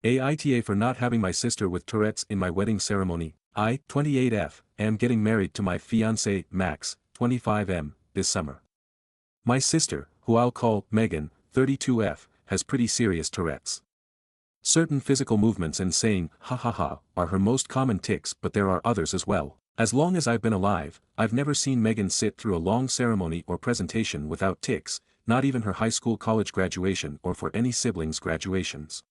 Aita for not having my sister with Tourette's in my wedding ceremony. I, 28F, am getting married to my fiancé, Max, 25M, this summer. My sister, who I'll call Megan, 32F, has pretty serious Tourette's. Certain physical movements and saying, ha ha ha, are her most common tics, but there are others as well. As long as I've been alive, I've never seen Megan sit through a long ceremony or presentation without tics, not even her high school college graduation or for any siblings' graduations.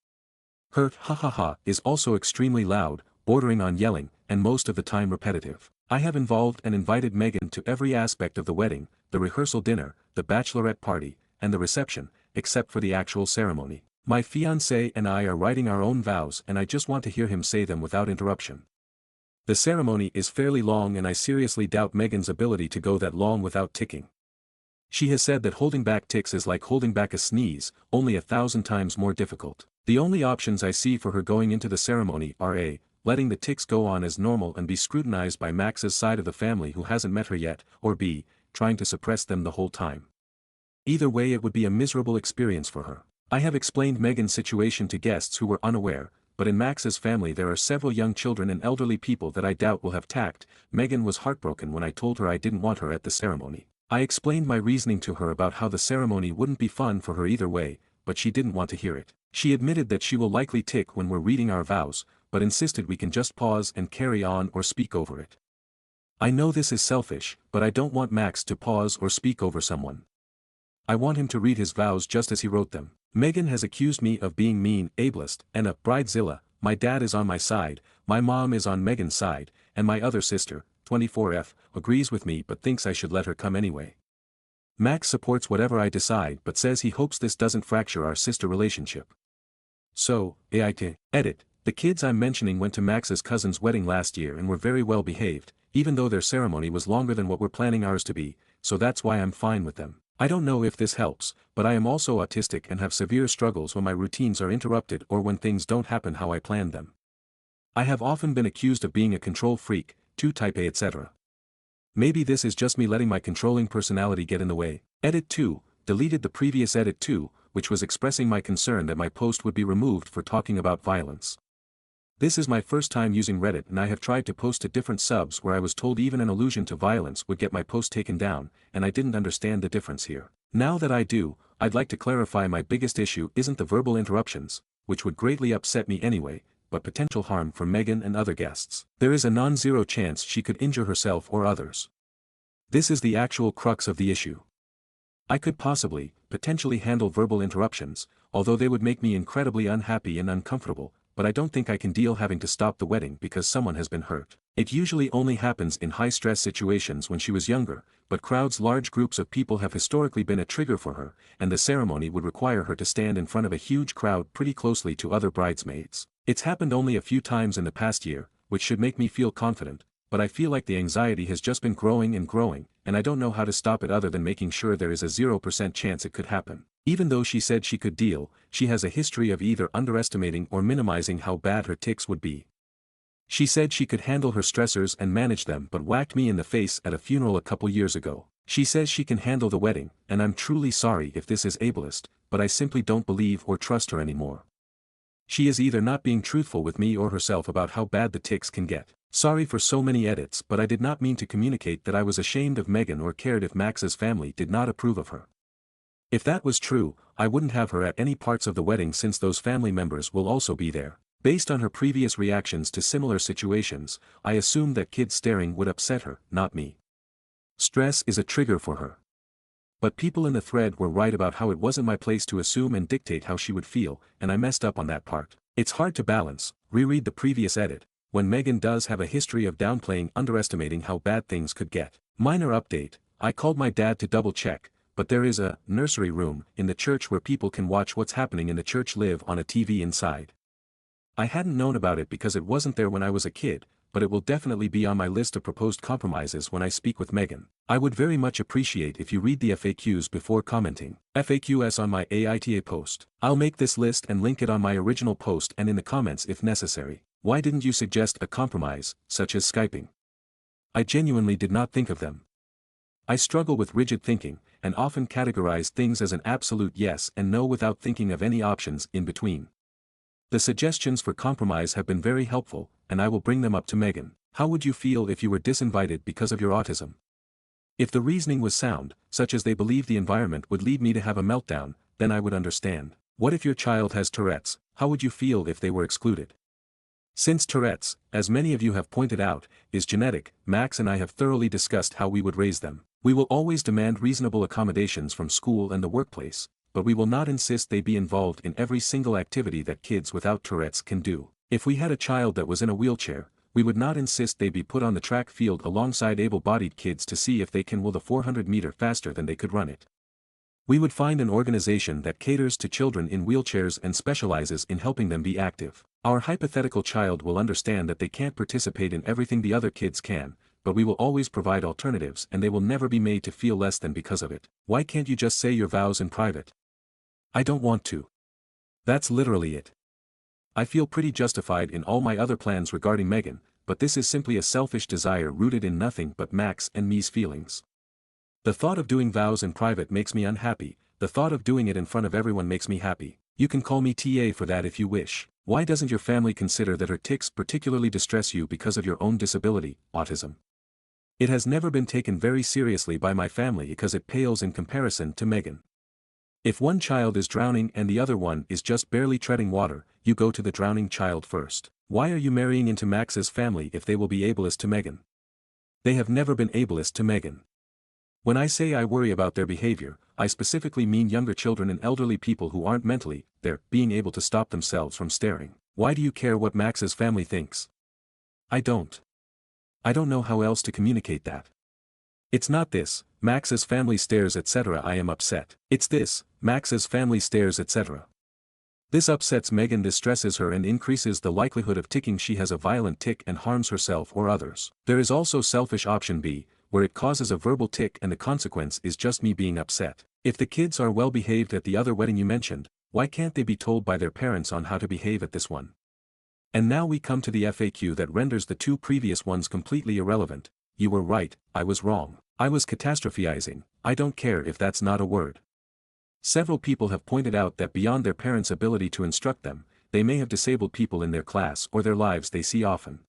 Her ha ha ha is also extremely loud, bordering on yelling, and most of the time repetitive. I have involved and invited Megan to every aspect of the wedding, the rehearsal dinner, the bachelorette party, and the reception, except for the actual ceremony. My fiancé and I are writing our own vows and I just want to hear him say them without interruption. The ceremony is fairly long and I seriously doubt Megan's ability to go that long without ticking. She has said that holding back tics is like holding back a sneeze, only 1,000 times more difficult. The only options I see for her going into the ceremony are A, letting the tics go on as normal and be scrutinized by Max's side of the family who hasn't met her yet, or B, trying to suppress them the whole time. Either way it would be a miserable experience for her. I have explained Megan's situation to guests who were unaware, but in Max's family there are several young children and elderly people that I doubt will have tact. Megan was heartbroken when I told her I didn't want her at the ceremony. I explained my reasoning to her about how the ceremony wouldn't be fun for her either way, but she didn't want to hear it. She admitted that she will likely tic when we're reading our vows, but insisted we can just pause and carry on or speak over it. I know this is selfish, but I don't want Max to pause or speak over someone. I want him to read his vows just as he wrote them. Megan has accused me of being mean, ableist, and a bridezilla. My dad is on my side, my mom is on Megan's side, and my other sister, 24F, agrees with me but thinks I should let her come anyway. Max supports whatever I decide but says he hopes this doesn't fracture our sister relationship. So, Aita, edit, the kids I'm mentioning went to Max's cousin's wedding last year and were very well behaved, even though their ceremony was longer than what we're planning ours to be, so that's why I'm fine with them. I don't know if this helps, but I am also autistic and have severe struggles when my routines are interrupted or when things don't happen how I planned them. I have often been accused of being a control freak, too type A etc. Maybe this is just me letting my controlling personality get in the way. Edit 2, deleted the previous edit 2, which was expressing my concern that my post would be removed for talking about violence. This is my first time using Reddit and I have tried to post to different subs where I was told even an allusion to violence would get my post taken down, and I didn't understand the difference here. Now that I do, I'd like to clarify my biggest issue isn't the verbal interruptions, which would greatly upset me anyway, but potential harm for Megan and other guests. There is a non-zero chance she could injure herself or others. This is the actual crux of the issue. I could possibly, potentially handle verbal interruptions, although they would make me incredibly unhappy and uncomfortable, but I don't think I can deal having to stop the wedding because someone has been hurt. It usually only happens in high-stress situations when she was younger, but large groups of people have historically been a trigger for her, and the ceremony would require her to stand in front of a huge crowd pretty closely to other bridesmaids. It's happened only a few times in the past year, which should make me feel confident, but I feel like the anxiety has just been growing, and I don't know how to stop it other than making sure there is a 0% chance it could happen. Even though she said she could deal, she has a history of either underestimating or minimizing how bad her tics would be. She said she could handle her stressors and manage them but whacked me in the face at a funeral a couple years ago. She says she can handle the wedding, and I'm truly sorry if this is ableist, but I simply don't believe or trust her anymore. She is either not being truthful with me or herself about how bad the tics can get. Sorry for so many edits, but I did not mean to communicate that I was ashamed of Megan or cared if Max's family did not approve of her. If that was true, I wouldn't have her at any parts of the wedding since those family members will also be there. Based on her previous reactions to similar situations, I assumed that kids staring would upset her, not me. Stress is a trigger for her. But people in the thread were right about how it wasn't my place to assume and dictate how she would feel, and I messed up on that part. It's hard to balance, reread the previous edit, when Megan does have a history of downplaying underestimating how bad things could get. Minor update, I called my dad to double check, but there is a nursery room in the church where people can watch what's happening in the church live on a TV inside. I hadn't known about it because it wasn't there when I was a kid, but it will definitely be on my list of proposed compromises when I speak with Megan. I would very much appreciate if you read the FAQs before commenting. FAQs on my Aita post. I'll make this list and link it on my original post and in the comments if necessary. Why didn't you suggest a compromise, such as Skyping? I genuinely did not think of them. I struggle with rigid thinking, and often categorize things as an absolute yes and no without thinking of any options in between. The suggestions for compromise have been very helpful, and I will bring them up to Megan. How would you feel if you were disinvited because of your autism? If the reasoning was sound, such as they believe the environment would lead me to have a meltdown, then I would understand. What if your child has Tourette's? How would you feel if they were excluded? Since Tourette's, as many of you have pointed out, is genetic, Max and I have thoroughly discussed how we would raise them. We will always demand reasonable accommodations from school and the workplace, but we will not insist they be involved in every single activity that kids without Tourette's can do. If we had a child that was in a wheelchair, we would not insist they be put on the track field alongside able-bodied kids to see if they can will the 400-meter faster than they could run it. We would find an organization that caters to children in wheelchairs and specializes in helping them be active. Our hypothetical child will understand that they can't participate in everything the other kids can, but we will always provide alternatives and they will never be made to feel less than because of it. Why can't you just say your vows in private? I don't want to. That's literally it. I feel pretty justified in all my other plans regarding Megan, but this is simply a selfish desire rooted in nothing but Max and me's feelings. The thought of doing vows in private makes me unhappy, the thought of doing it in front of everyone makes me happy. You can call me TA for that if you wish. Why doesn't your family consider that her tics particularly distress you because of your own disability, autism? It has never been taken very seriously by my family because it pales in comparison to Megan. If one child is drowning and the other one is just barely treading water, you go to the drowning child first. Why are you marrying into Max's family if they will be ableist to Megan? They have never been ableist to Megan. When I say I worry about their behavior, I specifically mean younger children and elderly people who aren't mentally there, being able to stop themselves from staring. Why do you care what Max's family thinks? I don't. I don't know how else to communicate that. It's not this, Max's family stares etc. I am upset. It's this, Max's family stares etc. This upsets Megan, distresses her and increases the likelihood of ticking. She has a violent tic and harms herself or others. There is also selfish option B, where it causes a verbal tic and the consequence is just me being upset. If the kids are well behaved at the other wedding you mentioned, why can't they be told by their parents on how to behave at this one? And now we come to the FAQ that renders the two previous ones completely irrelevant. You were right, I was wrong. I was catastrophizing. I don't care if that's not a word. Several people have pointed out that beyond their parents' ability to instruct them, they may have disabled people in their class or their lives they see often.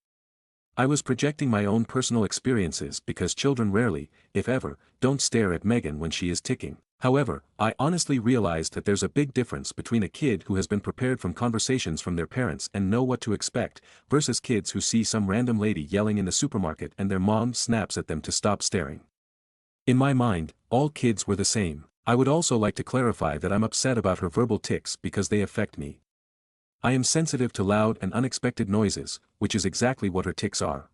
I was projecting my own personal experiences because children rarely, if ever, don't stare at Megan when she is ticking. However, I honestly realized that there's a big difference between a kid who has been prepared from conversations from their parents and know what to expect, versus kids who see some random lady yelling in the supermarket and their mom snaps at them to stop staring. In my mind, all kids were the same. I would also like to clarify that I'm upset about her verbal tics because they affect me. I am sensitive to loud and unexpected noises, which is exactly what her tics are.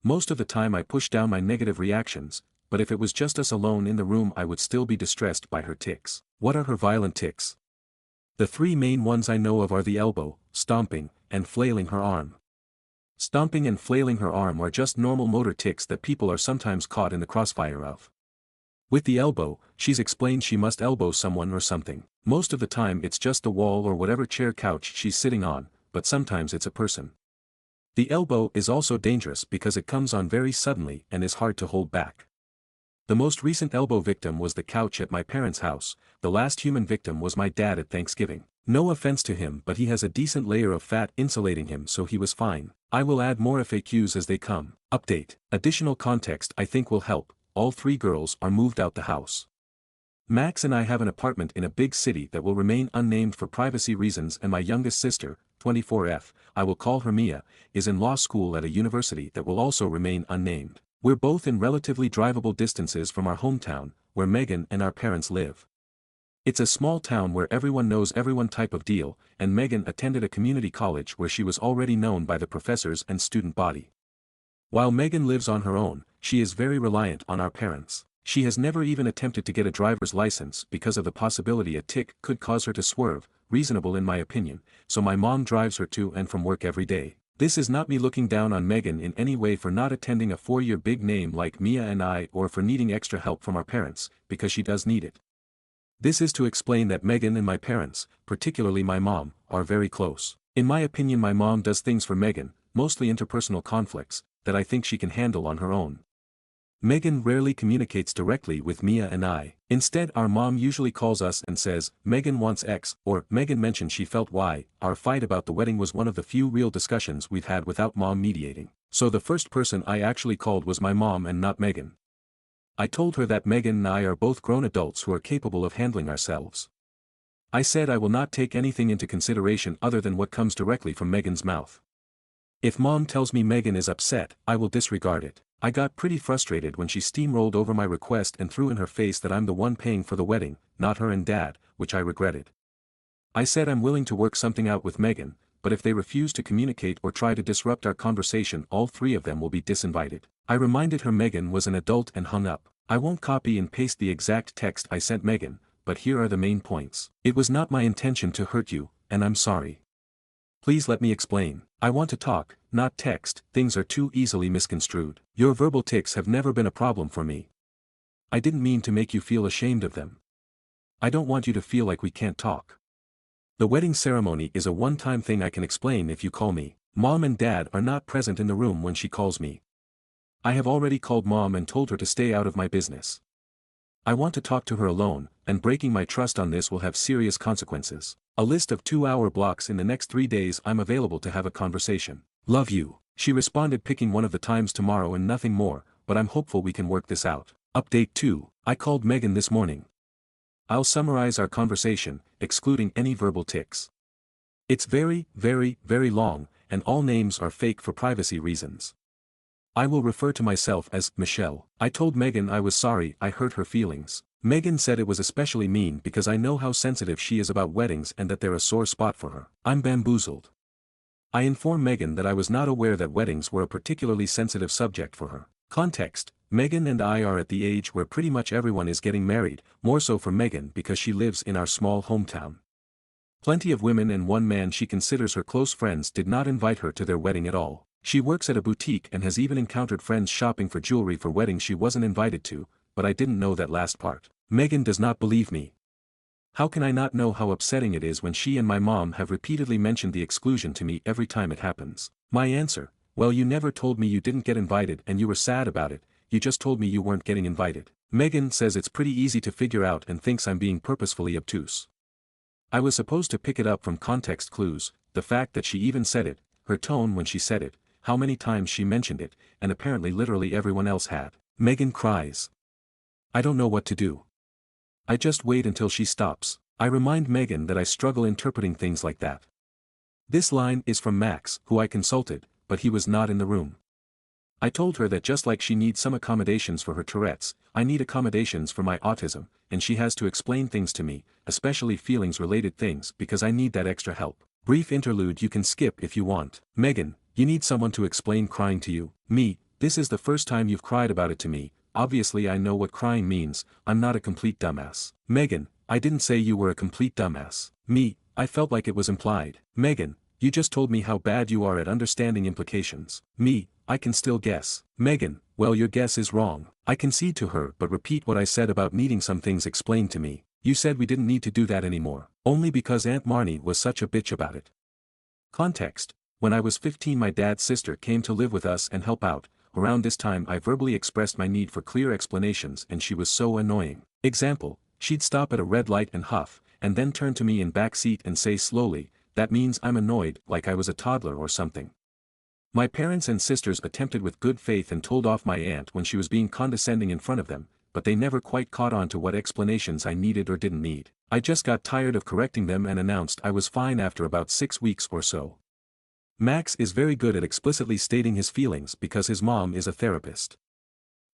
Most of the time I push down my negative reactions, but if it was just us alone in the room I would still be distressed by her tics. What are her violent tics? The three main ones I know of are the elbow, stomping, and flailing her arm. Stomping and flailing her arm are just normal motor tics that people are sometimes caught in the crossfire of. With the elbow, she's explained she must elbow someone or something. Most of the time it's just the wall or whatever chair couch she's sitting on, but sometimes it's a person. The elbow is also dangerous because it comes on very suddenly and is hard to hold back. The most recent elbow victim was the couch at my parents' house, the last human victim was my dad at Thanksgiving. No offense to him, but he has a decent layer of fat insulating him, so he was fine. I will add more FAQs as they come. Update. Additional context I think will help. All three girls are moved out the house. Max and I have an apartment in a big city that will remain unnamed for privacy reasons, and my youngest sister, 24F, I will call her Mia, is in law school at a university that will also remain unnamed. We're both in relatively drivable distances from our hometown, where Megan and our parents live. It's a small town where everyone knows everyone type of deal, and Megan attended a community college where she was already known by the professors and student body. While Megan lives on her own, she is very reliant on our parents. She has never even attempted to get a driver's license because of the possibility a tic could cause her to swerve, reasonable in my opinion, so my mom drives her to and from work every day. This is not me looking down on Megan in any way for not attending a four-year big name like Mia and I, or for needing extra help from our parents, because she does need it. This is to explain that Megan and my parents, particularly my mom, are very close. In my opinion, my mom does things for Megan, mostly interpersonal conflicts, that I think she can handle on her own. Megan rarely communicates directly with Mia and I. Instead, our mom usually calls us and says, Megan wants X, or Megan mentioned she felt Y. Our fight about the wedding was one of the few real discussions we've had without mom mediating. So the first person I actually called was my mom and not Megan. I told her that Megan and I are both grown adults who are capable of handling ourselves. I said I will not take anything into consideration other than what comes directly from Megan's mouth. If mom tells me Megan is upset, I will disregard it. I got pretty frustrated when she steamrolled over my request and threw in her face that I'm the one paying for the wedding, not her and dad, which I regretted. I said I'm willing to work something out with Megan, but if they refuse to communicate or try to disrupt our conversation, all three of them will be disinvited. I reminded her Megan was an adult and hung up. I won't copy and paste the exact text I sent Megan, but here are the main points. It was not my intention to hurt you, and I'm sorry. Please let me explain. I want to talk, not text. Things are too easily misconstrued. Your verbal tics have never been a problem for me. I didn't mean to make you feel ashamed of them. I don't want you to feel like we can't talk. The wedding ceremony is a one-time thing I can explain if you call me. Mom and dad are not present in the room when she calls me. I have already called mom and told her to stay out of my business. I want to talk to her alone, and breaking my trust on this will have serious consequences. A list of 2-hour blocks in the next 3 days. I'm available to have a conversation. Love you. She responded, picking one of the times tomorrow and nothing more, but I'm hopeful we can work this out. Update 2. I called Megan this morning. I'll summarize our conversation, excluding any verbal tics. It's very, very, very long, and all names are fake for privacy reasons. I will refer to myself as Michelle. I told Megan I was sorry I hurt her feelings. Megan said it was especially mean because I know how sensitive she is about weddings and that they're a sore spot for her. I'm bamboozled. I informed Megan that I was not aware that weddings were a particularly sensitive subject for her. Context: Megan and I are at the age where pretty much everyone is getting married, more so for Megan because she lives in our small hometown. Plenty of women and one man she considers her close friends did not invite her to their wedding at all. She works at a boutique and has even encountered friends shopping for jewelry for weddings she wasn't invited to, but I didn't know that last part. Megan does not believe me. How can I not know how upsetting it is when she and my mom have repeatedly mentioned the exclusion to me every time it happens? My answer: well, you never told me you didn't get invited and you were sad about it, you just told me you weren't getting invited. Megan says it's pretty easy to figure out and thinks I'm being purposefully obtuse. I was supposed to pick it up from context clues, the fact that she even said it, her tone when she said it, how many times she mentioned it, and apparently literally everyone else had. Megan cries. I don't know what to do. I just wait until she stops. I remind Megan that I struggle interpreting things like that. This line is from Max, who I consulted, but he was not in the room. I told her that just like she needs some accommodations for her Tourette's, I need accommodations for my autism, and she has to explain things to me, especially feelings-related things, because I need that extra help. Brief interlude you can skip if you want. Megan, you need someone to explain crying to you. Me, this is the first time you've cried about it to me. Obviously I know what crying means, I'm not a complete dumbass. Megan, I didn't say you were a complete dumbass. Me, I felt like it was implied. Megan, you just told me how bad you are at understanding implications. Me, I can still guess. Megan, well, your guess is wrong. I concede to her but repeat what I said about needing some things explained to me. You said we didn't need to do that anymore. Only because Aunt Marnie was such a bitch about it. Context: when I was 15 my dad's sister came to live with us and help out. Around this time I verbally expressed my need for clear explanations and she was so annoying. Example: she'd stop at a red light and huff, and then turn to me in back seat and say slowly, that means I'm annoyed, like I was a toddler or something. My parents and sisters attempted with good faith and told off my aunt when she was being condescending in front of them, but they never quite caught on to what explanations I needed or didn't need. I just got tired of correcting them and announced I was fine after about 6 weeks or so. Max is very good at explicitly stating his feelings because his mom is a therapist.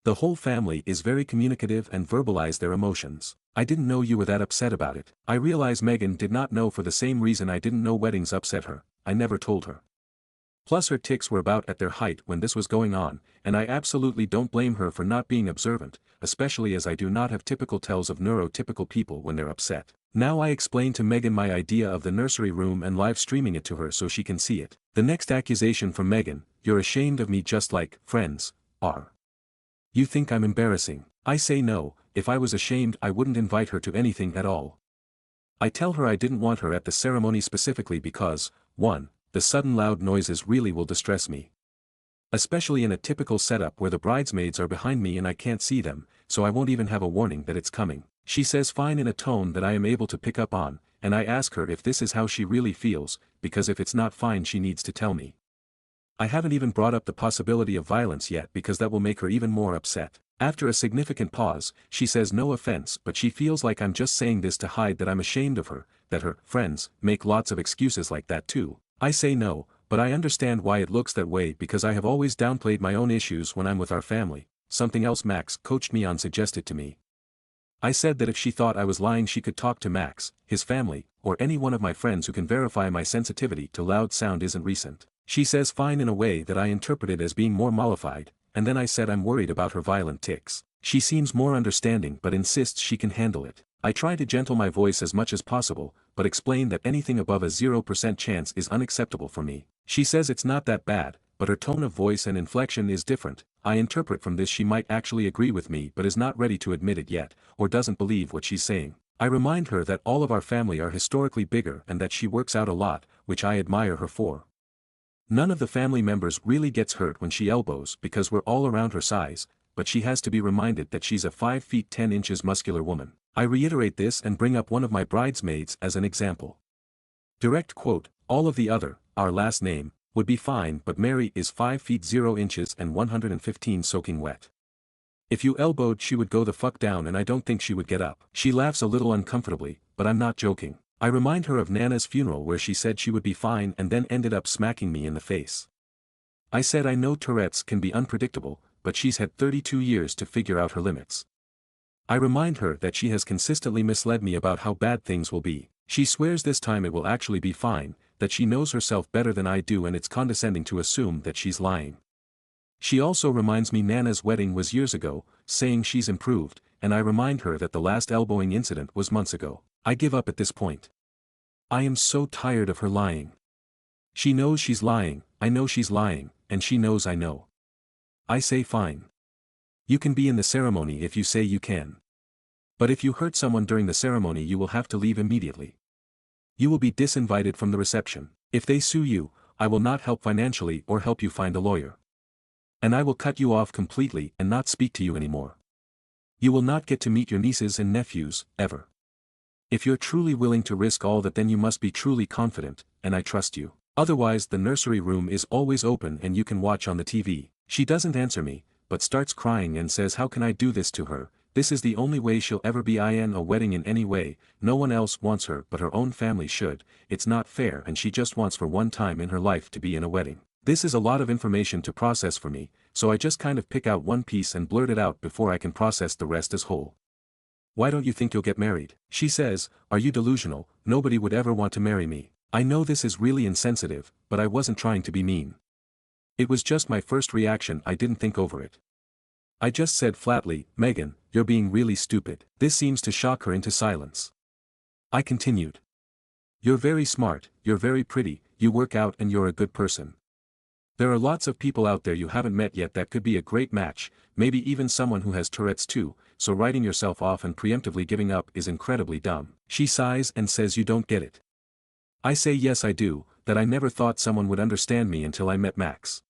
The whole family is very communicative and verbalize their emotions. I didn't know you were that upset about it. I realize Megan did not know for the same reason I didn't know weddings upset her. I never told her. Plus her tics were about at their height when this was going on, and I absolutely don't blame her for not being observant, especially as I do not have typical tells of neurotypical people when they're upset. Now I explain to Megan my idea of the nursery room and live streaming it to her so she can see it. The next accusation from Megan: you're ashamed of me just like friends are. You think I'm embarrassing. I say no, if I was ashamed I wouldn't invite her to anything at all. I tell her I didn't want her at the ceremony specifically because, 1. The sudden loud noises really will distress me. Especially in a typical setup where the bridesmaids are behind me and I can't see them, so I won't even have a warning that it's coming. She says fine in a tone that I am able to pick up on, and I ask her if this is how she really feels, because if it's not fine she needs to tell me. I haven't even brought up the possibility of violence yet because that will make her even more upset. After a significant pause, she says no offense but she feels like I'm just saying this to hide that I'm ashamed of her, that her friends make lots of excuses like that too. I say no, but I understand why it looks that way because I have always downplayed my own issues when I'm with our family, something else Max coached me on suggested to me. I said that if she thought I was lying she could talk to Max, his family, or any one of my friends who can verify my sensitivity to loud sound isn't recent. She says fine in a way that I interpreted as being more mollified, and then I said I'm worried about her violent tics. She seems more understanding but insists she can handle it. I try to gentle my voice as much as possible, but explain that anything above a 0% chance is unacceptable for me. She says it's not that bad, but her tone of voice and inflection is different. I interpret from this she might actually agree with me but is not ready to admit it yet, or doesn't believe what she's saying. I remind her that all of our family are historically bigger and that she works out a lot, which I admire her for. None of the family members really gets hurt when she elbows because we're all around her size, but she has to be reminded that she's a 5 feet 10 inches muscular woman. I reiterate this and bring up one of my bridesmaids as an example. Direct quote, all of the other, our last name, would be fine but Mary is 5 feet 0 inches and 115 soaking wet. If you elbowed she would go the fuck down and I don't think she would get up. She laughs a little uncomfortably, but I'm not joking. I remind her of Nana's funeral where she said she would be fine and then ended up smacking me in the face. I said I know Tourette's can be unpredictable, but she's had 32 years to figure out her limits. I remind her that she has consistently misled me about how bad things will be. She swears this time it will actually be fine, that she knows herself better than I do and it's condescending to assume that she's lying. She also reminds me Nana's wedding was years ago, saying she's improved, and I remind her that the last elbowing incident was months ago. I give up at this point. I am so tired of her lying. She knows she's lying, I know she's lying, and she knows I know. I say fine. You can be in the ceremony if you say you can. But if you hurt someone during the ceremony you will have to leave immediately. You will be disinvited from the reception. If they sue you, I will not help financially or help you find a lawyer. And I will cut you off completely and not speak to you anymore. You will not get to meet your nieces and nephews, ever. If you're truly willing to risk all that then you must be truly confident, and I trust you. Otherwise the nursery room is always open and you can watch on the TV. She doesn't answer me, but starts crying and says how can I do this to her, this is the only way she'll ever be in a wedding in any way, no one else wants her but her own family should, it's not fair and she just wants for one time in her life to be in a wedding. This is a lot of information to process for me, so I just kind of pick out one piece and blurt it out before I can process the rest as whole. Why don't you think you'll get married? She says, are you delusional, nobody would ever want to marry me. I know this is really insensitive, but I wasn't trying to be mean. It was just my first reaction, I didn't think over it. I just said flatly, Megan, you're being really stupid. This seems to shock her into silence. I continued. You're very smart, you're very pretty, you work out and you're a good person. There are lots of people out there you haven't met yet that could be a great match, maybe even someone who has Tourette's too, so writing yourself off and preemptively giving up is incredibly dumb. She sighs and says you don't get it. I say yes I do, that I never thought someone would understand me until I met Max.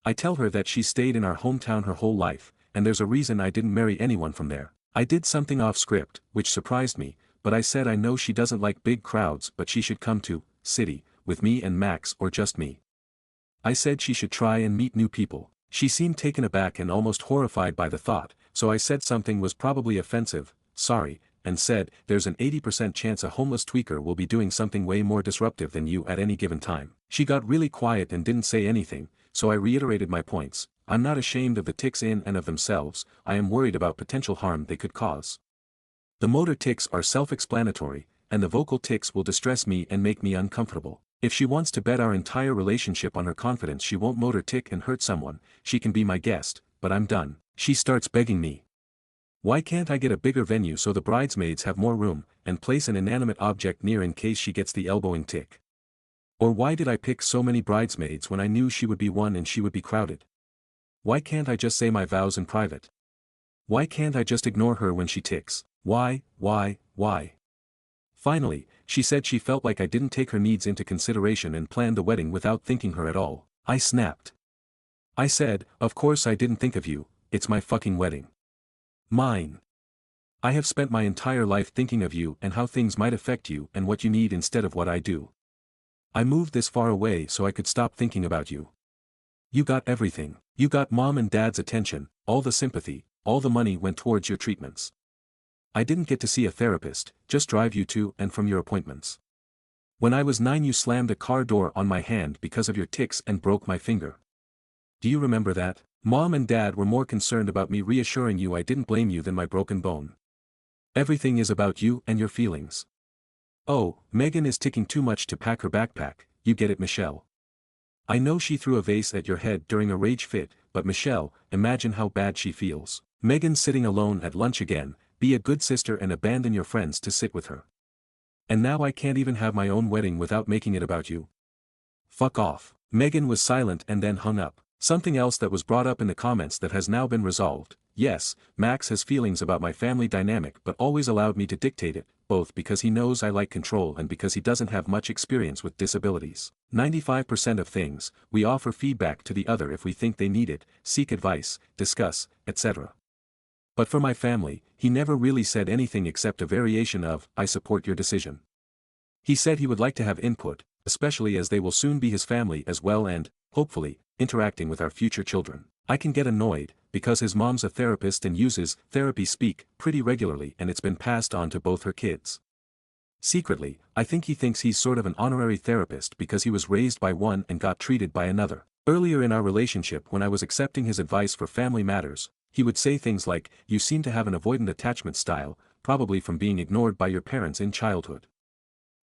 I tell her that she stayed in our hometown her whole life, and there's a reason I didn't marry anyone from there. I did something off script, which surprised me, but I said I know she doesn't like big crowds but she should come to, city, with me and Max or just me. I said she should try and meet new people. She seemed taken aback and almost horrified by the thought, so I said something was probably offensive, sorry, and said, there's an 80% chance a homeless tweaker will be doing something way more disruptive than you at any given time. She got really quiet and didn't say anything, so I reiterated my points. I'm not ashamed of the tics in and of themselves, I am worried about potential harm they could cause. The motor tics are self-explanatory, and the vocal tics will distress me and make me uncomfortable. If she wants to bet our entire relationship on her confidence she won't motor tic and hurt someone, she can be my guest, but I'm done. She starts begging me. Why can't I get a bigger venue so the bridesmaids have more room, and place an inanimate object near in case she gets the elbowing tic? Or why did I pick so many bridesmaids when I knew she would be one and she would be crowded? Why can't I just say my vows in private? Why can't I just ignore her when she tics? Why? Finally, she said she felt like I didn't take her needs into consideration and planned the wedding without thinking her at all. I snapped. I said, of course I didn't think of you, it's my fucking wedding. Mine. I have spent my entire life thinking of you and how things might affect you and what you need instead of what I do. I moved this far away so I could stop thinking about you. You got everything. You got mom and dad's attention, all the sympathy, all the money went towards your treatments. I didn't get to see a therapist, just drive you to and from your appointments. When I was 9 you slammed a car door on my hand because of your tics and broke my finger. Do you remember that? Mom and dad were more concerned about me reassuring you I didn't blame you than my broken bone. Everything is about you and your feelings. Oh, Megan is ticking too much to pack her backpack, you get it Michelle. I know she threw a vase at your head during a rage fit, but Michelle, imagine how bad she feels. Megan sitting alone at lunch again, be a good sister and abandon your friends to sit with her. And now I can't even have my own wedding without making it about you. Fuck off. Megan was silent and then hung up. Something else that was brought up in the comments that has now been resolved. Yes, Max has feelings about my family dynamic but always allowed me to dictate it, both because he knows I like control and because he doesn't have much experience with disabilities. 95% of things, we offer feedback to the other if we think they need it, seek advice, discuss, etc. But for my family, he never really said anything except a variation of, I support your decision. He said he would like to have input, especially as they will soon be his family as well and, hopefully, interacting with our future children. I can get annoyed, because his mom's a therapist and uses therapy speak pretty regularly and it's been passed on to both her kids. Secretly, I think he thinks he's sort of an honorary therapist because he was raised by one and got treated by another. Earlier in our relationship when I was accepting his advice for family matters, he would say things like, you seem to have an avoidant attachment style, probably from being ignored by your parents in childhood.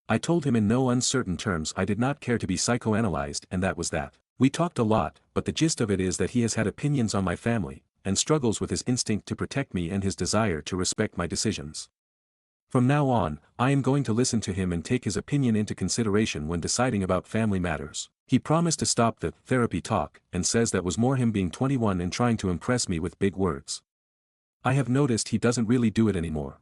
I told him in no uncertain terms I did not care to be psychoanalyzed and that was that. We talked a lot, but the gist of it is that he has had opinions on my family, and struggles with his instinct to protect me and his desire to respect my decisions. From now on, I am going to listen to him and take his opinion into consideration when deciding about family matters. He promised to stop the therapy talk and says that was more him being 21 and trying to impress me with big words. I have noticed he doesn't really do it anymore.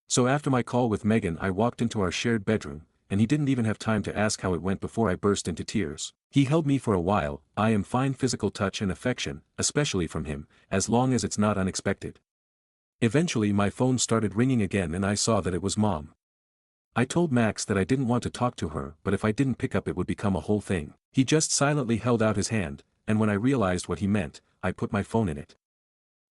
So after my call with Megan I walked into our shared bedroom, and he didn't even have time to ask how it went before I burst into tears. He held me for a while. I am fine physical touch and affection, especially from him, as long as it's not unexpected. Eventually my phone started ringing again and I saw that it was Mom. I told Max that I didn't want to talk to her but if I didn't pick up it would become a whole thing. He just silently held out his hand, and when I realized what he meant, I put my phone in it.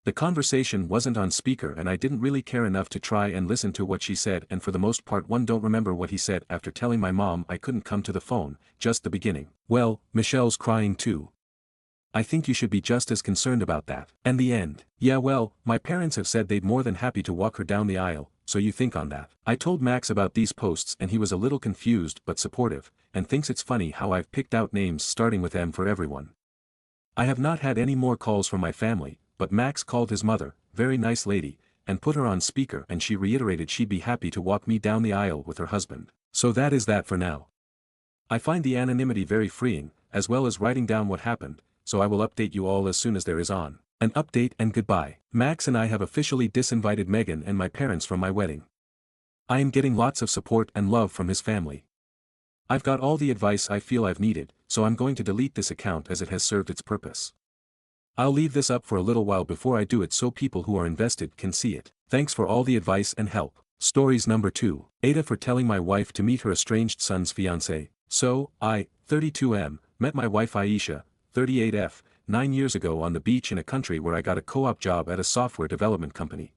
The conversation wasn't on speaker and I didn't really care enough to try and listen to what she said and for the most part one don't remember what he said after telling my mom I couldn't come to the phone, just the beginning. Well, Michelle's crying too. I think you should be just as concerned about that. And the end. Yeah well, my parents have said they'd more than happy to walk her down the aisle, so you think on that. I told Max about these posts and he was a little confused but supportive, and thinks it's funny how I've picked out names starting with M for everyone. I have not had any more calls from my family, but Max called his mother, very nice lady, and put her on speaker and she reiterated she'd be happy to walk me down the aisle with her husband. So that is that for now. I find the anonymity very freeing, as well as writing down what happened, so I will update you all as soon as there is on. An update and goodbye. Max and I have officially disinvited Megan and my parents from my wedding. I am getting lots of support and love from his family. I've got all the advice I feel I've needed, so I'm going to delete this account as it has served its purpose. I'll leave this up for a little while before I do it so people who are invested can see it. Thanks for all the advice and help. Stories number 2. Aita for telling my wife to meet her estranged son's fiancé. So, I, 32M, met my wife Aisha, 38F, 9 years ago on the beach in a country where I got a co-op job at a software development company.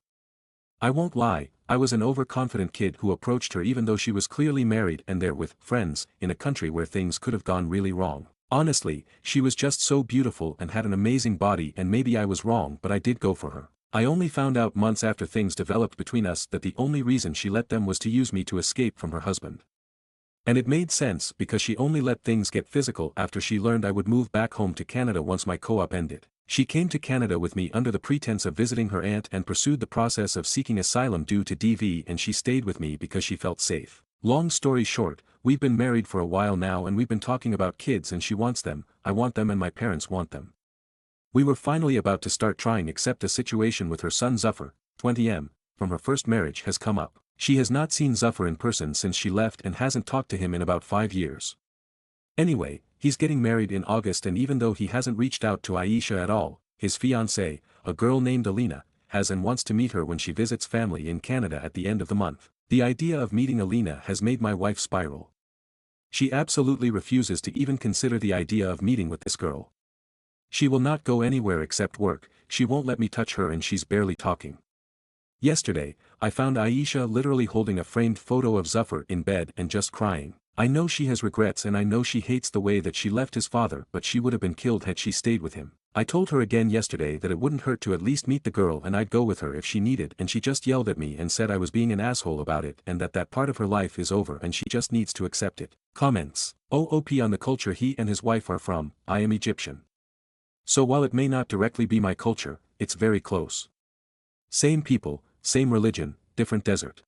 I won't lie, I was an overconfident kid who approached her even though she was clearly married and there with friends, in a country where things could have gone really wrong. Honestly, she was just so beautiful and had an amazing body and maybe I was wrong but I did go for her. I only found out months after things developed between us that the only reason she let them was to use me to escape from her husband. And it made sense because she only let things get physical after she learned I would move back home to Canada once my co-op ended. She came to Canada with me under the pretense of visiting her aunt and pursued the process of seeking asylum due to DV and she stayed with me because she felt safe. Long story short, we've been married for a while now and we've been talking about kids and she wants them, I want them and my parents want them. We were finally about to start trying except a situation with her son Zuffer, 20M, from her first marriage has come up. She has not seen Zuffer in person since she left and hasn't talked to him in about 5 years. Anyway, He's getting married in August, and even though he hasn't reached out to Aisha at all, his fiancée, a girl named Alina, has and wants to meet her when she visits family in Canada at the end of the month. The idea of meeting Alina has made my wife spiral. She absolutely refuses to even consider the idea of meeting with this girl. She will not go anywhere except work, she won't let me touch her, and she's barely talking. Yesterday, I found Aisha literally holding a framed photo of Zufar in bed and just crying. I know she has regrets, and I know she hates the way that she left his father, but she would have been killed had she stayed with him. I told her again yesterday that it wouldn't hurt to at least meet the girl and I'd go with her if she needed, and she just yelled at me and said I was being an asshole about it and that part of her life is over and she just needs to accept it. Comments. OOP on the culture he and his wife are from. I am Egyptian. So while it may not directly be my culture, it's very close. Same people, same religion, different desert.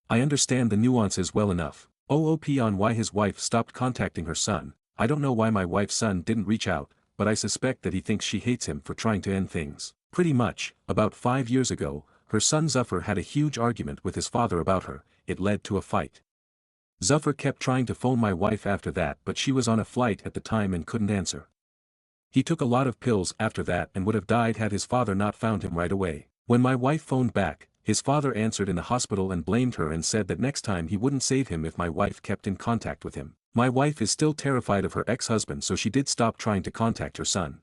I understand the nuances well enough. OOP on why his wife stopped contacting her son. I don't know why my wife's son didn't reach out, but I suspect that he thinks she hates him for trying to end things. Pretty much, about 5 years ago, her son Zufar had a huge argument with his father about her. It led to a fight. Zufar kept trying to phone my wife after that, but she was on a flight at the time and couldn't answer. He took a lot of pills after that and would have died had his father not found him right away. When my wife phoned back, his father answered in the hospital and blamed her and said that next time he wouldn't save him if my wife kept in contact with him. My wife is still terrified of her ex-husband, so she did stop trying to contact her son.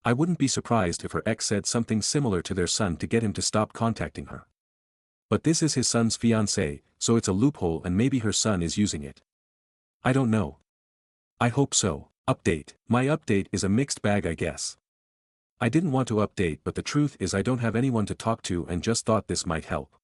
I wouldn't be surprised if her ex said something similar to their son to get him to stop contacting her. But this is his son's fiancée, so it's a loophole and maybe her son is using it. I don't know. I hope so. Update. My update is a mixed bag, I guess. I didn't want to update, but the truth is I don't have anyone to talk to and just thought this might help.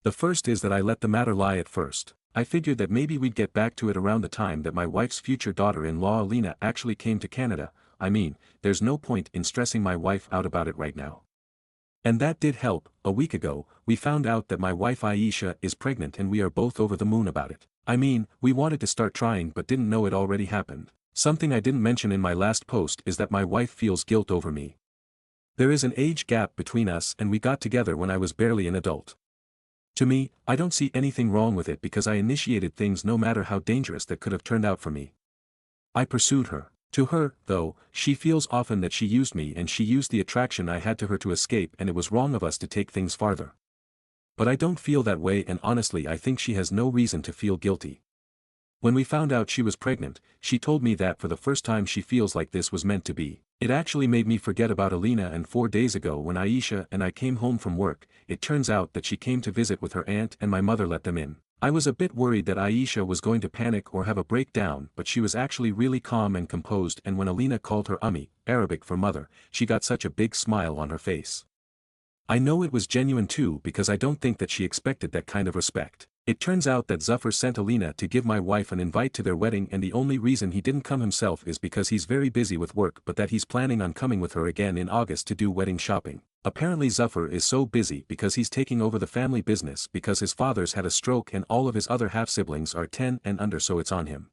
The first is that I let the matter lie at first. I figured that maybe we'd get back to it around the time that my wife's future daughter-in-law Alina actually came to Canada. I mean, there's no point in stressing my wife out about it right now. And that did help. A week ago, we found out that my wife Aisha is pregnant and we are both over the moon about it. I mean, we wanted to start trying but didn't know it already happened. Something I didn't mention in my last post is that my wife feels guilt over me. There is an age gap between us and we got together when I was barely an adult. To me, I don't see anything wrong with it because I initiated things no matter how dangerous that could have turned out for me. I pursued her. To her, though, she feels often that she used me and she used the attraction I had to her to escape, and it was wrong of us to take things farther. But I don't feel that way, and honestly I think she has no reason to feel guilty. When we found out she was pregnant, she told me that for the first time she feels like this was meant to be. It actually made me forget about Alina, and 4 days ago when Aisha and I came home from work, it turns out that she came to visit with her aunt and my mother let them in. I was a bit worried that Aisha was going to panic or have a breakdown, but she was actually really calm and composed, and when Alina called her Ummi, Arabic for mother, she got such a big smile on her face. I know it was genuine too because I don't think that she expected that kind of respect. It turns out that Zufar sent Alina to give my wife an invite to their wedding, and the only reason he didn't come himself is because he's very busy with work, but that he's planning on coming with her again in August to do wedding shopping. Apparently Zufar is so busy because he's taking over the family business because his father's had a stroke and all of his other half-siblings are 10 and under, so it's on him.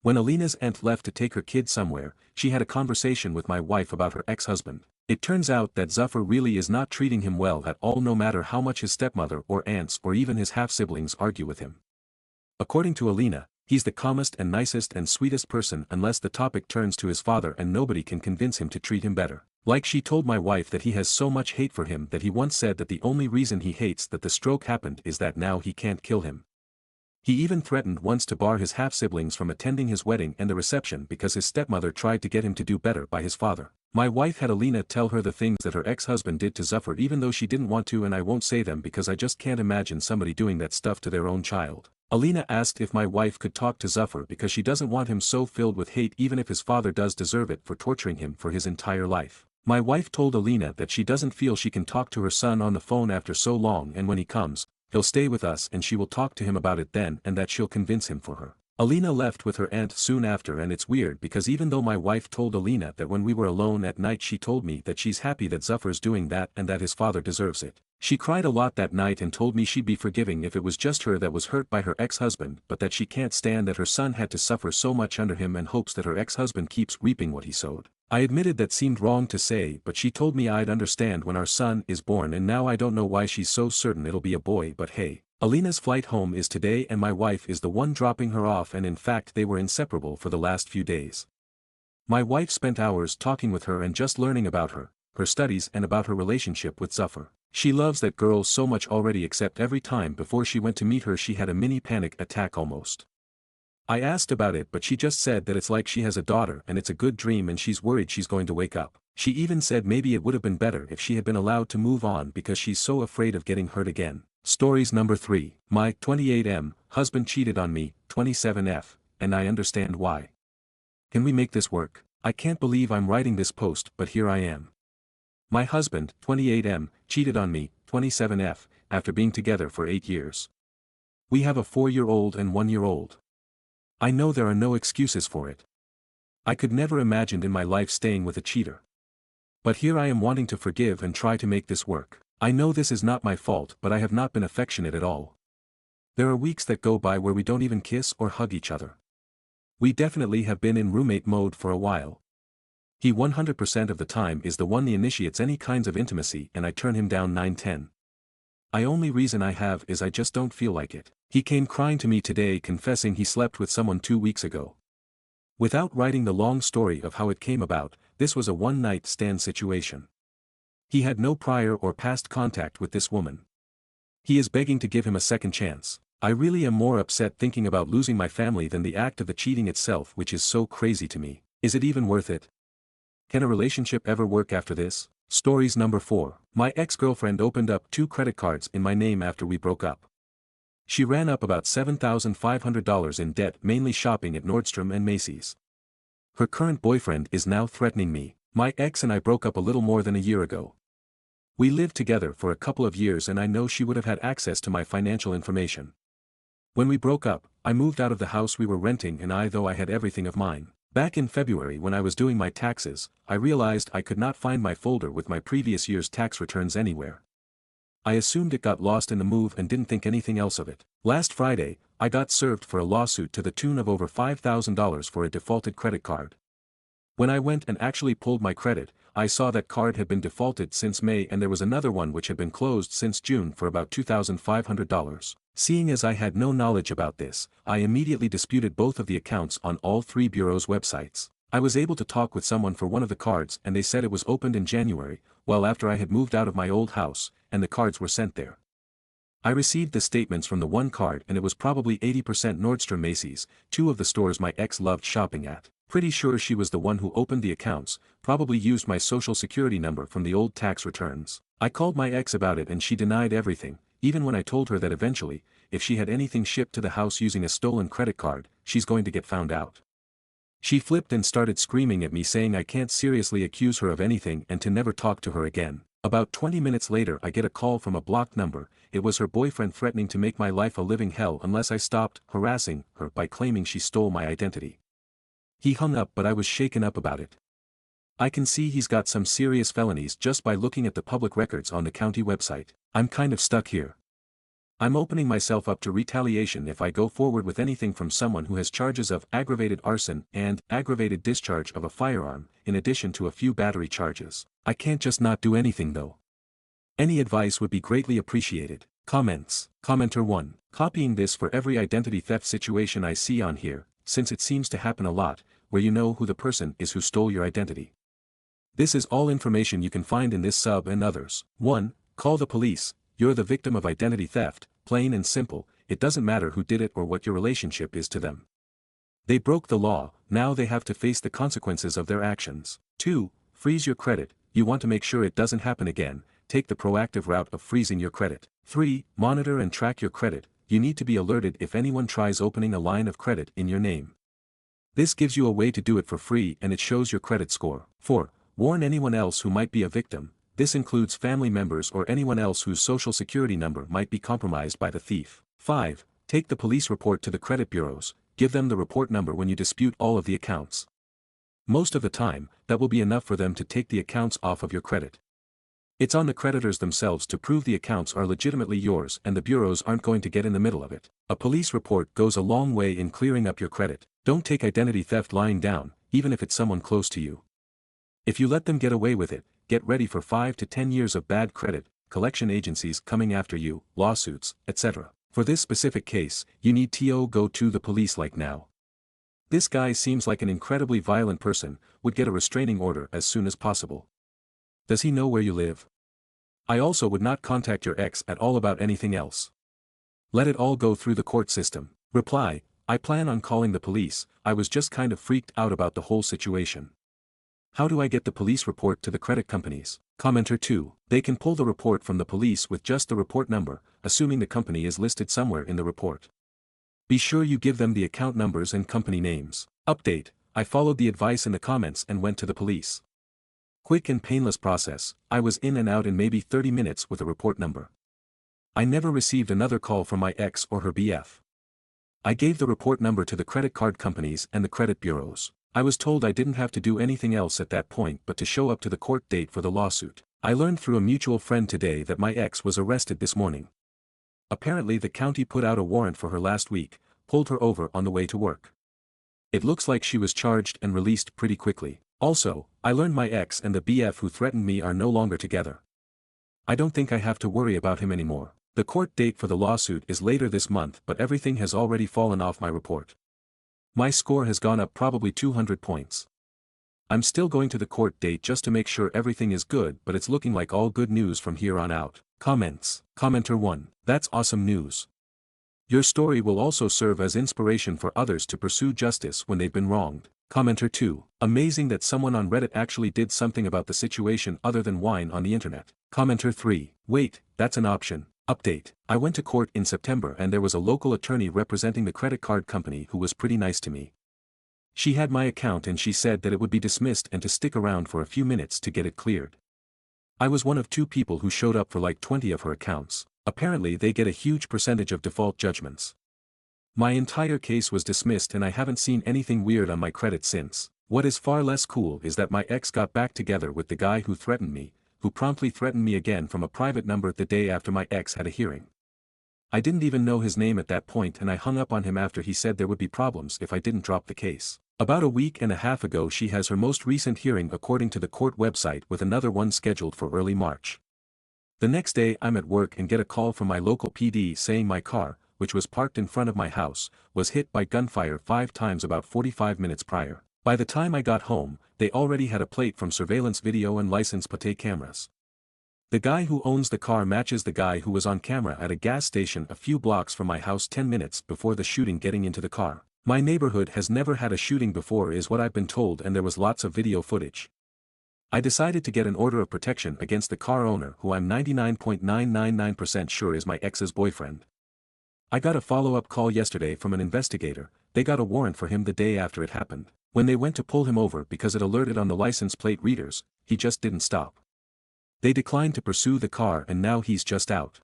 When Alina's aunt left to take her kid somewhere, she had a conversation with my wife about her ex-husband. It turns out that Zufar really is not treating him well at all, no matter how much his stepmother or aunts or even his half-siblings argue with him. According to Alina, he's the calmest and nicest and sweetest person unless the topic turns to his father, and nobody can convince him to treat him better. Like, she told my wife that he has so much hate for him that he once said that the only reason he hates that the stroke happened is that now he can't kill him. He even threatened once to bar his half-siblings from attending his wedding and the reception because his stepmother tried to get him to do better by his father. My wife had Alina tell her the things that her ex-husband did to Zufar even though she didn't want to, and I won't say them because I just can't imagine somebody doing that stuff to their own child. Alina asked if my wife could talk to Zufar because she doesn't want him so filled with hate even if his father does deserve it for torturing him for his entire life. My wife told Alina that she doesn't feel she can talk to her son on the phone after so long, and when he comes, he'll stay with us and she will talk to him about it then, and that she'll convince him for her. Alina left with her aunt soon after, and it's weird because even though my wife told Alina that when we were alone at night she told me that she's happy that Zufar's doing that and that his father deserves it. She cried a lot that night and told me she'd be forgiving if it was just her that was hurt by her ex-husband, but that she can't stand that her son had to suffer so much under him and hopes that her ex-husband keeps reaping what he sowed. I admitted that seemed wrong to say, but she told me I'd understand when our son is born, and now I don't know why she's so certain it'll be a boy, but hey, Alina's flight home is today and my wife is the one dropping her off, and in fact they were inseparable for the last few days. My wife spent hours talking with her and just learning about her, her studies and about her relationship with Zuffer. She loves that girl so much already, except every time before she went to meet her she had a mini panic attack almost. I asked about it, but she just said that it's like she has a daughter and it's a good dream and she's worried she's going to wake up. She even said maybe it would have been better if she had been allowed to move on because she's so afraid of getting hurt again. Stories number 3. My 28M husband cheated on me, 27F, and I understand why. Can we make this work? I can't believe I'm writing this post, but here I am. My husband, 28M, cheated on me, 27F, after being together for 8 years. We have a 4-year-old and 1-year-old. I know there are no excuses for it. I could never imagine in my life staying with a cheater. But here I am wanting to forgive and try to make this work. I know this is not my fault, but I have not been affectionate at all. There are weeks that go by where we don't even kiss or hug each other. We definitely have been in roommate mode for a while. He 100% of the time is the one that initiates any kinds of intimacy and I turn him down 9/10. The only reason I have is I just don't feel like it. He came crying to me today confessing he slept with someone 2 weeks ago. Without writing the long story of how it came about, this was a one-night stand situation. He had no prior or past contact with this woman. He is begging to give him a second chance. I really am more upset thinking about losing my family than the act of the cheating itself, which is so crazy to me. Is it even worth it? Can a relationship ever work after this? Stories number 4. My ex-girlfriend opened up 2 credit cards in my name after we broke up. She ran up about $7,500 in debt, mainly shopping at Nordstrom and Macy's. Her current boyfriend is now threatening me. My ex and I broke up a little more than a year ago. We lived together for a couple of years and I know she would have had access to my financial information. When we broke up, I moved out of the house we were renting and though I had everything of mine. Back in February when I was doing my taxes, I realized I could not find my folder with my previous year's tax returns anywhere. I assumed it got lost in the move and didn't think anything else of it. Last Friday, I got served for a lawsuit to the tune of over $5,000 for a defaulted credit card. When I went and actually pulled my credit, I saw that card had been defaulted since May and there was another one which had been closed since June for about $2,500. Seeing as I had no knowledge about this, I immediately disputed both of the accounts on all 3 bureaus' websites. I was able to talk with someone for one of the cards and they said it was opened in January, well after I had moved out of my old house, and the cards were sent there. I received the statements from the one card and it was probably 80% Nordstrom Macy's, 2 of the stores my ex loved shopping at. Pretty sure she was the one who opened the accounts, probably used my social security number from the old tax returns. I called my ex about it and she denied everything, even when I told her that eventually, if she had anything shipped to the house using a stolen credit card, she's going to get found out. She flipped and started screaming at me saying I can't seriously accuse her of anything and to never talk to her again. About 20 minutes later I get a call from a blocked number. It was her boyfriend threatening to make my life a living hell unless I stopped harassing her by claiming she stole my identity. He hung up but I was shaken up about it. I can see he's got some serious felonies just by looking at the public records on the county website. I'm kind of stuck here. I'm opening myself up to retaliation if I go forward with anything from someone who has charges of aggravated arson and aggravated discharge of a firearm, in addition to a few battery charges. I can't just not do anything though. Any advice would be greatly appreciated. Comments. Commenter 1. Copying this for every identity theft situation I see on here, since it seems to happen a lot, where you know who the person is who stole your identity. This is all information you can find in this sub and others. 1. Call the police. You're the victim of identity theft, plain and simple. It doesn't matter who did it or what your relationship is to them. They broke the law, now they have to face the consequences of their actions. 2. Freeze your credit. You want to make sure it doesn't happen again, take the proactive route of freezing your credit. 3. Monitor and track your credit. You need to be alerted if anyone tries opening a line of credit in your name. This gives you a way to do it for free and it shows your credit score. 4. Warn anyone else who might be a victim. This includes family members or anyone else whose social security number might be compromised by the thief. 5. Take the police report to the credit bureaus, give them the report number when you dispute all of the accounts. Most of the time, that will be enough for them to take the accounts off of your credit. It's on the creditors themselves to prove the accounts are legitimately yours and the bureaus aren't going to get in the middle of it. A police report goes a long way in clearing up your credit. Don't take identity theft lying down, even if it's someone close to you. If you let them get away with it, get ready for 5 to 10 years of bad credit, collection agencies coming after you, lawsuits, etc. For this specific case, you need to go to the police like now. This guy seems like an incredibly violent person, would get a restraining order as soon as possible. Does he know where you live? I also would not contact your ex at all about anything else. Let it all go through the court system. Reply, I plan on calling the police, I was just kind of freaked out about the whole situation. How do I get the police report to the credit companies? Commenter 2. They can pull the report from the police with just the report number, assuming the company is listed somewhere in the report. Be sure you give them the account numbers and company names. Update, I followed the advice in the comments and went to the police. Quick and painless process, I was in and out in maybe 30 minutes with a report number. I never received another call from my ex or her BF. I gave the report number to the credit card companies and the credit bureaus. I was told I didn't have to do anything else at that point but to show up to the court date for the lawsuit. I learned through a mutual friend today that my ex was arrested this morning. Apparently the county put out a warrant for her last week, pulled her over on the way to work. It looks like she was charged and released pretty quickly. Also, I learned my ex and the BF who threatened me are no longer together. I don't think I have to worry about him anymore. The court date for the lawsuit is later this month but everything has already fallen off my report. My score has gone up probably 200 points. I'm still going to the court date just to make sure everything is good but it's looking like all good news from here on out. Comments. Commenter 1. That's awesome news. Your story will also serve as inspiration for others to pursue justice when they've been wronged. Commenter 2. Amazing that someone on Reddit actually did something about the situation other than whine on the internet. Commenter 3. Wait, that's an option. Update. I went to court in September and there was a local attorney representing the credit card company who was pretty nice to me. She had my account and she said that it would be dismissed and to stick around for a few minutes to get it cleared. I was one of 2 people who showed up for like 20 of her accounts. Apparently they get a huge percentage of default judgments. My entire case was dismissed and I haven't seen anything weird on my credit since. What is far less cool is that my ex got back together with the guy who threatened me, who promptly threatened me again from a private number the day after my ex had a hearing. I didn't even know his name at that point and I hung up on him after he said there would be problems if I didn't drop the case. About a week and a half ago she has her most recent hearing according to the court website with another one scheduled for early March. The next day I'm at work and get a call from my local PD saying my car, which was parked in front of my house, was hit by gunfire 5 times about 45 minutes prior. By the time I got home, they already had a plate from surveillance video and license plate cameras. The guy who owns the car matches the guy who was on camera at a gas station a few blocks from my house 10 minutes before the shooting getting into the car. My neighborhood has never had a shooting before is what I've been told and there was lots of video footage. I decided to get an order of protection against the car owner who I'm 99.999% sure is my ex's boyfriend. I got a follow-up call yesterday from an investigator, they got a warrant for him the day after it happened. When they went to pull him over because it alerted on the license plate readers, he just didn't stop. They declined to pursue the car and now he's just out.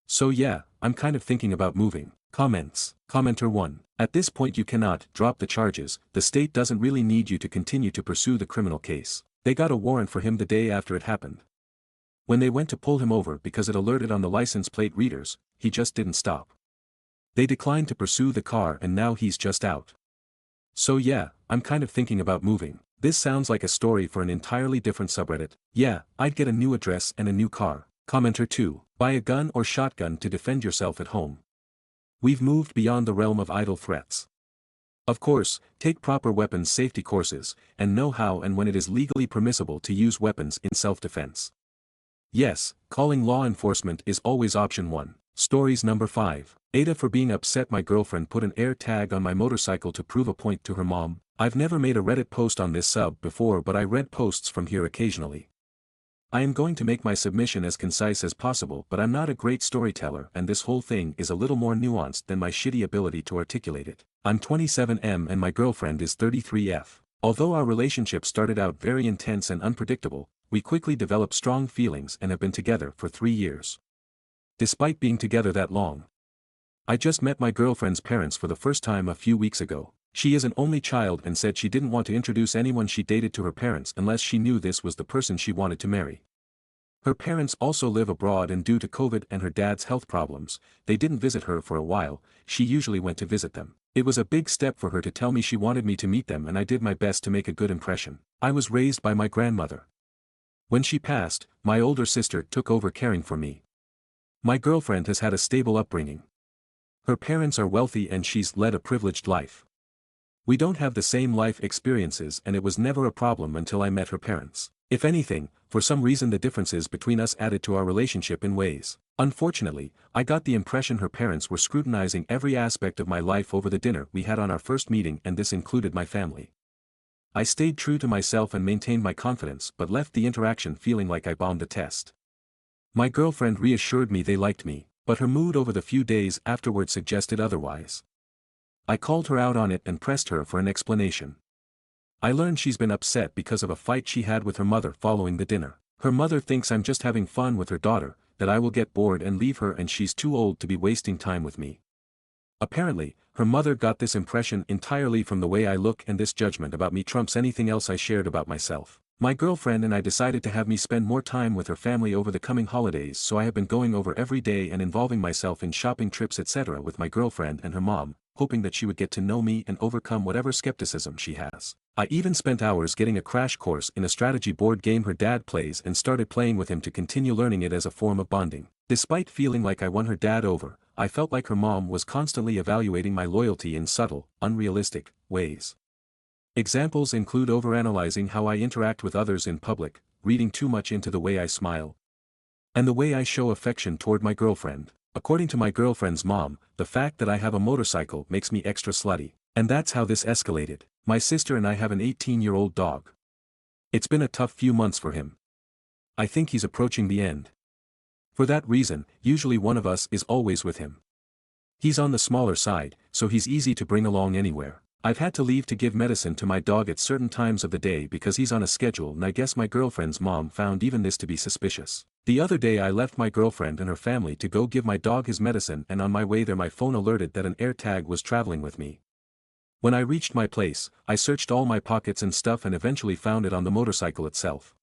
So yeah, I'm kind of thinking about moving. Comments. Commenter 1. At this point you cannot drop the charges, the state doesn't really need you to continue to pursue the criminal case. They got a warrant for him the day after it happened. When they went to pull him over because it alerted on the license plate readers, he just didn't stop. They declined to pursue the car and now he's just out. So yeah, I'm kind of thinking about moving. This sounds like a story for an entirely different subreddit. Yeah, I'd get a new address and a new car. Commenter 2. Buy a gun or shotgun to defend yourself at home. We've moved beyond the realm of idle threats. Of course, take proper weapons safety courses, and know how and when it is legally permissible to use weapons in self-defense. Yes, calling law enforcement is always option 1. Stories number 5. Aita for being upset my girlfriend put an air tag on my motorcycle to prove a point to her mom. I've never made a Reddit post on this sub before but I read posts from here occasionally. I am going to make my submission as concise as possible but I'm not a great storyteller and this whole thing is a little more nuanced than my shitty ability to articulate it. I'm 27M and my girlfriend is 33F. Although our relationship started out very intense and unpredictable, we quickly developed strong feelings and have been together for 3 years. Despite being together that long, I just met my girlfriend's parents for the first time a few weeks ago. She is an only child and said she didn't want to introduce anyone she dated to her parents unless she knew this was the person she wanted to marry. Her parents also live abroad and due to COVID and her dad's health problems, they didn't visit her for a while. She usually went to visit them. It was a big step for her to tell me she wanted me to meet them and I did my best to make a good impression. I was raised by my grandmother. When she passed, my older sister took over caring for me. My girlfriend has had a stable upbringing. Her parents are wealthy and she's led a privileged life. We don't have the same life experiences and it was never a problem until I met her parents. If anything, for some reason the differences between us added to our relationship in ways. Unfortunately, I got the impression her parents were scrutinizing every aspect of my life over the dinner we had on our first meeting, and this included my family. I stayed true to myself and maintained my confidence but left the interaction feeling like I bombed the test. My girlfriend reassured me they liked me, but her mood over the few days afterward suggested otherwise. I called her out on it and pressed her for an explanation. I learned she's been upset because of a fight she had with her mother following the dinner. Her mother thinks I'm just having fun with her daughter, that I will get bored and leave her and she's too old to be wasting time with me. Apparently, her mother got this impression entirely from the way I look, and this judgment about me trumps anything else I shared about myself. My girlfriend and I decided to have me spend more time with her family over the coming holidays, so I have been going over every day and involving myself in shopping trips etc. with my girlfriend and her mom, hoping that she would get to know me and overcome whatever skepticism she has. I even spent hours getting a crash course in a strategy board game her dad plays and started playing with him to continue learning it as a form of bonding. Despite feeling like I won her dad over, I felt like her mom was constantly evaluating my loyalty in subtle, unrealistic ways. Examples include overanalyzing how I interact with others in public, reading too much into the way I smile, and the way I show affection toward my girlfriend. According to my girlfriend's mom, the fact that I have a motorcycle makes me extra slutty. And that's how this escalated. My sister and I have an 18-year-old dog. It's been a tough few months for him. I think he's approaching the end. For that reason, usually one of us is always with him. He's on the smaller side, so he's easy to bring along anywhere. I've had to leave to give medicine to my dog at certain times of the day because he's on a schedule, and I guess my girlfriend's mom found even this to be suspicious. The other day I left my girlfriend and her family to go give my dog his medicine, and on my way there my phone alerted that an AirTag was traveling with me. When I reached my place, I searched all my pockets and stuff and eventually found it on the motorcycle itself.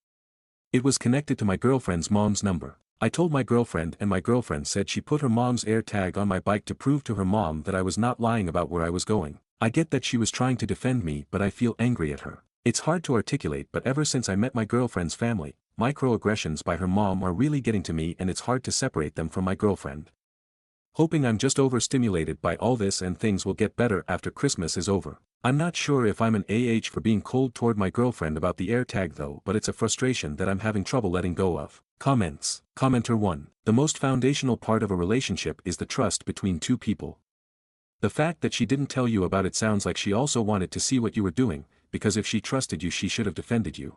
It was connected to my girlfriend's mom's number. I told my girlfriend, and my girlfriend said she put her mom's AirTag on my bike to prove to her mom that I was not lying about where I was going. I get that she was trying to defend me, but I feel angry at her. It's hard to articulate, but ever since I met my girlfriend's family, microaggressions by her mom are really getting to me, and it's hard to separate them from my girlfriend. Hoping I'm just overstimulated by all this and things will get better after Christmas is over. I'm not sure if I'm an for being cold toward my girlfriend about the AirTag though, but it's a frustration that I'm having trouble letting go of. Comments. Commenter 1. The most foundational part of a relationship is the trust between two people. The fact that she didn't tell you about it sounds like she also wanted to see what you were doing, because if she trusted you she should have defended you.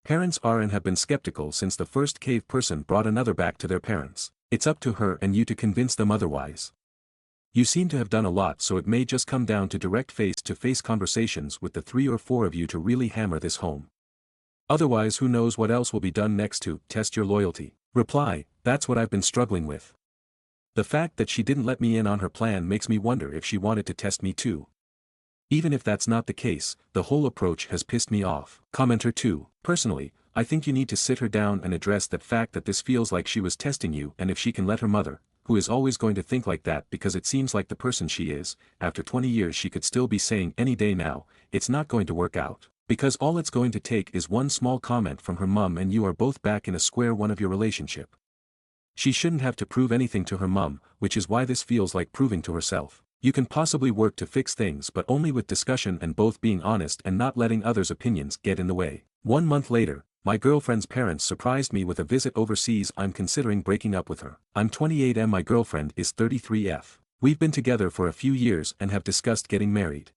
Parents are and have been skeptical since the first cave person brought another back to their parents. It's up to her and you to convince them otherwise. You seem to have done a lot, so it may just come down to direct face-to-face conversations with the 3 or 4 of you to really hammer this home. Otherwise, who knows what else will be done next to test your loyalty. Reply, that's what I've been struggling with. The fact that she didn't let me in on her plan makes me wonder if she wanted to test me too. Even if that's not the case, the whole approach has pissed me off. Commenter 2. Personally, I think you need to sit her down and address that fact that this feels like she was testing you, and if she can let her mother, who is always going to think like that because it seems like the person she is, after 20 years she could still be saying any day now, it's not going to work out. Because all it's going to take is one small comment from her mum and you are both back in a square one of your relationship. She shouldn't have to prove anything to her mum, which is why this feels like proving to herself. You can possibly work to fix things, but only with discussion and both being honest and not letting others' opinions get in the way. 1 month later, my girlfriend's parents surprised me with a visit overseas. I'm considering breaking up with her. I'm 28 and my girlfriend is 33F. We've been together for a few years and have discussed getting married.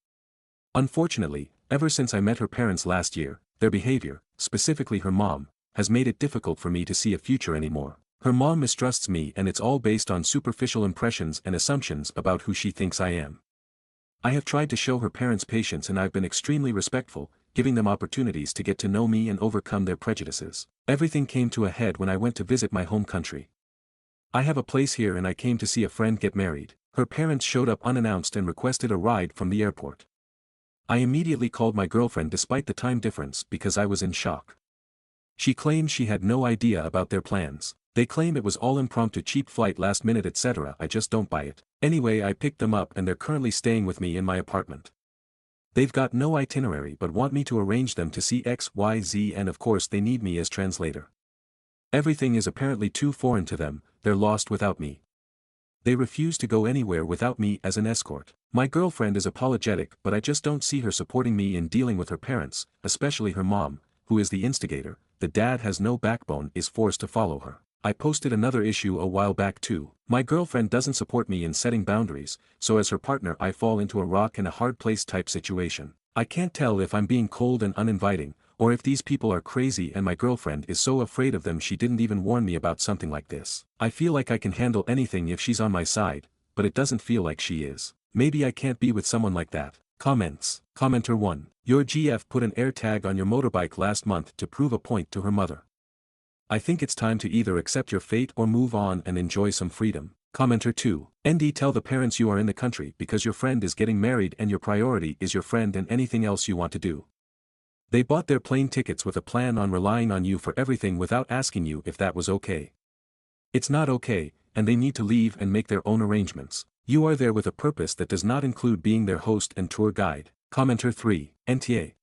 Unfortunately, ever since I met her parents last year, their behavior, specifically her mom, has made it difficult for me to see a future anymore. Her mom mistrusts me and it's all based on superficial impressions and assumptions about who she thinks I am. I have tried to show her parents patience and I've been extremely respectful, giving them opportunities to get to know me and overcome their prejudices. Everything came to a head when I went to visit my home country. I have a place here and I came to see a friend get married. Her parents showed up unannounced and requested a ride from the airport. I immediately called my girlfriend despite the time difference because I was in shock. She claimed she had no idea about their plans. They claim it was all impromptu, cheap flight, last minute etc. I just don't buy it. Anyway, I picked them up and they're currently staying with me in my apartment. They've got no itinerary but want me to arrange them to see X, Y, Z, and of course they need me as translator. Everything is apparently too foreign to them, they're lost without me. They refuse to go anywhere without me as an escort. My girlfriend is apologetic, but I just don't see her supporting me in dealing with her parents, especially her mom, who is the instigator. The dad has no backbone, is forced to follow her. I posted another issue a while back too. My girlfriend doesn't support me in setting boundaries, so as her partner I fall into a rock and a hard place type situation. I can't tell if I'm being cold and uninviting, or if these people are crazy and my girlfriend is so afraid of them she didn't even warn me about something like this. I feel like I can handle anything if she's on my side, but it doesn't feel like she is. Maybe I can't be with someone like that. Comments. Commenter 1. Your GF put an air tag on your motorbike last month to prove a point to her mother. I think it's time to either accept your fate or move on and enjoy some freedom. Commenter 2. ND, tell the parents you are in the country because your friend is getting married and your priority is your friend and anything else you want to do. They bought their plane tickets with a plan on relying on you for everything without asking you if that was okay. It's not okay, and they need to leave and make their own arrangements. You are there with a purpose that does not include being their host and tour guide. Commenter 3. NTA.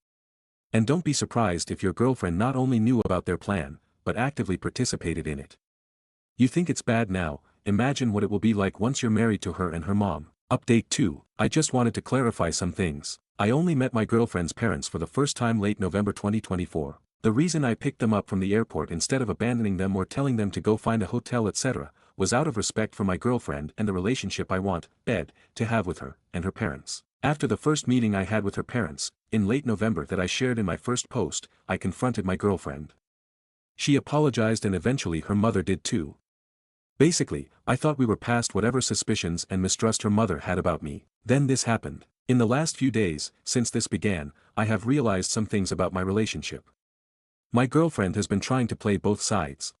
And don't be surprised if your girlfriend not only knew about their plan, but actively participated in it. You think it's bad now, imagine what it will be like once you're married to her and her mom. Update 2. I just wanted to clarify some things. I only met my girlfriend's parents for the first time late November 2024. The reason I picked them up from the airport instead of abandoning them or telling them to go find a hotel etc., was out of respect for my girlfriend and the relationship I want, to have with her, and her parents. After the first meeting I had with her parents, in late November that I shared in my first post, I confronted my girlfriend. She apologized and eventually her mother did too. Basically, I thought we were past whatever suspicions and mistrust her mother had about me. Then this happened. In the last few days, since this began, I have realized some things about my relationship. My girlfriend has been trying to play both sides.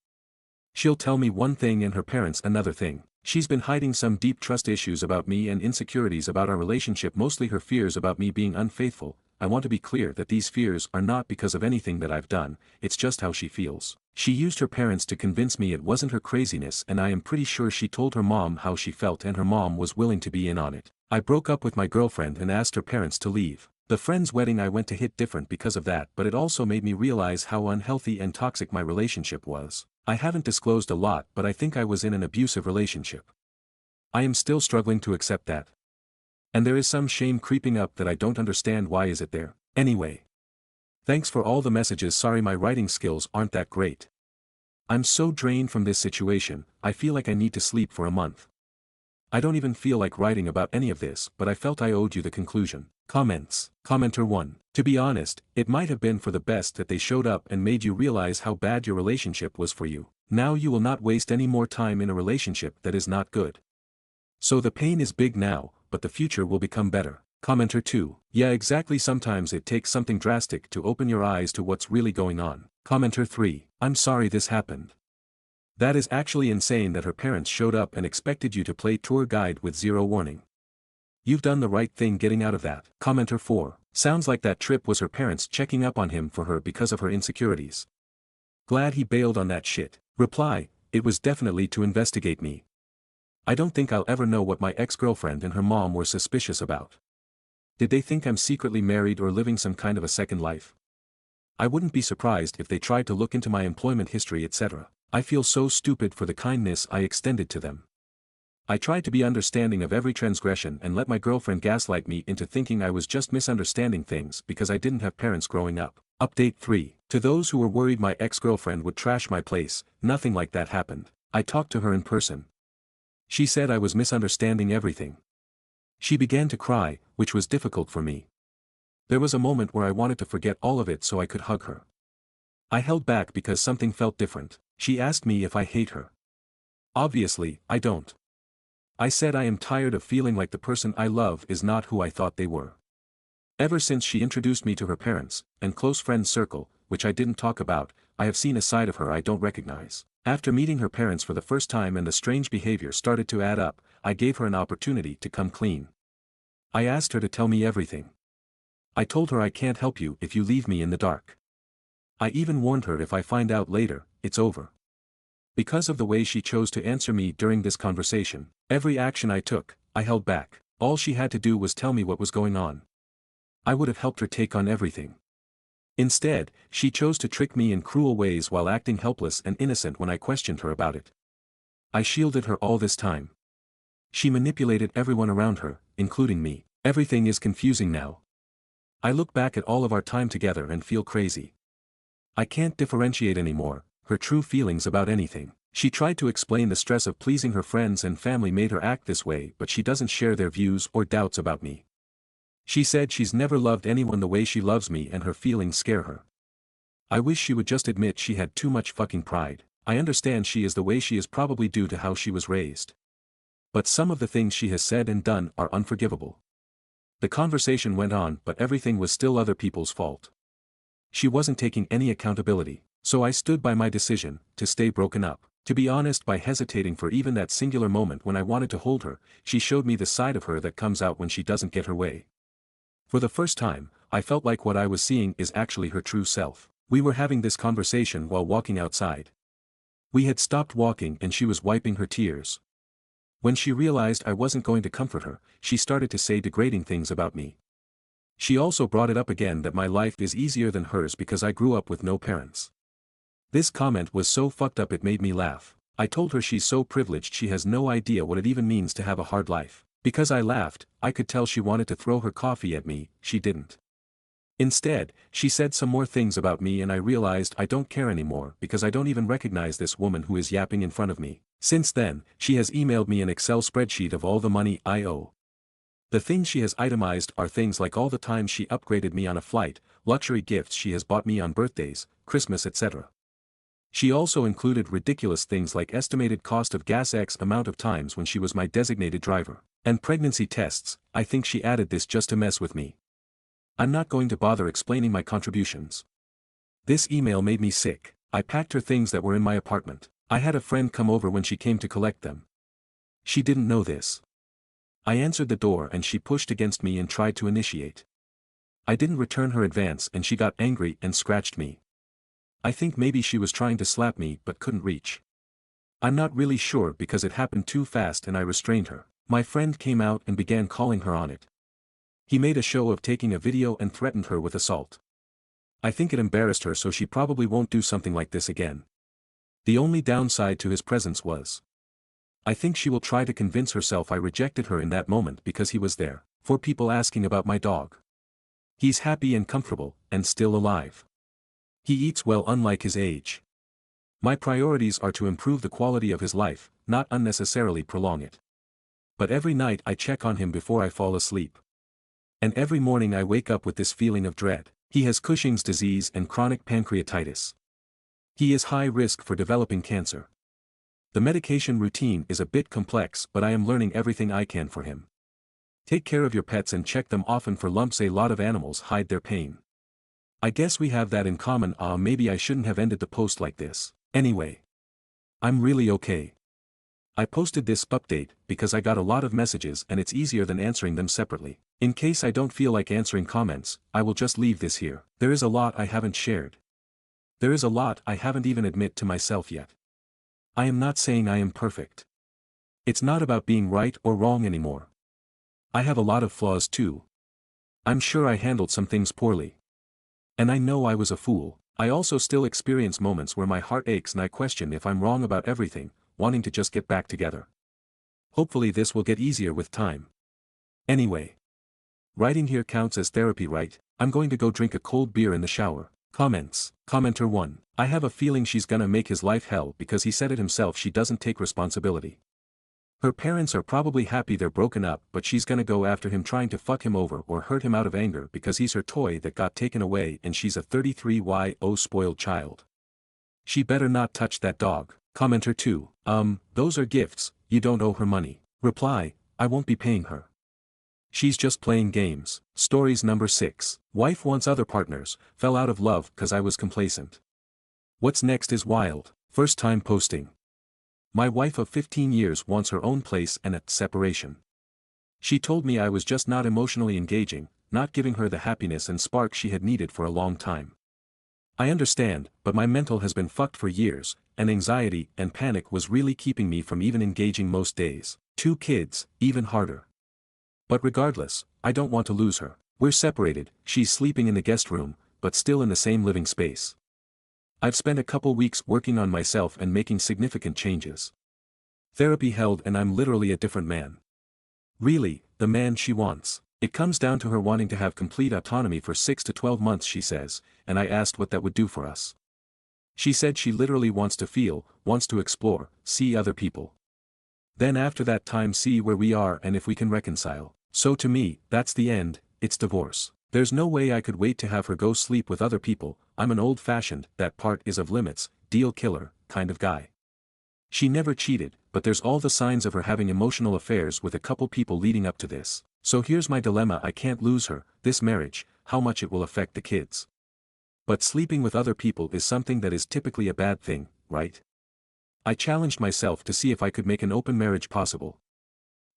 She'll tell me one thing and her parents another thing. She's been hiding some deep trust issues about me and insecurities about our relationship, mostly her fears about me being unfaithful. I want to be clear that these fears are not because of anything that I've done, it's just how she feels. She used her parents to convince me it wasn't her craziness, and I am pretty sure she told her mom how she felt and her mom was willing to be in on it. I broke up with my girlfriend and asked her parents to leave. The friend's wedding I went to hit different because of that, but it also made me realize how unhealthy and toxic my relationship was. I haven't disclosed a lot, but I think I was in an abusive relationship. I am still struggling to accept that. And there is some shame creeping up that I don't understand. Why is it there? Anyway. Thanks for all the messages. Sorry my writing skills aren't that great. I'm so drained from this situation, I feel like I need to sleep for a month. I don't even feel like writing about any of this, but I felt I owed you the conclusion. Comments. Commenter 1. To be honest, it might have been for the best that they showed up and made you realize how bad your relationship was for you. Now you will not waste any more time in a relationship that is not good. So the pain is big now, but the future will become better. Commenter 2. Yeah, exactly. Sometimes it takes something drastic to open your eyes to what's really going on. Commenter 3. I'm sorry this happened. That is actually insane that her parents showed up and expected you to play tour guide with zero warning. You've done the right thing getting out of that. Commenter 4. Sounds like that trip was her parents checking up on him for her because of her insecurities. Glad he bailed on that shit. Reply. It was definitely to investigate me. I don't think I'll ever know what my ex-girlfriend and her mom were suspicious about. Did they think I'm secretly married or living some kind of a second life? I wouldn't be surprised if they tried to look into my employment history etc. I feel so stupid for the kindness I extended to them. I tried to be understanding of every transgression and let my girlfriend gaslight me into thinking I was just misunderstanding things because I didn't have parents growing up. Update 3. To those who were worried my ex-girlfriend would trash my place, nothing like that happened. I talked to her in person. She said I was misunderstanding everything. She began to cry, which was difficult for me. There was a moment where I wanted to forget all of it so I could hug her. I held back because something felt different. She asked me if I hate her. Obviously, I don't. I said I am tired of feeling like the person I love is not who I thought they were. Ever since she introduced me to her parents, and close friend circle, which I didn't talk about, I have seen a side of her I don't recognize. After meeting her parents for the first time and the strange behavior started to add up, I gave her an opportunity to come clean. I asked her to tell me everything. I told her I can't help you if you leave me in the dark. I even warned her if I find out later, it's over. Because of the way she chose to answer me during this conversation, every action I took, I held back. All she had to do was tell me what was going on. I would have helped her take on everything. Instead, she chose to trick me in cruel ways while acting helpless and innocent when I questioned her about it. I shielded her all this time. She manipulated everyone around her, including me. Everything is confusing now. I look back at all of our time together and feel crazy. I can't differentiate anymore, her true feelings about anything. She tried to explain the stress of pleasing her friends and family made her act this way, but she doesn't share their views or doubts about me. She said she's never loved anyone the way she loves me and her feelings scare her. I wish she would just admit she had too much fucking pride. I understand she is the way she is probably due to how she was raised. But some of the things she has said and done are unforgivable. The conversation went on, but everything was still other people's fault. She wasn't taking any accountability, so I stood by my decision to stay broken up. To be honest, by hesitating for even that singular moment when I wanted to hold her, she showed me the side of her that comes out when she doesn't get her way. For the first time, I felt like what I was seeing is actually her true self. We were having this conversation while walking outside. We had stopped walking and she was wiping her tears. When she realized I wasn't going to comfort her, she started to say degrading things about me. She also brought it up again that my life is easier than hers because I grew up with no parents. This comment was so fucked up it made me laugh. I told her she's so privileged she has no idea what it even means to have a hard life. Because I laughed, I could tell she wanted to throw her coffee at me. She didn't. Instead, she said some more things about me and I realized I don't care anymore because I don't even recognize this woman who is yapping in front of me. Since then, she has emailed me an Excel spreadsheet of all the money I owe. The things she has itemized are things like all the times she upgraded me on a flight, luxury gifts she has bought me on birthdays, Christmas, etc. She also included ridiculous things like estimated cost of gas X amount of times when she was my designated driver, and pregnancy tests. I think she added this just to mess with me. I'm not going to bother explaining my contributions. This email made me sick. I packed her things that were in my apartment. I had a friend come over when she came to collect them. She didn't know this. I answered the door and she pushed against me and tried to initiate. I didn't return her advance and she got angry and scratched me. I think maybe she was trying to slap me but couldn't reach. I'm not really sure because it happened too fast and I restrained her. My friend came out and began calling her on it. He made a show of taking a video and threatened her with assault. I think it embarrassed her, so she probably won't do something like this again. The only downside to his presence was, I think she will try to convince herself I rejected her in that moment because he was there. For people asking about my dog. He's happy and comfortable, and still alive. He eats well unlike his age. My priorities are to improve the quality of his life, not unnecessarily prolong it. But every night I check on him before I fall asleep. And every morning I wake up with this feeling of dread. He has Cushing's disease and chronic pancreatitis. He is high risk for developing cancer. The medication routine is a bit complex, but I am learning everything I can for him. Take care of your pets and check them often for lumps. A lot of animals hide their pain. I guess we have that in common. Maybe I shouldn't have ended the post like this. Anyway. I'm really okay. I posted this update because I got a lot of messages and it's easier than answering them separately. In case I don't feel like answering comments, I will just leave this here. There is a lot I haven't shared. There is a lot I haven't even admit to myself yet. I am not saying I am perfect. It's not about being right or wrong anymore. I have a lot of flaws too. I'm sure I handled some things poorly. And I know I was a fool. I also still experience moments where my heart aches and I question if I'm wrong about everything, wanting to just get back together. Hopefully this will get easier with time. Anyway. Writing here counts as therapy, right? I'm going to go drink a cold beer in the shower. Comments. Commenter 1. I have a feeling she's gonna make his life hell because he said it himself. She doesn't take responsibility. Her parents are probably happy they're broken up, but she's gonna go after him trying to fuck him over or hurt him out of anger because he's her toy that got taken away and she's a 33-year-old spoiled child. She better not touch that dog. Commenter 2. Those are gifts, you don't owe her money. Reply, I won't be paying her. She's just playing games. Stories number 6. Wife wants other partners, fell out of love cause I was complacent. What's next is wild. First time posting. My wife of 15 years wants her own place and a separation. She told me I was just not emotionally engaging, not giving her the happiness and spark she had needed for a long time. I understand, but my mental has been fucked for years, and anxiety and panic was really keeping me from even engaging most days. 2 kids, even harder. But regardless, I don't want to lose her. We're separated, she's sleeping in the guest room, but still in the same living space. I've spent a couple weeks working on myself and making significant changes. Therapy held and I'm literally a different man. Really, the man she wants. It comes down to her wanting to have complete autonomy for 6 to 12 months, she says, and I asked what that would do for us. She said she literally wants to feel, wants to explore, see other people. Then after that time see where we are and if we can reconcile. So to me, that's the end, it's divorce. There's no way I could wait to have her go sleep with other people. I'm an old-fashioned, that part is of limits, deal killer, kind of guy. She never cheated, but there's all the signs of her having emotional affairs with a couple people leading up to this. So here's my dilemma: I can't lose her, this marriage, how much it will affect the kids. But sleeping with other people is something that is typically a bad thing, right? I challenged myself to see if I could make an open marriage possible.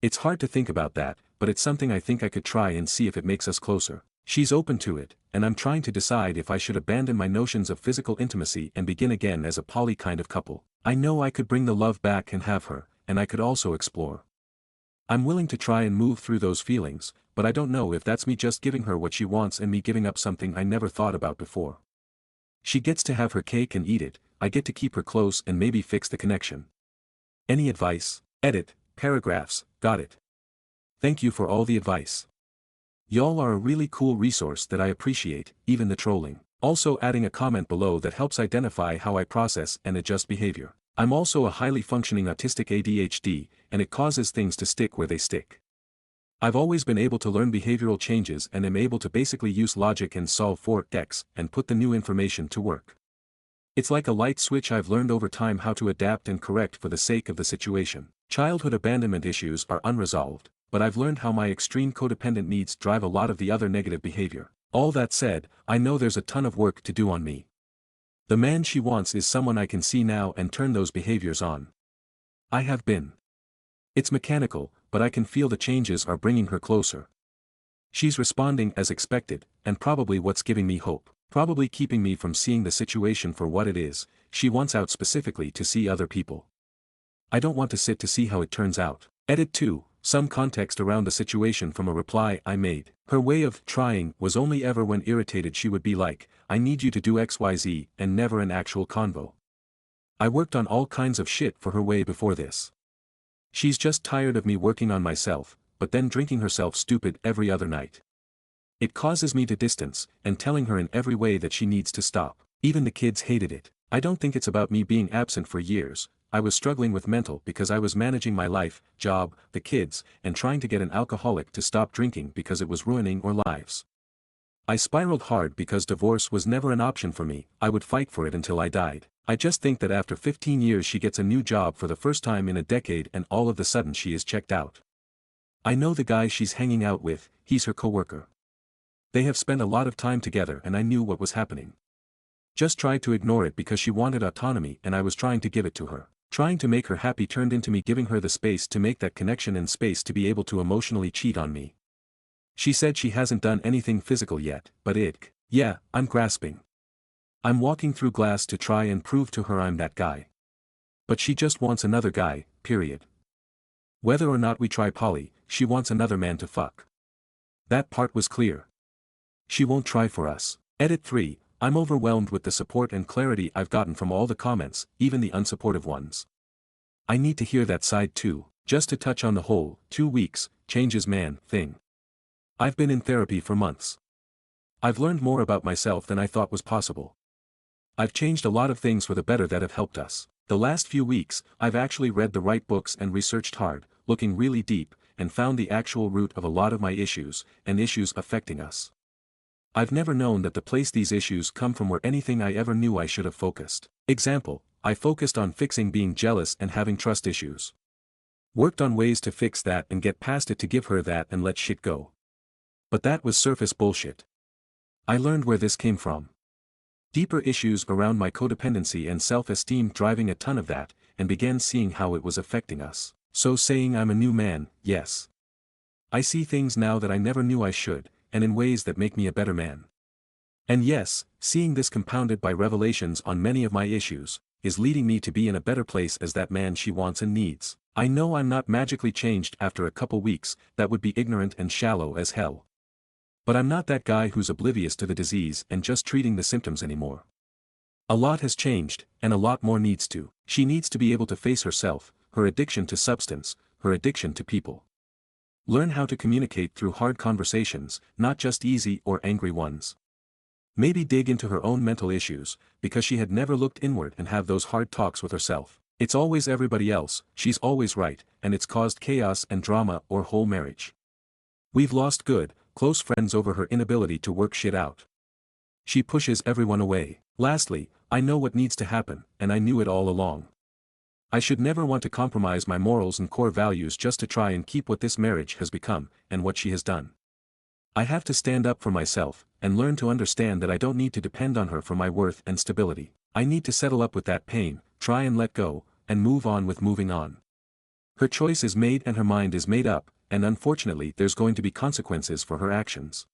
It's hard to think about that, but it's something I think I could try and see if it makes us closer. She's open to it, and I'm trying to decide if I should abandon my notions of physical intimacy and begin again as a poly kind of couple. I know I could bring the love back and have her, and I could also explore. I'm willing to try and move through those feelings, but I don't know if that's me just giving her what she wants and me giving up something I never thought about before. She gets to have her cake and eat it, I get to keep her close and maybe fix the connection. Any advice? Edit, paragraphs, got it. Thank you for all the advice. Y'all are a really cool resource that I appreciate, even the trolling. Also adding a comment below that helps identify how I process and adjust behavior. I'm also a highly functioning autistic ADHD, and it causes things to stick where they stick. I've always been able to learn behavioral changes and am able to basically use logic and solve for X and put the new information to work. It's like a light switch. I've learned over time how to adapt and correct for the sake of the situation. Childhood abandonment issues are unresolved, but I've learned how my extreme codependent needs drive a lot of the other negative behavior. All that said, I know there's a ton of work to do on me. The man she wants is someone I can see now and turn those behaviors on. I have been. It's mechanical, but I can feel the changes are bringing her closer. She's responding as expected, and probably what's giving me hope. Probably keeping me from seeing the situation for what it is. She wants out specifically to see other people. I don't want to sit to see how it turns out. Edit 2, some context around the situation from a reply I made. Her way of trying was only ever when irritated she would be like, I need you to do XYZ, and never an actual convo. I worked on all kinds of shit for her way before this. She's just tired of me working on myself, but then drinking herself stupid every other night. It causes me to distance, and telling her in every way that she needs to stop. Even the kids hated it. I don't think it's about me being absent for years. I was struggling with mental because I was managing my life, job, the kids, and trying to get an alcoholic to stop drinking because it was ruining our lives. I spiraled hard because divorce was never an option for me. I would fight for it until I died. I just think that after 15 years she gets a new job for the first time in a decade and all of a sudden she is checked out. I know the guy she's hanging out with, he's her coworker. They have spent a lot of time together and I knew what was happening. Just tried to ignore it because she wanted autonomy and I was trying to give it to her. Trying to make her happy turned into me giving her the space to make that connection and space to be able to emotionally cheat on me. She said she hasn't done anything physical yet, but yeah, I'm grasping. I'm walking through glass to try and prove to her I'm that guy. But she just wants another guy, period. Whether or not we try poly, she wants another man to fuck. That part was clear. She won't try for us. Edit 3, I'm overwhelmed with the support and clarity I've gotten from all the comments, even the unsupportive ones. I need to hear that side too. Just to touch on the whole, 2 weeks, changes man, thing. I've been in therapy for months. I've learned more about myself than I thought was possible. I've changed a lot of things for the better that have helped us. The last few weeks, I've actually read the right books and researched hard, looking really deep, and found the actual root of a lot of my issues, and issues affecting us. I've never known that the place these issues come from were anything I ever knew I should have focused. Example, I focused on fixing being jealous and having trust issues. Worked on ways to fix that and get past it to give her that and let shit go. But that was surface bullshit. I learned where this came from. Deeper issues around my codependency and self-esteem driving a ton of that, and began seeing how it was affecting us. So saying I'm a new man, yes. I see things now that I never knew I should, and in ways that make me a better man. And yes, seeing this compounded by revelations on many of my issues, is leading me to be in a better place as that man she wants and needs. I know I'm not magically changed after a couple weeks, that would be ignorant and shallow as hell. But I'm not that guy who's oblivious to the disease and just treating the symptoms anymore. A lot has changed, and a lot more needs to. She needs to be able to face herself, her addiction to substance, her addiction to people. Learn how to communicate through hard conversations, not just easy or angry ones. Maybe dig into her own mental issues, because she had never looked inward and have those hard talks with herself. It's always everybody else, she's always right, and it's caused chaos and drama or whole marriage. We've lost good, close friends over her inability to work shit out. She pushes everyone away. Lastly, I know what needs to happen, and I knew it all along. I should never want to compromise my morals and core values just to try and keep what this marriage has become, and what she has done. I have to stand up for myself, and learn to understand that I don't need to depend on her for my worth and stability. I need to settle up with that pain, try and let go, and move on with moving on. Her choice is made and her mind is made up, and unfortunately there's going to be consequences for her actions.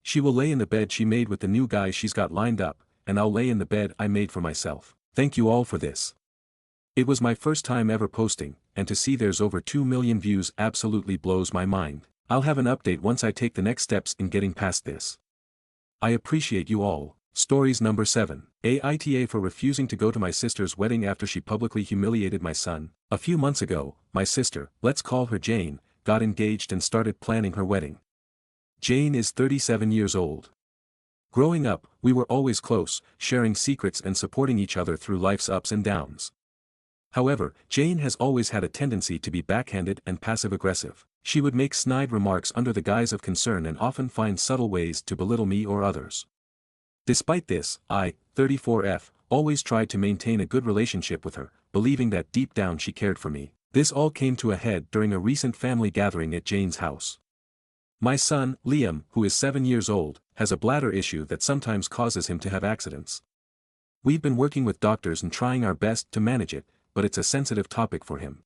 She will lay in the bed she made with the new guy she's got lined up, and I'll lay in the bed I made for myself. Thank you all for this. It was my first time ever posting, and to see there's over 2 million views absolutely blows my mind. I'll have an update once I take the next steps in getting past this. I appreciate you all. Stories number 7. Aita for refusing to go to my sister's wedding after she publicly humiliated my son. A few months ago, my sister, let's call her Jane, got engaged and started planning her wedding. Jane is 37 years old. Growing up, we were always close, sharing secrets and supporting each other through life's ups and downs. However, Jane has always had a tendency to be backhanded and passive-aggressive. She would make snide remarks under the guise of concern and often find subtle ways to belittle me or others. Despite this, I, 34F, always tried to maintain a good relationship with her, believing that deep down she cared for me. This all came to a head during a recent family gathering at Jane's house. My son, Liam, who is 7 years old, has a bladder issue that sometimes causes him to have accidents. We've been working with doctors and trying our best to manage it, but it's a sensitive topic for him.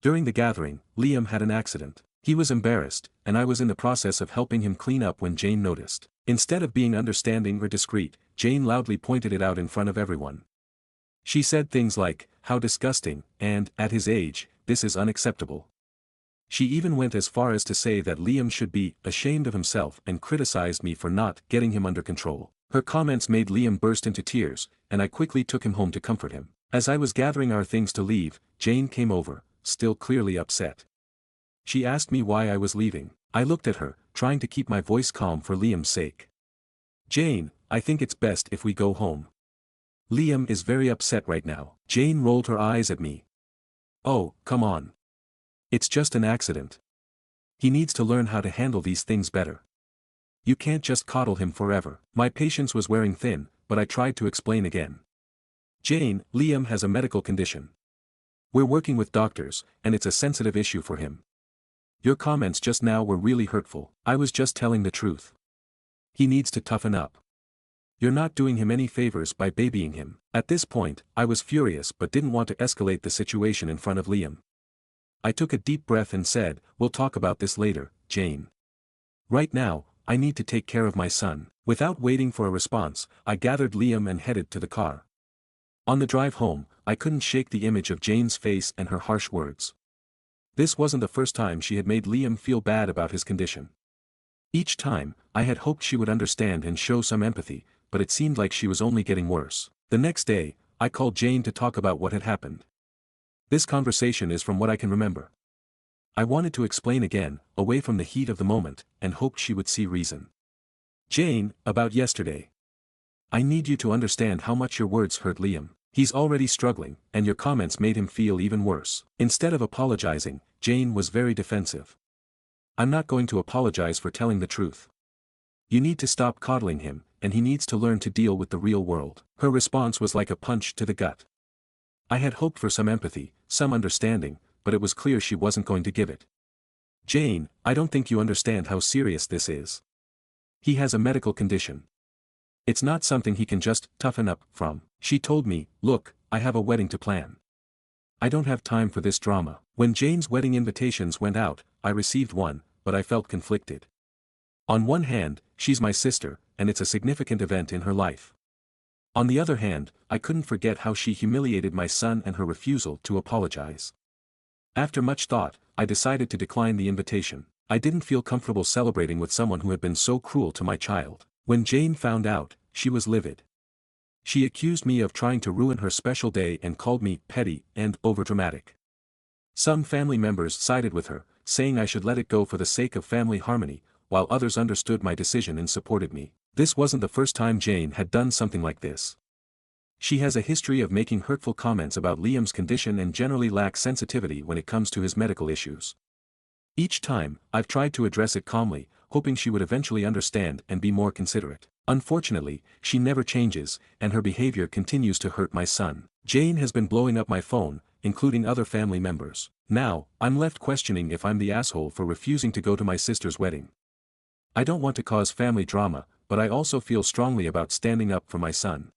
During the gathering, Liam had an accident. He was embarrassed, and I was in the process of helping him clean up when Jane noticed. Instead of being understanding or discreet, Jane loudly pointed it out in front of everyone. She said things like, "How disgusting," and, "At his age, this is unacceptable." She even went as far as to say that Liam should be ashamed of himself and criticized me for not getting him under control. Her comments made Liam burst into tears, and I quickly took him home to comfort him. As I was gathering our things to leave, Jane came over, still clearly upset. She asked me why I was leaving. I looked at her, trying to keep my voice calm for Liam's sake. "Jane, I think it's best if we go home. Liam is very upset right now." Jane rolled her eyes at me. "Oh, come on. It's just an accident. He needs to learn how to handle these things better. You can't just coddle him forever." My patience was wearing thin, but I tried to explain again. "Jane, Liam has a medical condition. We're working with doctors, and it's a sensitive issue for him. Your comments just now were really hurtful." I was just telling the truth. "He needs to toughen up. You're not doing him any favors by babying him." At this point, I was furious but didn't want to escalate the situation in front of Liam. I took a deep breath and said, "We'll talk about this later, Jane. Right now, I need to take care of my son." Without waiting for a response, I gathered Liam and headed to the car. On the drive home, I couldn't shake the image of Jane's face and her harsh words. This wasn't the first time she had made Liam feel bad about his condition. Each time, I had hoped she would understand and show some empathy, but it seemed like she was only getting worse. The next day, I called Jane to talk about what had happened. This conversation is from what I can remember. I wanted to explain again, away from the heat of the moment, and hoped she would see reason. "Jane, about yesterday. I need you to understand how much your words hurt Liam. He's already struggling, and your comments made him feel even worse." Instead of apologizing, Jane was very defensive. "I'm not going to apologize for telling the truth. You need to stop coddling him, and he needs to learn to deal with the real world." Her response was like a punch to the gut. I had hoped for some empathy, some understanding, but it was clear she wasn't going to give it. "Jane, I don't think you understand how serious this is. He has a medical condition. It's not something he can just toughen up from." She told me, "Look, I have a wedding to plan. I don't have time for this drama." When Jane's wedding invitations went out, I received one, but I felt conflicted. On one hand, she's my sister, and it's a significant event in her life. On the other hand, I couldn't forget how she humiliated my son and her refusal to apologize. After much thought, I decided to decline the invitation. I didn't feel comfortable celebrating with someone who had been so cruel to my child. When Jane found out, she was livid. She accused me of trying to ruin her special day and called me petty and overdramatic. Some family members sided with her, saying I should let it go for the sake of family harmony, while others understood my decision and supported me. This wasn't the first time Jane had done something like this. She has a history of making hurtful comments about Liam's condition and generally lacks sensitivity when it comes to his medical issues. Each time, I've tried to address it calmly, hoping she would eventually understand and be more considerate. Unfortunately, she never changes, and her behavior continues to hurt my son. Jane has been blowing up my phone, including other family members. Now, I'm left questioning if I'm the asshole for refusing to go to my sister's wedding. I don't want to cause family drama, but I also feel strongly about standing up for my son.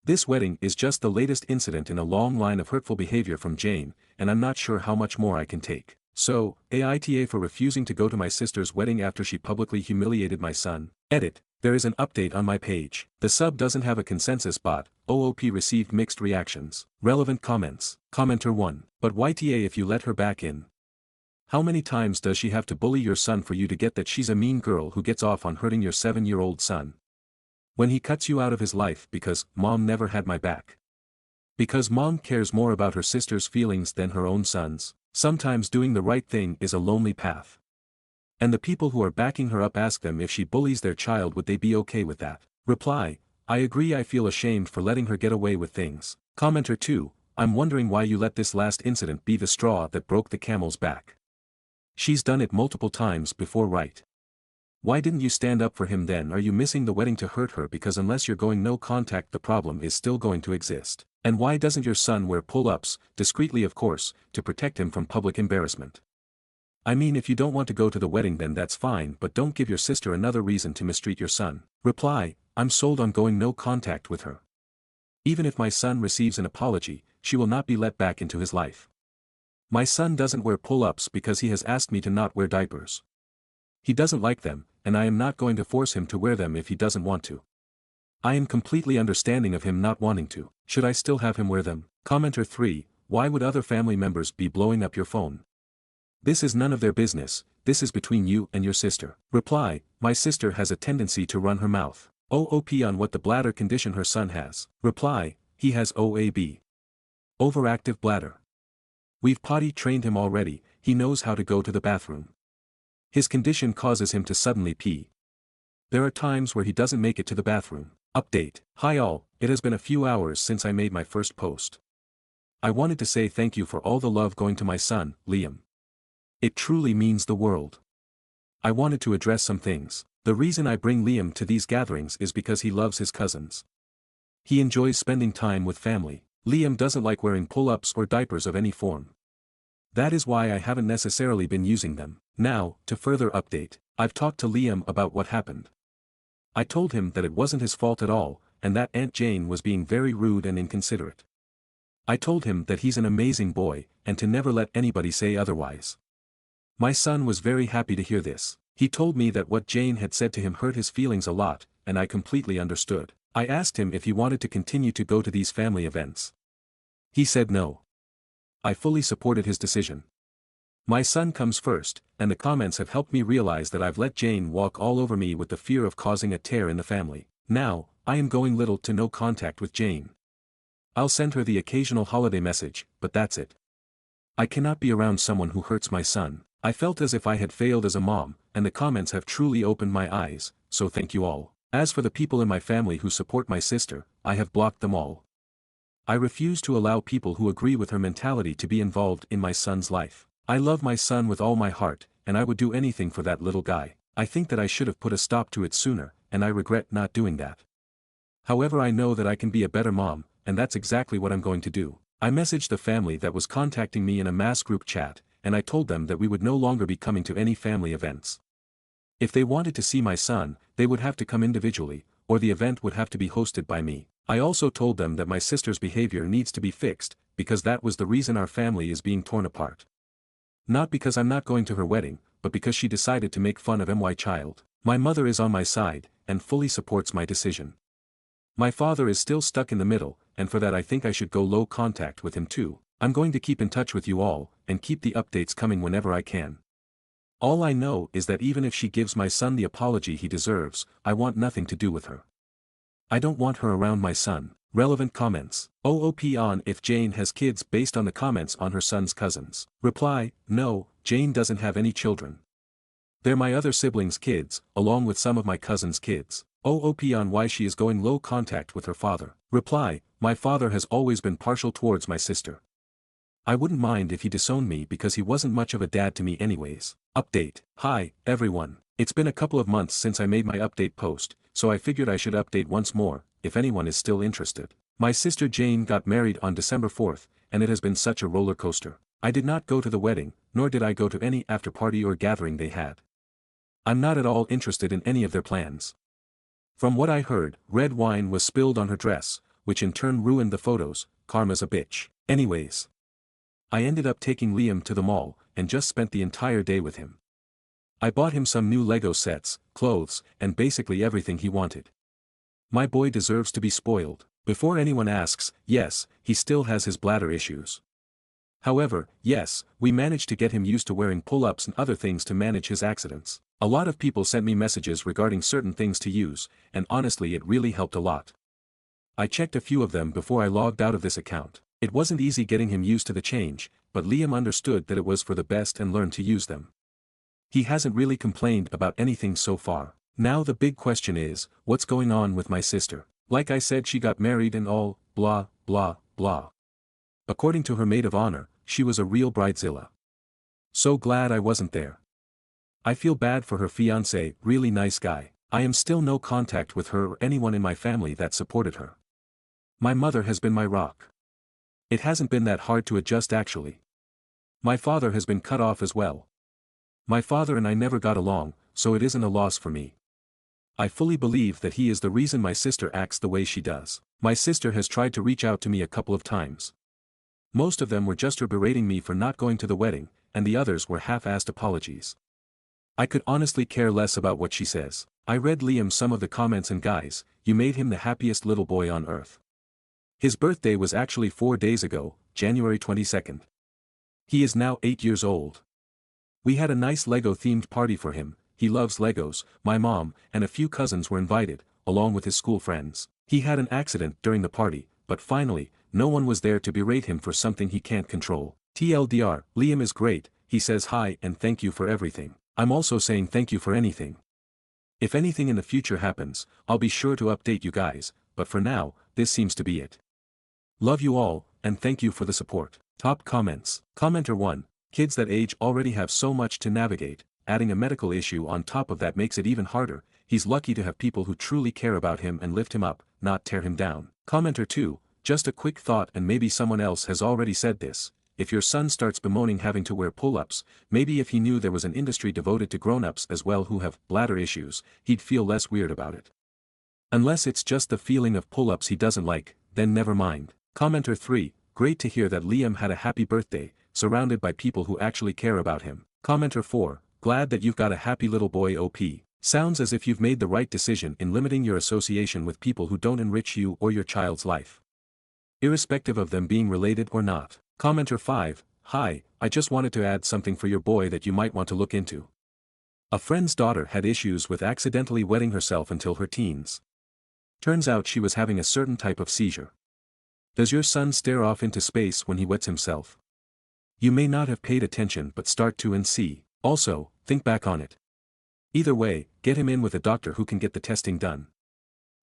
This wedding is just the latest incident in a long line of hurtful behavior from Jane, and I'm not sure how much more I can take. So, Aita for refusing to go to my sister's wedding after she publicly humiliated my son. Edit, there is an update on my page. The sub doesn't have a consensus bot, OOP received mixed reactions. Relevant comments. Commenter 1. But YTA if you let her back in? How many times does she have to bully your son for you to get that she's a mean girl who gets off on hurting your 7-year-old son? When he cuts you out of his life because mom never had my back. Because mom cares more about her sister's feelings than her own son's. Sometimes doing the right thing is a lonely path. And the people who are backing her up ask them if she bullies their child would they be okay with that. Reply, I agree I feel ashamed for letting her get away with things. Commenter 2, I'm wondering why you let this last incident be the straw that broke the camel's back. She's done it multiple times before, right? Why didn't you stand up for him then? Are you missing the wedding to hurt her because unless you're going no contact the problem is still going to exist? And why doesn't your son wear pull-ups, discreetly of course, to protect him from public embarrassment? I mean if you don't want to go to the wedding then that's fine but don't give your sister another reason to mistreat your son. Reply, I'm sold on going no contact with her. Even if my son receives an apology, she will not be let back into his life. My son doesn't wear pull-ups because he has asked me to not wear diapers. He doesn't like them, and I am not going to force him to wear them if he doesn't want to. I am completely understanding of him not wanting to. Should I still have him wear them? Commenter 3, why would other family members be blowing up your phone? This is none of their business, this is between you and your sister. Reply, my sister has a tendency to run her mouth. OOP on what the bladder condition her son has. Reply, he has OAB. Overactive bladder. We've potty trained him already, he knows how to go to the bathroom. His condition causes him to suddenly pee. There are times where he doesn't make it to the bathroom. Update. Hi all, it has been a few hours since I made my first post. I wanted to say thank you for all the love going to my son, Liam. It truly means the world. I wanted to address some things. The reason I bring Liam to these gatherings is because he loves his cousins. He enjoys spending time with family. Liam doesn't like wearing pull-ups or diapers of any form. That is why I haven't necessarily been using them. Now, to further update, I've talked to Liam about what happened. I told him that it wasn't his fault at all, and that Aunt Jane was being very rude and inconsiderate. I told him that he's an amazing boy, and to never let anybody say otherwise. My son was very happy to hear this. He told me that what Jane had said to him hurt his feelings a lot, and I completely understood. I asked him if he wanted to continue to go to these family events. He said no. I fully supported his decision. My son comes first, and the comments have helped me realize that I've let Jane walk all over me with the fear of causing a tear in the family. Now, I am going little to no contact with Jane. I'll send her the occasional holiday message, but that's it. I cannot be around someone who hurts my son. I felt as if I had failed as a mom, and the comments have truly opened my eyes, so thank you all. As for the people in my family who support my sister, I have blocked them all. I refuse to allow people who agree with her mentality to be involved in my son's life. I love my son with all my heart, and I would do anything for that little guy. I think that I should have put a stop to it sooner, and I regret not doing that. However, I know that I can be a better mom, and that's exactly what I'm going to do. I messaged the family that was contacting me in a mass group chat, and I told them that we would no longer be coming to any family events. If they wanted to see my son, they would have to come individually, or the event would have to be hosted by me. I also told them that my sister's behavior needs to be fixed, because that was the reason our family is being torn apart. Not because I'm not going to her wedding, but because she decided to make fun of my child. My mother is on my side, and fully supports my decision. My father is still stuck in the middle, and for that I think I should go low contact with him too. I'm going to keep in touch with you all, and keep the updates coming whenever I can. All I know is that even if she gives my son the apology he deserves, I want nothing to do with her. I don't want her around my son. Relevant comments. OOP on if Jane has kids based on the comments on her son's cousins. Reply, no, Jane doesn't have any children. They're my other siblings' kids, along with some of my cousins' kids. OOP on why she is going low contact with her father. Reply, my father has always been partial towards my sister. I wouldn't mind if he disowned me because he wasn't much of a dad to me anyways. Update. Hi, everyone. It's been a couple of months since I made my update post, so I figured I should update once more, if anyone is still interested. My sister Jane got married on December 4th, and it has been such a roller coaster. I did not go to the wedding, nor did I go to any after party or gathering they had. I'm not at all interested in any of their plans. From what I heard, red wine was spilled on her dress, which in turn ruined the photos. Karma's a bitch. Anyways, I ended up taking Liam to the mall, and just spent the entire day with him. I bought him some new Lego sets, clothes, and basically everything he wanted. My boy deserves to be spoiled. Before anyone asks, yes, he still has his bladder issues. However, yes, we managed to get him used to wearing pull-ups and other things to manage his accidents. A lot of people sent me messages regarding certain things to use, and honestly it really helped a lot. I checked a few of them before I logged out of this account. It wasn't easy getting him used to the change, but Liam understood that it was for the best and learned to use them. He hasn't really complained about anything so far. Now the big question is, what's going on with my sister? Like I said, she got married and all, blah, blah, blah. According to her maid of honor, she was a real bridezilla. So glad I wasn't there. I feel bad for her fiancé, really nice guy. I am still no contact with her or anyone in my family that supported her. My mother has been my rock. It hasn't been that hard to adjust actually. My father has been cut off as well. My father and I never got along, so it isn't a loss for me. I fully believe that he is the reason my sister acts the way she does. My sister has tried to reach out to me a couple of times. Most of them were just her berating me for not going to the wedding, and the others were half-assed apologies. I could honestly care less about what she says. I read Liam some of the comments and guys, you made him the happiest little boy on earth. His birthday was actually 4 days ago, January 22nd. He is now 8 years old. We had a nice Lego-themed party for him. He loves Legos. My mom and a few cousins were invited, along with his school friends. He had an accident during the party, but finally, no one was there to berate him for something he can't control. TLDR, Liam is great, he says hi and thank you for everything. I'm also saying thank you for anything. If anything in the future happens, I'll be sure to update you guys, but for now, this seems to be it. Love you all, and thank you for the support. Top comments. Commenter 1, kids that age already have so much to navigate, adding a medical issue on top of that makes it even harder. He's lucky to have people who truly care about him and lift him up, not tear him down. Commenter 2, just a quick thought and maybe someone else has already said this. If your son starts bemoaning having to wear pull-ups, maybe if he knew there was an industry devoted to grown-ups as well who have bladder issues, he'd feel less weird about it. Unless it's just the feeling of pull-ups he doesn't like, then never mind. Commenter 3, great to hear that Liam had a happy birthday, surrounded by people who actually care about him. Commenter 4, glad that you've got a happy little boy OP. Sounds as if you've made the right decision in limiting your association with people who don't enrich you or your child's life. Irrespective of them being related or not. Commenter 5, hi, I just wanted to add something for your boy that you might want to look into. A friend's daughter had issues with accidentally wetting herself until her teens. Turns out she was having a certain type of seizure. Does your son stare off into space when he wets himself? You may not have paid attention but start to and see. Also, think back on it. Either way, get him in with a doctor who can get the testing done.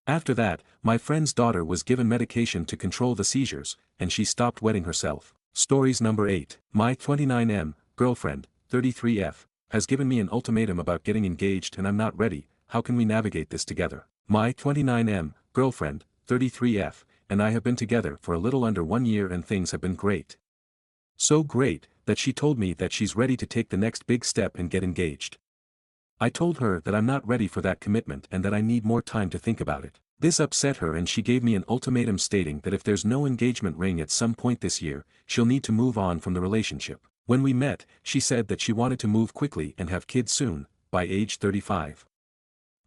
After that, my friend's daughter was given medication to control the seizures, and she stopped wetting herself. Stories number 8. My 29M, girlfriend, 33F, has given me an ultimatum about getting engaged and I'm not ready. How can we navigate this together? My 29M, girlfriend, 33F, and I have been together for a little under 1 year and things have been great. So great, that she told me that she's ready to take the next big step and get engaged. I told her that I'm not ready for that commitment and that I need more time to think about it. This upset her and she gave me an ultimatum stating that if there's no engagement ring at some point this year, she'll need to move on from the relationship. When we met, she said that she wanted to move quickly and have kids soon, by age 35.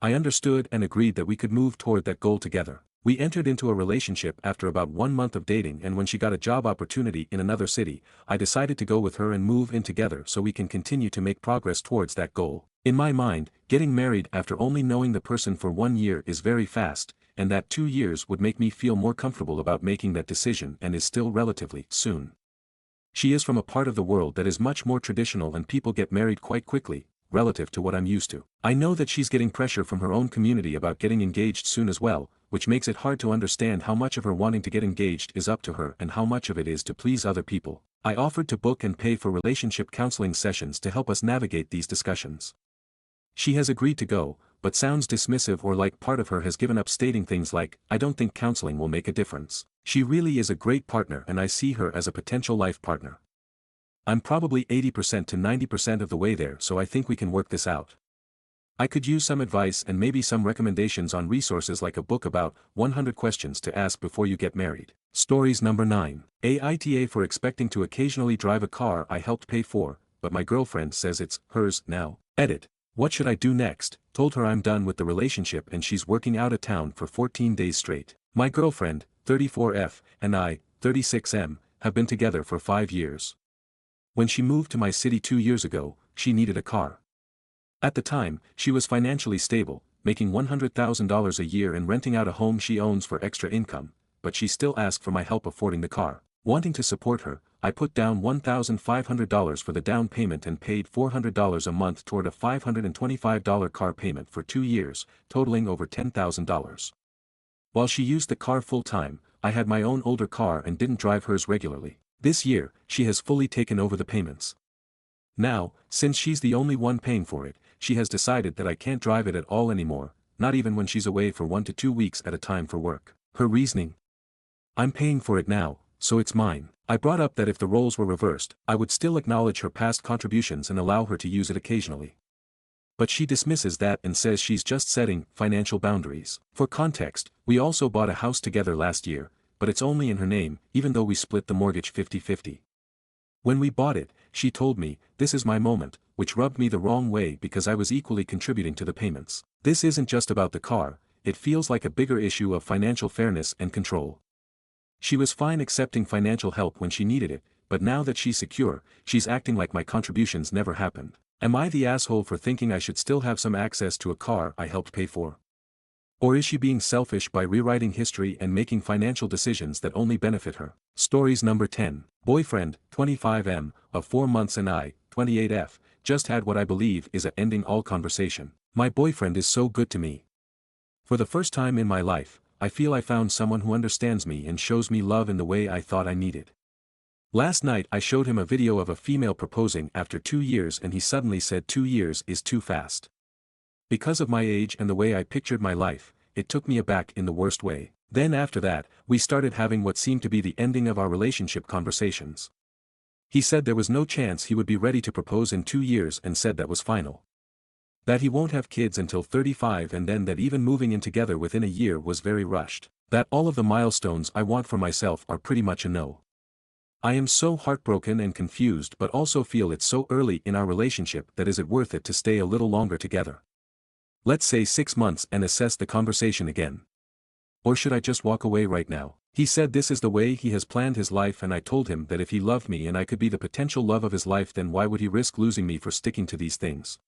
I understood and agreed that we could move toward that goal together. We entered into a relationship after about 1 month of dating, and when she got a job opportunity in another city, I decided to go with her and move in together so we can continue to make progress towards that goal. In my mind, getting married after only knowing the person for 1 year is very fast, and that 2 years would make me feel more comfortable about making that decision and is still relatively soon. She is from a part of the world that is much more traditional and people get married quite quickly, relative to what I'm used to. I know that she's getting pressure from her own community about getting engaged soon as well, which makes it hard to understand how much of her wanting to get engaged is up to her and how much of it is to please other people. I offered to book and pay for relationship counseling sessions to help us navigate these discussions. She has agreed to go, but sounds dismissive or like part of her has given up, stating things like, "I don't think counseling will make a difference. She really is a great partner and I see her as a potential life partner. I'm probably 80% to 90% of the way there, so I think we can work this out. I could use some advice and maybe some recommendations on resources like a book about 100 questions to ask before you get married." Stories number 9. Aita for expecting to occasionally drive a car I helped pay for, but my girlfriend says it's hers now. Edit. What should I do next? Told her I'm done with the relationship and she's working out of town for 14 days straight. My girlfriend, 34F, and I, 36M, have been together for 5 years. When she moved to my city 2 years ago, she needed a car. At the time, she was financially stable, making $100,000 a year and renting out a home she owns for extra income, but she still asked for my help affording the car. Wanting to support her, I put down $1,500 for the down payment and paid $400 a month toward a $525 car payment for 2 years, totaling over $10,000. While she used the car full-time, I had my own older car and didn't drive hers regularly. This year, she has fully taken over the payments. Now, since she's the only one paying for it, she has decided that I can't drive it at all anymore, not even when she's away for 1 to 2 weeks at a time for work. Her reasoning? I'm paying for it now, so it's mine. I brought up that if the roles were reversed, I would still acknowledge her past contributions and allow her to use it occasionally. But she dismisses that and says she's just setting financial boundaries. For context, we also bought a house together last year, but it's only in her name, even though we split the mortgage 50-50. When we bought it, she told me, "This is my moment," which rubbed me the wrong way because I was equally contributing to the payments. This isn't just about the car, it feels like a bigger issue of financial fairness and control. She was fine accepting financial help when she needed it, but now that she's secure, she's acting like my contributions never happened. Am I the asshole for thinking I should still have some access to a car I helped pay for? Or is she being selfish by rewriting history and making financial decisions that only benefit her? Stories number 10. Boyfriend, 25M, of 4 months and I, 28F, just had what I believe is a ending all conversation. My boyfriend is so good to me. For the first time in my life, I feel I found someone who understands me and shows me love in the way I thought I needed. Last night I showed him a video of a female proposing after 2 years and he suddenly said 2 years is too fast. Because of my age and the way I pictured my life, it took me aback in the worst way. Then after that, we started having what seemed to be the ending of our relationship conversations. He said there was no chance he would be ready to propose in 2 years and said that was final. That he won't have kids until 35 and then that even moving in together within a year was very rushed. That all of the milestones I want for myself are pretty much a no. I am so heartbroken and confused but also feel it's so early in our relationship that is it worth it to stay a little longer together? Let's say 6 months and assess the conversation again. Or should I just walk away right now? He said this is the way he has planned his life and I told him that if he loved me and I could be the potential love of his life then why would he risk losing me for sticking to these things?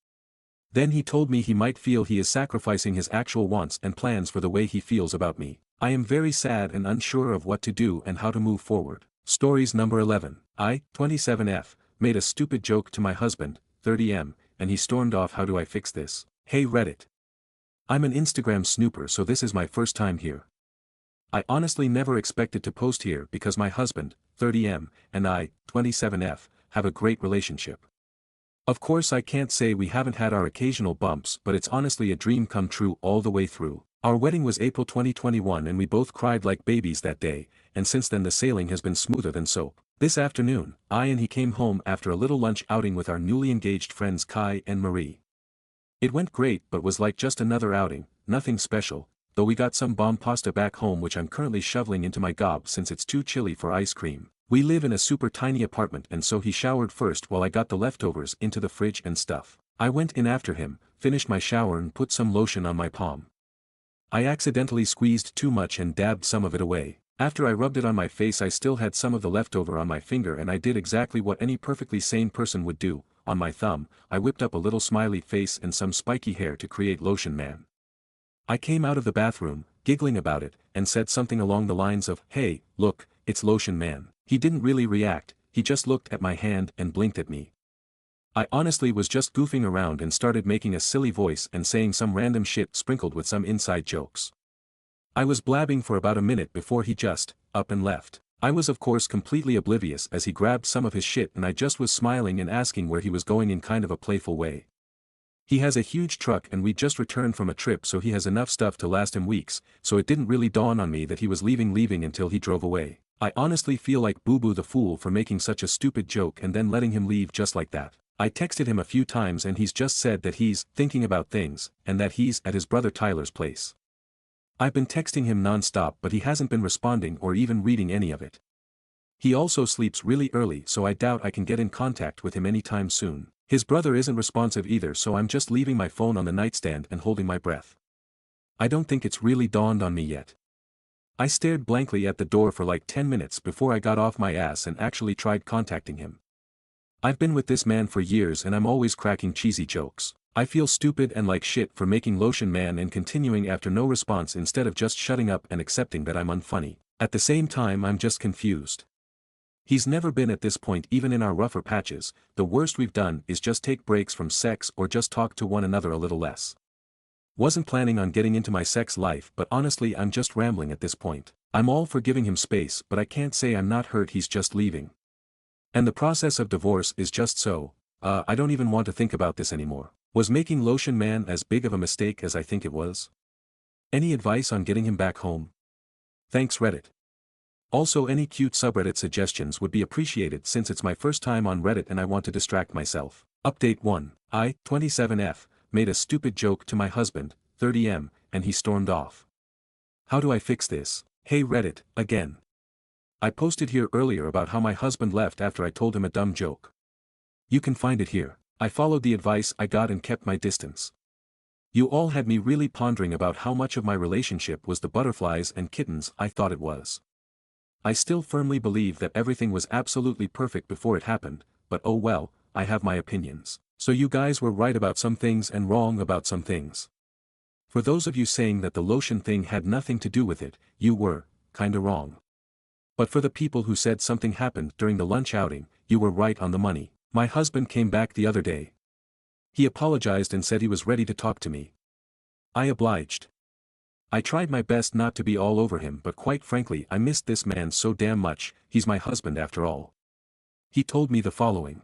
Then he told me he might feel he is sacrificing his actual wants and plans for the way he feels about me. I am very sad and unsure of what to do and how to move forward. Stories number 11. I, 27F, made a stupid joke to my husband, 30M, and he stormed off. How do I fix this? Hey Reddit. I'm an Instagram snooper so this is my first time here. I honestly never expected to post here because my husband, 30M, and I, 27F, have a great relationship. Of course I can't say we haven't had our occasional bumps but it's honestly a dream come true all the way through. Our wedding was April 2021 and we both cried like babies that day, and since then the sailing has been smoother than soap. This afternoon, I and he came home after a little lunch outing with our newly engaged friends Kai and Marie. It went great but was like just another outing, nothing special, though we got some bomb pasta back home which I'm currently shoveling into my gob since it's too chilly for ice cream. We live in a super tiny apartment and so he showered first while I got the leftovers into the fridge and stuff. I went in after him, finished my shower and put some lotion on my palm. I accidentally squeezed too much and dabbed some of it away. After I rubbed it on my face I still had some of the leftover on my finger and I did exactly what any perfectly sane person would do. On my thumb, I whipped up a little smiley face and some spiky hair to create Lotion Man. I came out of the bathroom, giggling about it, and said something along the lines of, "Hey, look, it's Lotion Man." He didn't really react, he just looked at my hand and blinked at me. I honestly was just goofing around and started making a silly voice and saying some random shit sprinkled with some inside jokes. I was blabbing for about a minute before he just, up and left. I was of course completely oblivious as he grabbed some of his shit and I just was smiling and asking where he was going in kind of a playful way. He has a huge truck and we just returned from a trip, so he has enough stuff to last him weeks, so it didn't really dawn on me that he was leaving until he drove away. I honestly feel like Boo Boo the fool for making such a stupid joke and then letting him leave just like that. I texted him a few times and he's just said that he's thinking about things, and that he's at his brother Tyler's place. I've been texting him non-stop but he hasn't been responding or even reading any of it. He also sleeps really early, so I doubt I can get in contact with him anytime soon. His brother isn't responsive either, so I'm just leaving my phone on the nightstand and holding my breath. I don't think it's really dawned on me yet. I stared blankly at the door for like 10 minutes before I got off my ass and actually tried contacting him. I've been with this man for years and I'm always cracking cheesy jokes. I feel stupid and like shit for making Lotion Man and continuing after no response instead of just shutting up and accepting that I'm unfunny. At the same time I'm just confused. He's never been at this point even in our rougher patches. The worst we've done is just take breaks from sex or just talk to one another a little less. Wasn't planning on getting into my sex life, but honestly I'm just rambling at this point. I'm all for giving him space, but I can't say I'm not hurt he's just leaving. And the process of divorce is just so, I don't even want to think about this anymore. Was making Lotion Man as big of a mistake as I think it was? Any advice on getting him back home? Thanks Reddit. Also any cute subreddit suggestions would be appreciated since it's my first time on Reddit and I want to distract myself. Update 1. I, 27F, made a stupid joke to my husband, 30M, and he stormed off. How do I fix this? Hey Reddit, again. I posted here earlier about how my husband left after I told him a dumb joke. You can find it here. I followed the advice I got and kept my distance. You all had me really pondering about how much of my relationship was the butterflies and kittens I thought it was. I still firmly believe that everything was absolutely perfect before it happened, but oh well, I have my opinions. So you guys were right about some things and wrong about some things. For those of you saying that the lotion thing had nothing to do with it, you were, kinda wrong. But for the people who said something happened during the lunch outing, you were right on the money. My husband came back the other day. He apologized and said he was ready to talk to me. I obliged. I tried my best not to be all over him, but quite frankly I missed this man so damn much. He's my husband after all. He told me the following.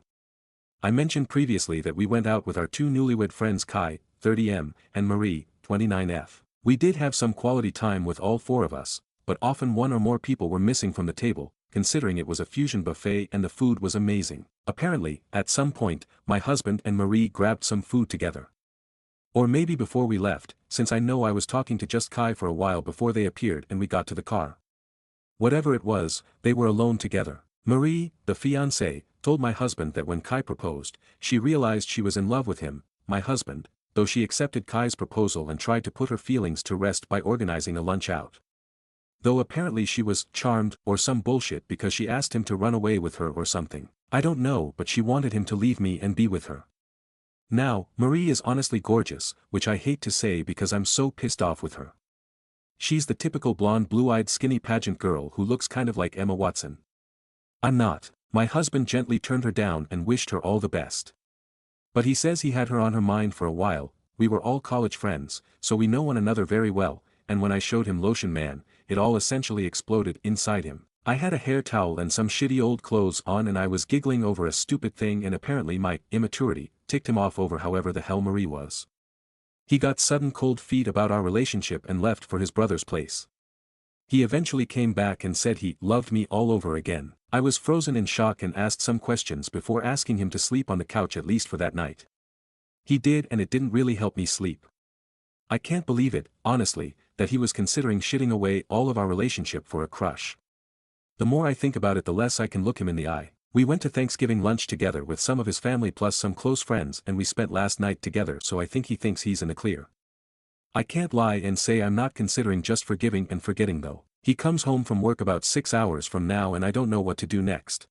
I mentioned previously that we went out with our two newlywed friends Kai, 30M, and Marie, 29F. We did have some quality time with all four of us, but often one or more people were missing from the table, considering it was a fusion buffet and the food was amazing. Apparently, at some point, my husband and Marie grabbed some food together. Or maybe before we left, since I know I was talking to just Kai for a while before they appeared and we got to the car. Whatever it was, they were alone together. Marie, the fiancée, told my husband that when Kai proposed, she realized she was in love with him, my husband, though she accepted Kai's proposal and tried to put her feelings to rest by organizing a lunch out. Though apparently she was charmed or some bullshit because she asked him to run away with her or something. I don't know, but she wanted him to leave me and be with her. Now, Marie is honestly gorgeous, which I hate to say because I'm so pissed off with her. She's the typical blonde blue-eyed skinny pageant girl who looks kind of like Emma Watson. I'm not. My husband gently turned her down and wished her all the best. But he says he had her on her mind for a while. We were all college friends, so we know one another very well, and when I showed him Lotion Man, it all essentially exploded inside him. I had a hair towel and some shitty old clothes on and I was giggling over a stupid thing, and apparently my immaturity ticked him off over however the hell Marie was. He got sudden cold feet about our relationship and left for his brother's place. He eventually came back and said he loved me all over again. I was frozen in shock and asked some questions before asking him to sleep on the couch at least for that night. He did, and it didn't really help me sleep. I can't believe it, honestly, that he was considering shitting away all of our relationship for a crush. The more I think about it, the less I can look him in the eye. We went to Thanksgiving lunch together with some of his family plus some close friends, and we spent last night together, so I think he thinks he's in the clear. I can't lie and say I'm not considering just forgiving and forgetting though. He comes home from work about 6 hours from now and I don't know what to do next.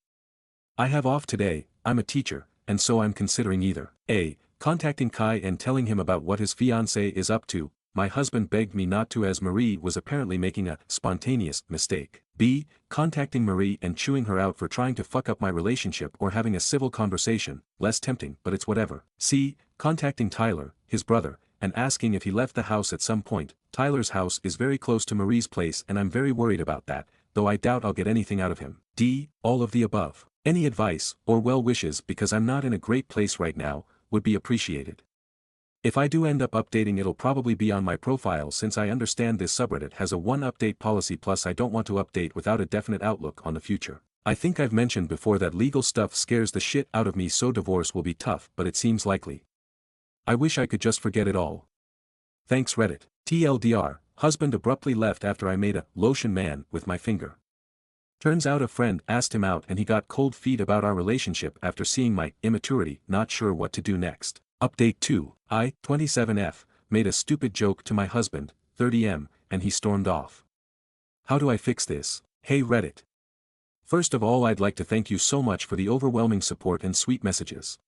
I have off today, I'm a teacher, and so I'm considering either A. contacting Kai and telling him about what his fiancée is up to, my husband begged me not to as Marie was apparently making a spontaneous mistake. B. Contacting Marie and chewing her out for trying to fuck up my relationship or having a civil conversation, less tempting but it's whatever. C. Contacting Tyler, his brother, and asking if he left the house at some point. Tyler's house is very close to Marie's place and I'm very worried about that, though I doubt I'll get anything out of him. D. All of the above. Any advice, or well wishes because I'm not in a great place right now, would be appreciated. If I do end up updating it'll probably be on my profile since I understand this subreddit has a one update policy plus I don't want to update without a definite outlook on the future. I think I've mentioned before that legal stuff scares the shit out of me so divorce will be tough but it seems likely. I wish I could just forget it all. Thanks Reddit. TLDR, husband abruptly left after I made a lotion man with my finger. Turns out a friend asked him out and he got cold feet about our relationship after seeing my immaturity, not sure what to do next. Update 2, I, 27F, made a stupid joke to my husband, 30M, and he stormed off. How do I fix this? Hey Reddit. First of all I'd like to thank you so much for the overwhelming support and sweet messages.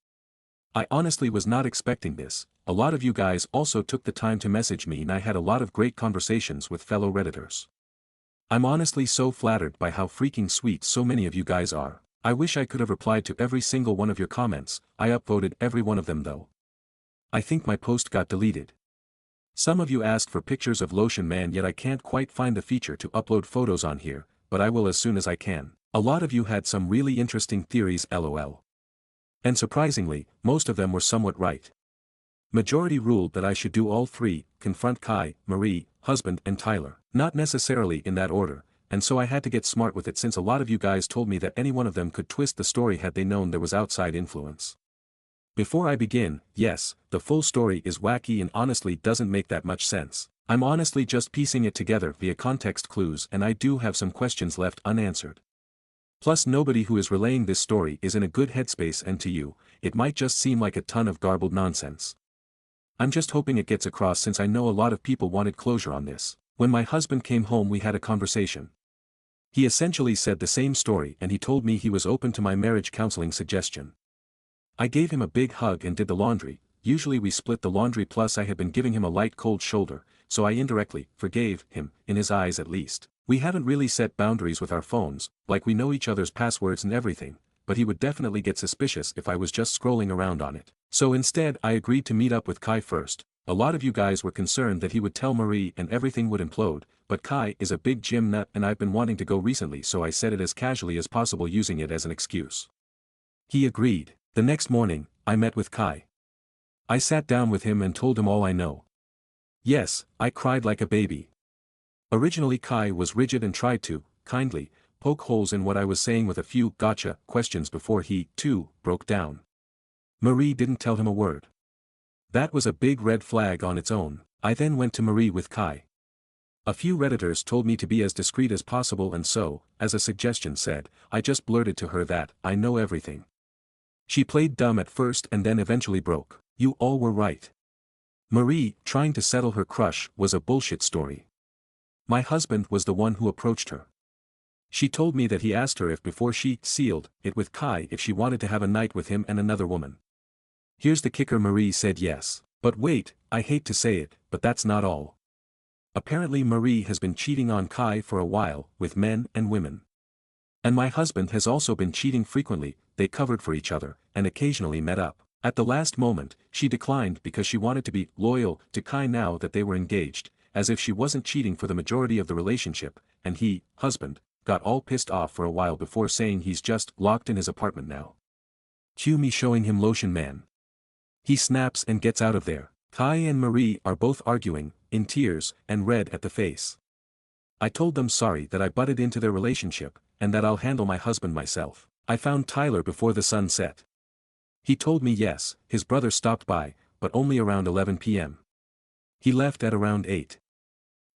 I honestly was not expecting this, a lot of you guys also took the time to message me and I had a lot of great conversations with fellow Redditors. I'm honestly so flattered by how freaking sweet so many of you guys are. I wish I could have replied to every single one of your comments, I upvoted every one of them though. I think my post got deleted. Some of you asked for pictures of lotion man yet I can't quite find the feature to upload photos on here, but I will as soon as I can. A lot of you had some really interesting theories lol. And surprisingly, most of them were somewhat right. Majority ruled that I should do all three, confront Kai, Marie, husband and Tyler. Not necessarily in that order, and so I had to get smart with it since a lot of you guys told me that any one of them could twist the story had they known there was outside influence. Before I begin, yes, the full story is wacky and honestly doesn't make that much sense. I'm honestly just piecing it together via context clues and I do have some questions left unanswered. Plus nobody who is relaying this story is in a good headspace and to you, it might just seem like a ton of garbled nonsense. I'm just hoping it gets across since I know a lot of people wanted closure on this. When my husband came home we had a conversation. He essentially said the same story and he told me he was open to my marriage counseling suggestion. I gave him a big hug and did the laundry, usually we split the laundry plus I had been giving him a light cold shoulder, so I indirectly forgave him, in his eyes at least. We haven't really set boundaries with our phones, like we know each other's passwords and everything, but he would definitely get suspicious if I was just scrolling around on it. So instead I agreed to meet up with Kai first. A lot of you guys were concerned that he would tell Marie and everything would implode, but Kai is a big gym nut and I've been wanting to go recently so I said it as casually as possible using it as an excuse. He agreed. The next morning, I met with Kai. I sat down with him and told him all I know. Yes, I cried like a baby. Originally Kai was rigid and tried to, kindly, poke holes in what I was saying with a few gotcha questions before he, too, broke down. Marie didn't tell him a word. That was a big red flag on its own. I then went to Marie with Kai. A few Redditors told me to be as discreet as possible and so, as a suggestion said, I just blurted to her that, I know everything. She played dumb at first and then eventually broke. You all were right. Marie, trying to settle her crush, was a bullshit story. My husband was the one who approached her. She told me that he asked her if before she sealed it with Kai if she wanted to have a night with him and another woman. Here's the kicker, Marie said yes. But wait, I hate to say it, but that's not all. Apparently Marie has been cheating on Kai for a while, with men and women. And my husband has also been cheating frequently, they covered for each other, and occasionally met up. At the last moment, she declined because she wanted to be loyal to Kai now that they were engaged, as if she wasn't cheating for the majority of the relationship, and he, husband, got all pissed off for a while before saying he's just locked in his apartment now. Cue me showing him lotion man. He snaps and gets out of there. Kai and Marie are both arguing, in tears, and red at the face. I told them sorry that I butted into their relationship, and that I'll handle my husband myself. I found Tyler before the sun set. He told me yes, his brother stopped by, but only around 11 p.m. He left at around 8.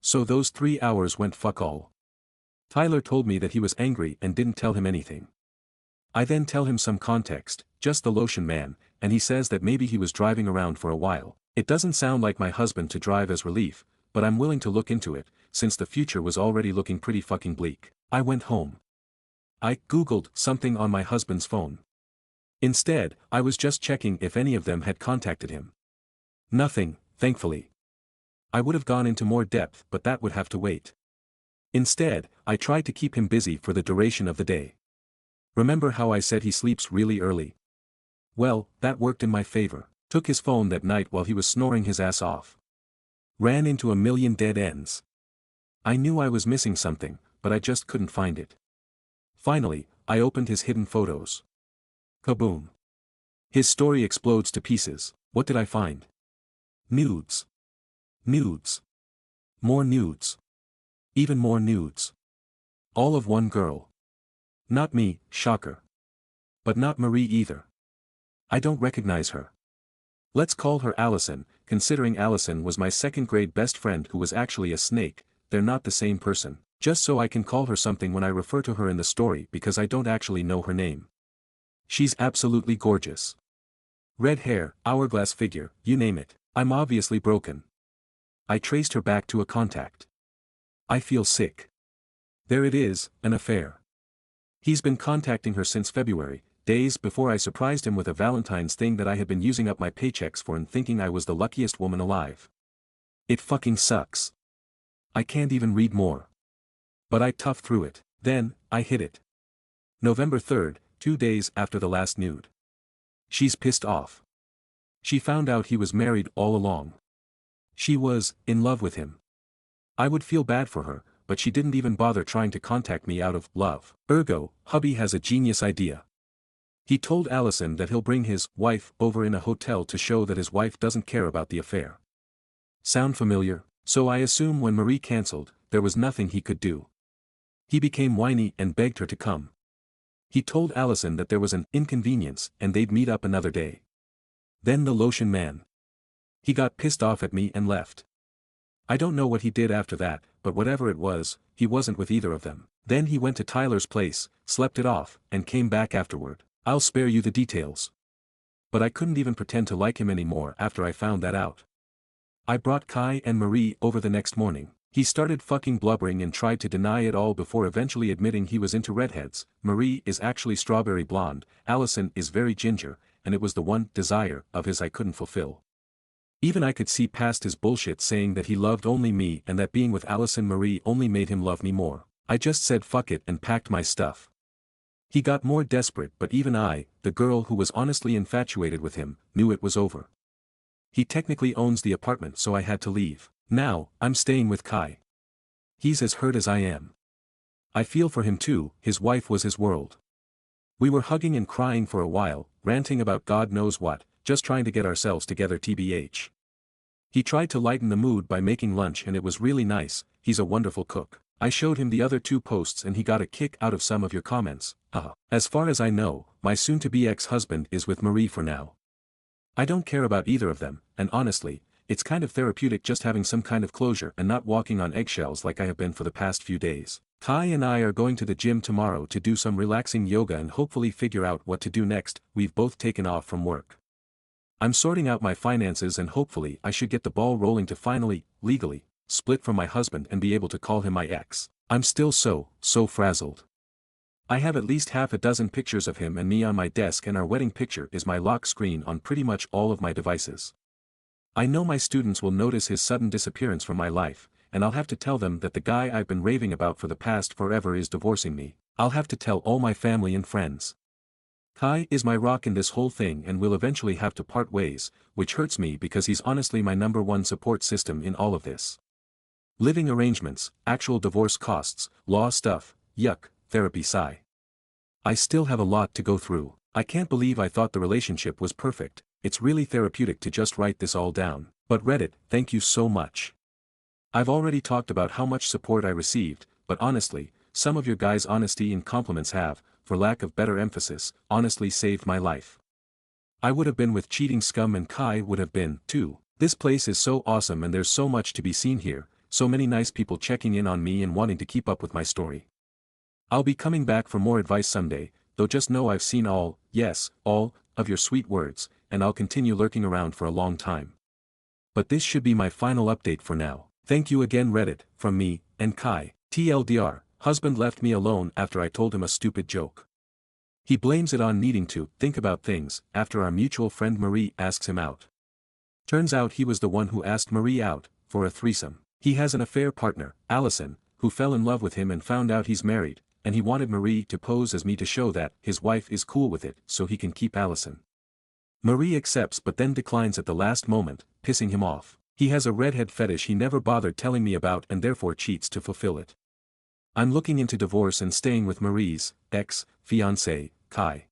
So those 3 hours went fuck all. Tyler told me that he was angry and didn't tell him anything. I then tell him some context, just the lotion man, and he says that maybe he was driving around for a while. It doesn't sound like my husband to drive as relief, but I'm willing to look into it, since the future was already looking pretty fucking bleak. I went home. I Googled something on my husband's phone. Instead, I was just checking if any of them had contacted him. Nothing, thankfully. I would have gone into more depth but that would have to wait. Instead, I tried to keep him busy for the duration of the day. Remember how I said he sleeps really early? Well, that worked in my favor. Took his phone that night while he was snoring his ass off. Ran into a million dead ends. I knew I was missing something, but I just couldn't find it. Finally, I opened his hidden photos. Kaboom. His story explodes to pieces. What did I find? Nudes. Nudes. More nudes. Even more nudes. All of one girl. Not me, shocker. But not Marie either. I don't recognize her. Let's call her Allison, considering Allison was my second-grade best friend who was actually a snake. They're not the same person. Just so I can call her something when I refer to her in the story because I don't actually know her name. She's absolutely gorgeous. Red hair, hourglass figure, you name it. I'm obviously broken. I traced her back to a contact. I feel sick. There it is, an affair. He's been contacting her since February, days before I surprised him with a Valentine's thing that I had been using up my paychecks for and thinking I was the luckiest woman alive. It fucking sucks. I can't even read more. But I toughed through it. Then, I hit it. November 3rd, 2 days after the last nude. She's pissed off. She found out he was married all along. She was in love with him. I would feel bad for her, but she didn't even bother trying to contact me out of love. Ergo, hubby has a genius idea. He told Allison that he'll bring his wife over in a hotel to show that his wife doesn't care about the affair. Sound familiar? So I assume when Marie cancelled, there was nothing he could do. He became whiny and begged her to come. He told Allison that there was an inconvenience and they'd meet up another day. Then the lotion man. He got pissed off at me and left. I don't know what he did after that, but whatever it was, he wasn't with either of them. Then he went to Tyler's place, slept it off, and came back afterward. I'll spare you the details. But I couldn't even pretend to like him anymore after I found that out. I brought Kai and Marie over the next morning. He started fucking blubbering and tried to deny it all before eventually admitting he was into redheads. Marie is actually strawberry blonde, Allison is very ginger, and it was the one desire of his I couldn't fulfill. Even I could see past his bullshit saying that he loved only me and that being with Allison Marie only made him love me more. I just said fuck it and packed my stuff. He got more desperate but even I, the girl who was honestly infatuated with him, knew it was over. He technically owns the apartment so I had to leave. Now, I'm staying with Kai. He's as hurt as I am. I feel for him too, his wife was his world. We were hugging and crying for a while, ranting about God knows what, just trying to get ourselves together tbh. He tried to lighten the mood by making lunch and it was really nice, he's a wonderful cook. I showed him the other 2 posts and he got a kick out of some of your comments, As far as I know, my soon-to-be ex-husband is with Marie for now. I don't care about either of them, and honestly, it's kind of therapeutic just having some kind of closure and not walking on eggshells like I have been for the past few days. Kai and I are going to the gym tomorrow to do some relaxing yoga and hopefully figure out what to do next. We've both taken off from work. I'm sorting out my finances and hopefully I should get the ball rolling to finally, legally, split from my husband and be able to call him my ex. I'm still so frazzled. I have at least half a dozen pictures of him and me on my desk and our wedding picture is my lock screen on pretty much all of my devices. I know my students will notice his sudden disappearance from my life, and I'll have to tell them that the guy I've been raving about for the past forever is divorcing me. I'll have to tell all my family and friends. Kai is my rock in this whole thing and will eventually have to part ways, which hurts me because he's honestly my #1 support system in all of this. Living arrangements, actual divorce costs, law stuff, yuck, therapy sigh. I still have a lot to go through. I can't believe I thought the relationship was perfect. It's really therapeutic to just write this all down. But Reddit, thank you so much. I've already talked about how much support I received, but honestly, some of your guys' honesty and compliments have, for lack of better emphasis, honestly saved my life. I would have been with cheating scum and Kai would have been, too. This place is so awesome and there's so much to be seen here, so many nice people checking in on me and wanting to keep up with my story. I'll be coming back for more advice someday, though just know I've seen all, yes, all, of your sweet words, and I'll continue lurking around for a long time. But this should be my final update for now. Thank you again Reddit, from me, and Kai. TLDR, husband left me alone after I told him a stupid joke. He blames it on needing to think about things after our mutual friend Marie asks him out. Turns out he was the one who asked Marie out, for a threesome. He has an affair partner, Allison, who fell in love with him and found out he's married, and he wanted Marie to pose as me to show that his wife is cool with it so he can keep Allison. Marie accepts but then declines at the last moment, pissing him off. He has a redhead fetish he never bothered telling me about and therefore cheats to fulfill it. I'm looking into divorce and staying with Marie's ex-fiancé, Kai.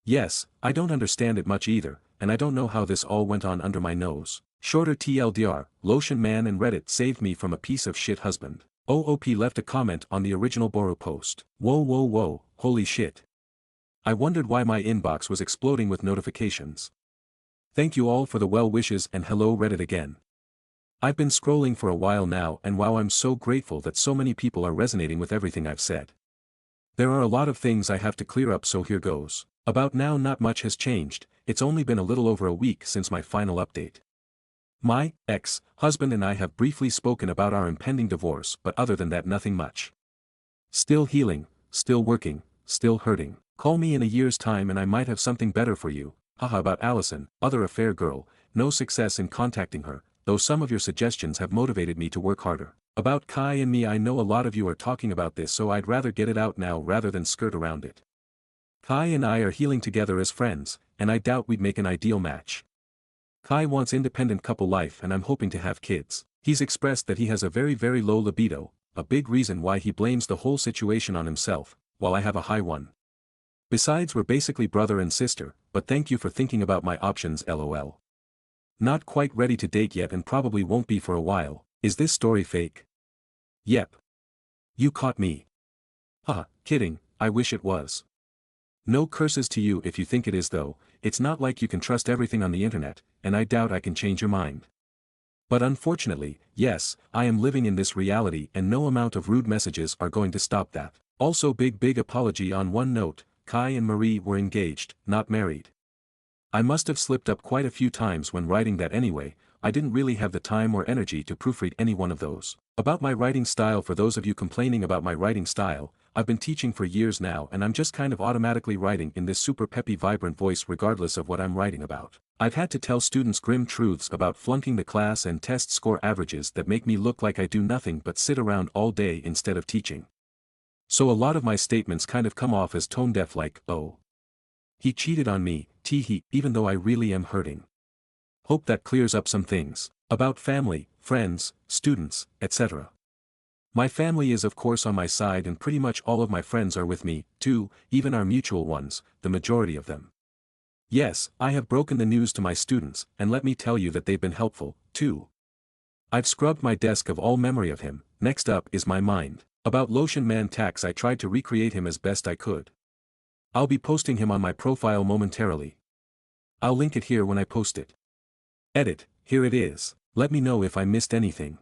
Yes, I don't understand it much either, and I don't know how this all went on under my nose. Shorter TLDR, Lotion Man and Reddit saved me from a piece of shit husband. OOP left a comment on the original Boro post. Whoa, holy shit. I wondered why my inbox was exploding with notifications. Thank you all for the well wishes and hello Reddit again. I've been scrolling for a while now and wow, I'm so grateful that so many people are resonating with everything I've said. There are a lot of things I have to clear up, so here goes. About now not much has changed, it's only been a little over a week since my final update. My ex-husband and I have briefly spoken about our impending divorce, but other than that nothing much. Still healing, still working, still hurting. Call me in a year's time and I might have something better for you. Haha. About Allison, other affair girl, no success in contacting her, though some of your suggestions have motivated me to work harder. About Kai and me, I know a lot of you are talking about this, so I'd rather get it out now rather than skirt around it. Kai and I are healing together as friends, and I doubt we'd make an ideal match. Kai wants independent couple life and I'm hoping to have kids. He's expressed that he has a very low libido, a big reason why he blames the whole situation on himself, while I have a high one. Besides, we're basically brother and sister, but thank you for thinking about my options lol. Not quite ready to date yet and probably won't be for a while. Is this story fake? Yep. You caught me. Haha, kidding, I wish it was. No curses to you if you think it is though, it's not like you can trust everything on the internet, and I doubt I can change your mind. But unfortunately, yes, I am living in this reality and no amount of rude messages are going to stop that. Also big apology on one note, Kai and Marie were engaged, not married. I must have slipped up quite a few times when writing that anyway, I didn't really have the time or energy to proofread any one of those. About my writing style, for those of you complaining about my writing style, I've been teaching for years now and I'm just kind of automatically writing in this super peppy vibrant voice regardless of what I'm writing about. I've had to tell students grim truths about flunking the class and test score averages that make me look like I do nothing but sit around all day instead of teaching. So a lot of my statements kind of come off as tone deaf, like, oh, he cheated on me, teehee, even though I really am hurting. Hope that clears up some things. About family, friends, students, etc. My family is of course on my side and pretty much all of my friends are with me, too, even our mutual ones, the majority of them. Yes, I have broken the news to my students, and let me tell you that they've been helpful, too. I've scrubbed my desk of all memory of him. Next up is my mind. About Lotion Man Tax, I tried to recreate him as best I could. I'll be posting him on my profile momentarily. I'll link it here when I post it. Edit, here it is. Let me know if I missed anything.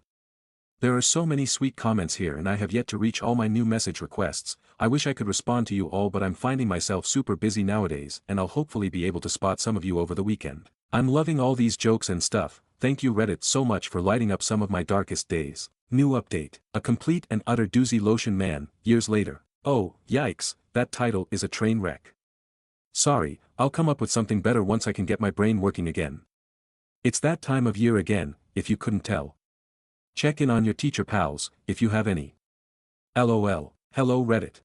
There are so many sweet comments here and I have yet to reach all my new message requests. I wish I could respond to you all, but I'm finding myself super busy nowadays and I'll hopefully be able to spot some of you over the weekend. I'm loving all these jokes and stuff. Thank you Reddit so much for lighting up some of my darkest days. New update. A complete and utter doozy. Lotion Man, years later. Oh, yikes, that title is a train wreck. Sorry, I'll come up with something better once I can get my brain working again. It's that time of year again, if you couldn't tell. Check in on your teacher pals, if you have any. LOL, hello Reddit.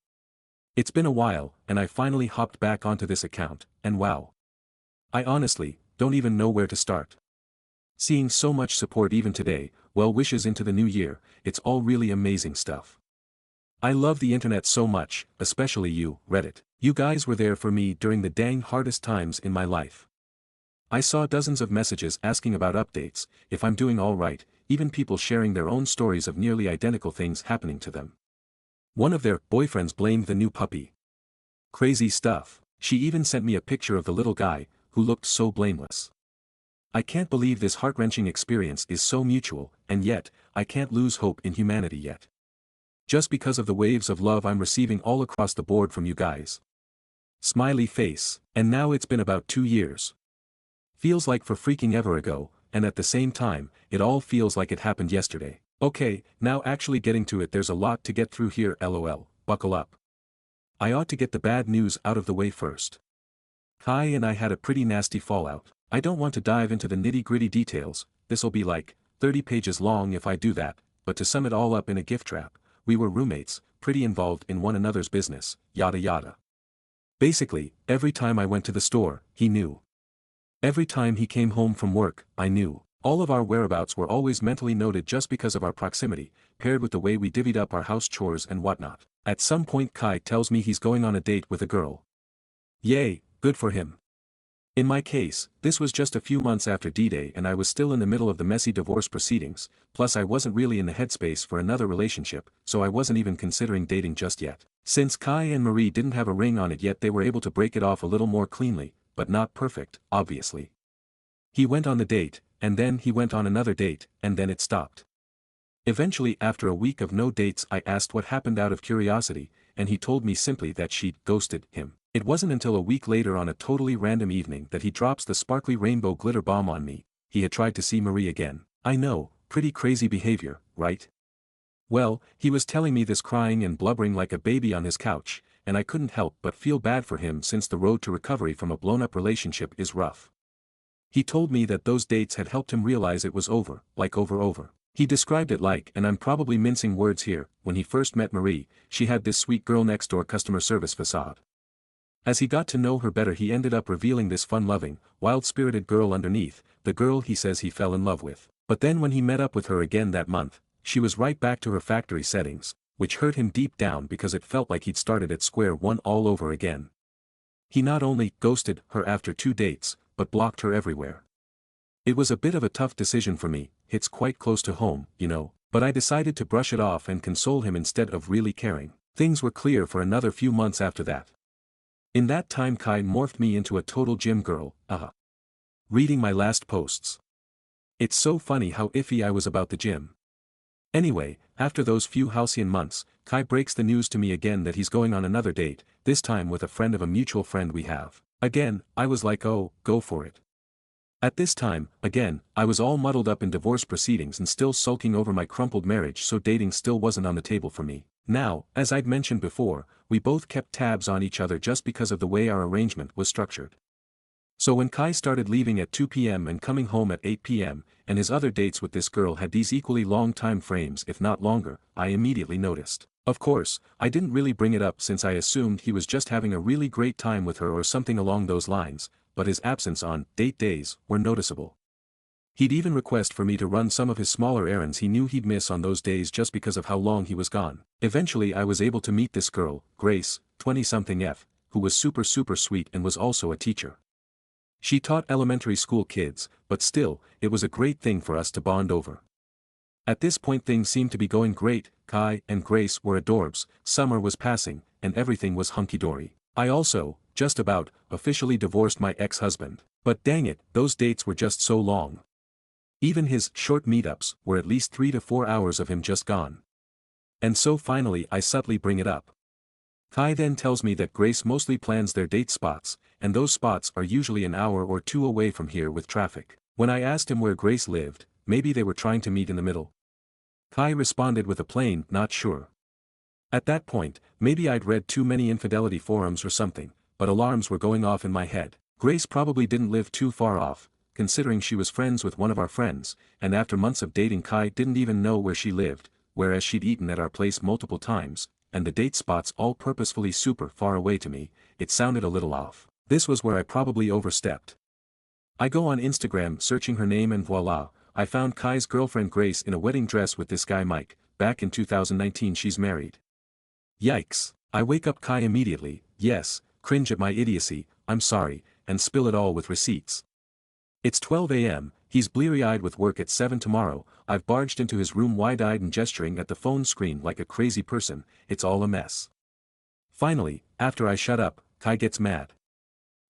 It's been a while, and I finally hopped back onto this account, and wow. I honestly don't even know where to start. Seeing so much support even today, well wishes into the new year, it's all really amazing stuff. I love the internet so much, especially you, Reddit. You guys were there for me during the dang hardest times in my life. I saw dozens of messages asking about updates, if I'm doing alright, even people sharing their own stories of nearly identical things happening to them. One of their boyfriends blamed the new puppy. Crazy stuff. She even sent me a picture of the little guy, who looked so blameless. I can't believe this heart-wrenching experience is so mutual, and yet, I can't lose hope in humanity yet. Just because of the waves of love I'm receiving all across the board from you guys. Smiley face. And now it's been about 2 years. Feels like for freaking ever ago, and at the same time, it all feels like it happened yesterday. Okay, now actually getting to it, there's a lot to get through here lol, buckle up. I ought to get the bad news out of the way first. Kai and I had a pretty nasty fallout. I don't want to dive into the nitty-gritty details, this'll be like, 30 pages long if I do that, but to sum it all up in a gift trap, we were roommates, pretty involved in one another's business, yada yada. Basically, every time I went to the store, he knew. Every time he came home from work, I knew. All of our whereabouts were always mentally noted just because of our proximity, paired with the way we divvied up our house chores and whatnot. At some point Kai tells me he's going on a date with a girl. Yay, good for him. In my case, this was just a few months after D-Day and I was still in the middle of the messy divorce proceedings, plus I wasn't really in the headspace for another relationship, so I wasn't even considering dating just yet. Since Kai and Marie didn't have a ring on it yet, they were able to break it off a little more cleanly, but not perfect, obviously. He went on the date, and then he went on another date, and then it stopped. Eventually, after a week of no dates, I asked what happened out of curiosity, and he told me simply that she'd ghosted him. It wasn't until a week later on a totally random evening that he drops the sparkly rainbow glitter bomb on me. He had tried to see Marie again. I know, pretty crazy behavior, right? Well, he was telling me this crying and blubbering like a baby on his couch, and I couldn't help but feel bad for him since the road to recovery from a blown-up relationship is rough. He told me that those dates had helped him realize it was over, like over. He described it like, and I'm probably mincing words here, when he first met Marie, she had this sweet girl next door customer service facade. As he got to know her better, he ended up revealing this fun-loving, wild-spirited girl underneath, the girl he says he fell in love with. But then when he met up with her again that month, she was right back to her factory settings, which hurt him deep down because it felt like he'd started at square one all over again. He not only ghosted her after 2 dates, but blocked her everywhere. It was a bit of a tough decision for me, hits quite close to home, you know, but I decided to brush it off and console him instead of really caring. Things were clear for another few months after that. In that time Kai morphed me into a total gym girl, reading my last posts. It's so funny how iffy I was about the gym. Anyway, after those few halcyon months, Kai breaks the news to me again that he's going on another date, this time with a friend of a mutual friend we have. Again, I was like, oh, go for it. At this time, again, I was all muddled up in divorce proceedings and still sulking over my crumpled marriage, so dating still wasn't on the table for me. Now, as I'd mentioned before, we both kept tabs on each other just because of the way our arrangement was structured. So when Kai started leaving at 2 p.m. and coming home at 8 p.m., and his other dates with this girl had these equally long time frames if not longer, I immediately noticed. Of course, I didn't really bring it up since I assumed he was just having a really great time with her or something along those lines, but his absence on date days were noticeable. He'd even request for me to run some of his smaller errands he knew he'd miss on those days just because of how long he was gone. Eventually I was able to meet this girl, Grace, 20-something F, who was super sweet and was also a teacher. She taught elementary school kids, but still, it was a great thing for us to bond over. At this point things seemed to be going great, Kai and Grace were adorbs, summer was passing, and everything was hunky-dory. I also, just about, officially divorced my ex-husband. But dang it, those dates were just so long. Even his short meetups were at least 3 to 4 hours of him just gone. And so finally I subtly bring it up. Kai then tells me that Grace mostly plans their date spots, and those spots are usually an hour or 2 away from here with traffic. When I asked him where Grace lived, maybe they were trying to meet in the middle. Kai responded with a plain, not sure. At that point, maybe I'd read too many infidelity forums or something, but alarms were going off in my head. Grace probably didn't live too far off, considering she was friends with one of our friends, and after months of dating Kai didn't even know where she lived, whereas she'd eaten at our place multiple times, and the date spots all purposefully super far away to me, it sounded a little off. This was where I probably overstepped. I go on Instagram searching her name and voila, I found Kai's girlfriend Grace in a wedding dress with this guy Mike. Back in 2019 she's married. Yikes. I wake up Kai immediately, yes, cringe at my idiocy, I'm sorry, and spill it all with receipts. It's 12 a.m., he's bleary-eyed with work at 7 tomorrow, I've barged into his room wide-eyed and gesturing at the phone screen like a crazy person, it's all a mess. Finally, after I shut up, Kai gets mad.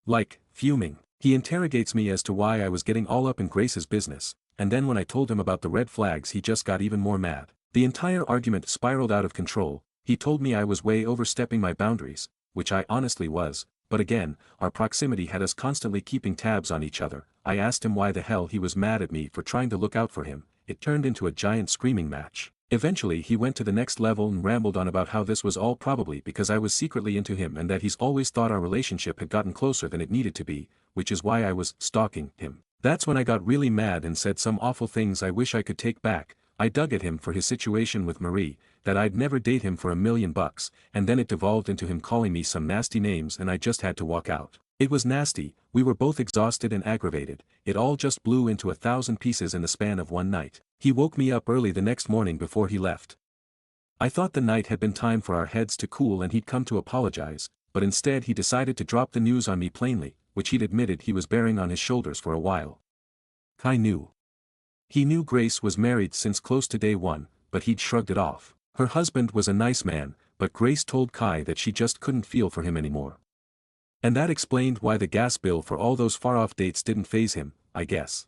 Like, fuming. He interrogates me as to why I was getting all up in Grace's business, and then when I told him about the red flags he just got even more mad. The entire argument spiraled out of control, he told me I was way overstepping my boundaries, which I honestly was, but again, our proximity had us constantly keeping tabs on each other. I asked him why the hell he was mad at me for trying to look out for him, it turned into a giant screaming match. Eventually he went to the next level and rambled on about how this was all probably because I was secretly into him and that he's always thought our relationship had gotten closer than it needed to be, which is why I was stalking him. That's when I got really mad and said some awful things I wish I could take back. I dug at him for his situation with Marie, that I'd never date him for $1,000,000, and then it devolved into him calling me some nasty names and I just had to walk out. It was nasty, we were both exhausted and aggravated, it all just blew into 1,000 pieces in the span of one night. He woke me up early the next morning before he left. I thought the night had been time for our heads to cool and he'd come to apologize, but instead he decided to drop the news on me plainly, which he'd admitted he was bearing on his shoulders for a while. Kai knew. He knew Grace was married since close to day one, but he'd shrugged it off. Her husband was a nice man, but Grace told Kai that she just couldn't feel for him anymore. And that explained why the gas bill for all those far-off dates didn't faze him, I guess.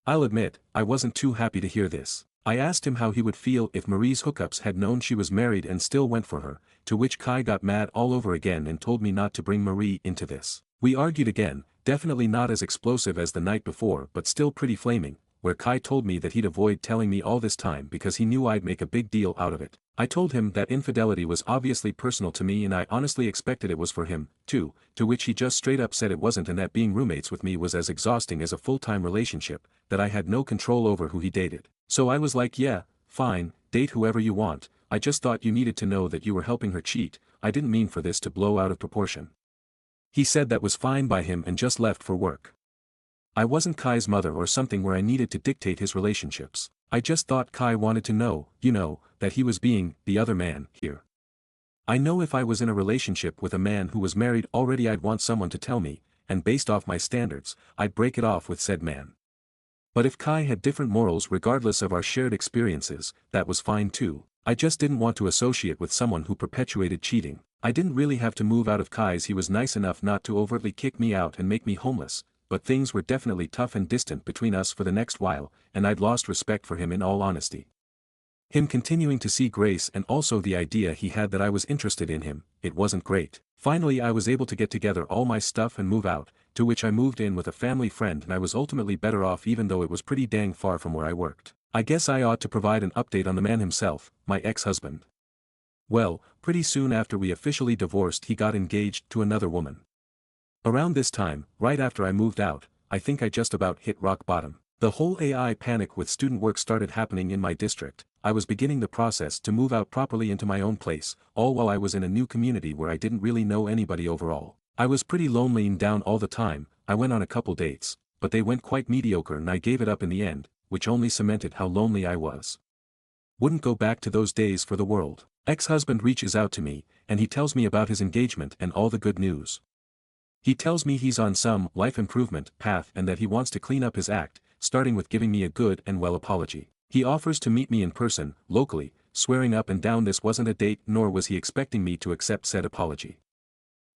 I'll admit, I wasn't too happy to hear this. I asked him how he would feel if Marie's hookups had known she was married and still went for her, to which Kai got mad all over again and told me not to bring Marie into this. We argued again, definitely not as explosive as the night before but still pretty flaming, where Kai told me that he'd avoid telling me all this time because he knew I'd make a big deal out of it. I told him that infidelity was obviously personal to me and I honestly expected it was for him, too, to which he just straight up said it wasn't and that being roommates with me was as exhausting as a full-time relationship, that I had no control over who he dated. So I was like, yeah, fine, date whoever you want, I just thought you needed to know that you were helping her cheat, I didn't mean for this to blow out of proportion. He said that was fine by him and just left for work. I wasn't Kai's mother or something where I needed to dictate his relationships. I just thought Kai wanted to know, that he was being the other man here. I know if I was in a relationship with a man who was married already I'd want someone to tell me, and based off my standards, I'd break it off with said man. But if Kai had different morals regardless of our shared experiences, that was fine too. I just didn't want to associate with someone who perpetuated cheating. I didn't really have to move out of Kai's, he was nice enough not to overtly kick me out and make me homeless. But things were definitely tough and distant between us for the next while, and I'd lost respect for him in all honesty. Him continuing to see Grace and also the idea he had that I was interested in him, it wasn't great. Finally I was able to get together all my stuff and move out, to which I moved in with a family friend and I was ultimately better off even though it was pretty dang far from where I worked. I guess I ought to provide an update on the man himself, my ex-husband. Well, pretty soon after we officially divorced he got engaged to another woman. Around this time, right after I moved out, I think I just about hit rock bottom. The whole AI panic with student work started happening in my district. I was beginning the process to move out properly into my own place, all while I was in a new community where I didn't really know anybody overall. I was pretty lonely and down all the time. I went on a couple dates, but they went quite mediocre and I gave it up in the end, which only cemented how lonely I was. Wouldn't go back to those days for the world. Ex-husband reaches out to me, and he tells me about his engagement and all the good news. He tells me he's on some life improvement path and that he wants to clean up his act, starting with giving me a good and well apology. He offers to meet me in person, locally, swearing up and down this wasn't a date nor was he expecting me to accept said apology.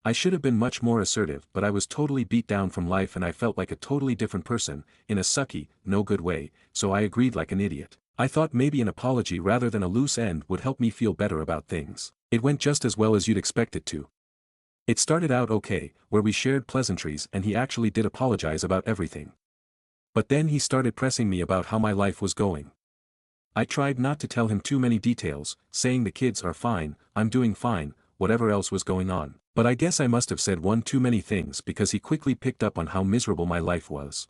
I should have been much more assertive but I was totally beat down from life and I felt like a totally different person, in a sucky, no good way, so I agreed like an idiot. I thought maybe an apology rather than a loose end would help me feel better about things. It went just as well as you'd expect it to. It started out okay, where we shared pleasantries and he actually did apologize about everything. But then he started pressing me about how my life was going. I tried not to tell him too many details, saying the kids are fine, I'm doing fine, whatever else was going on. But I guess I must have said one too many things because he quickly picked up on how miserable my life was.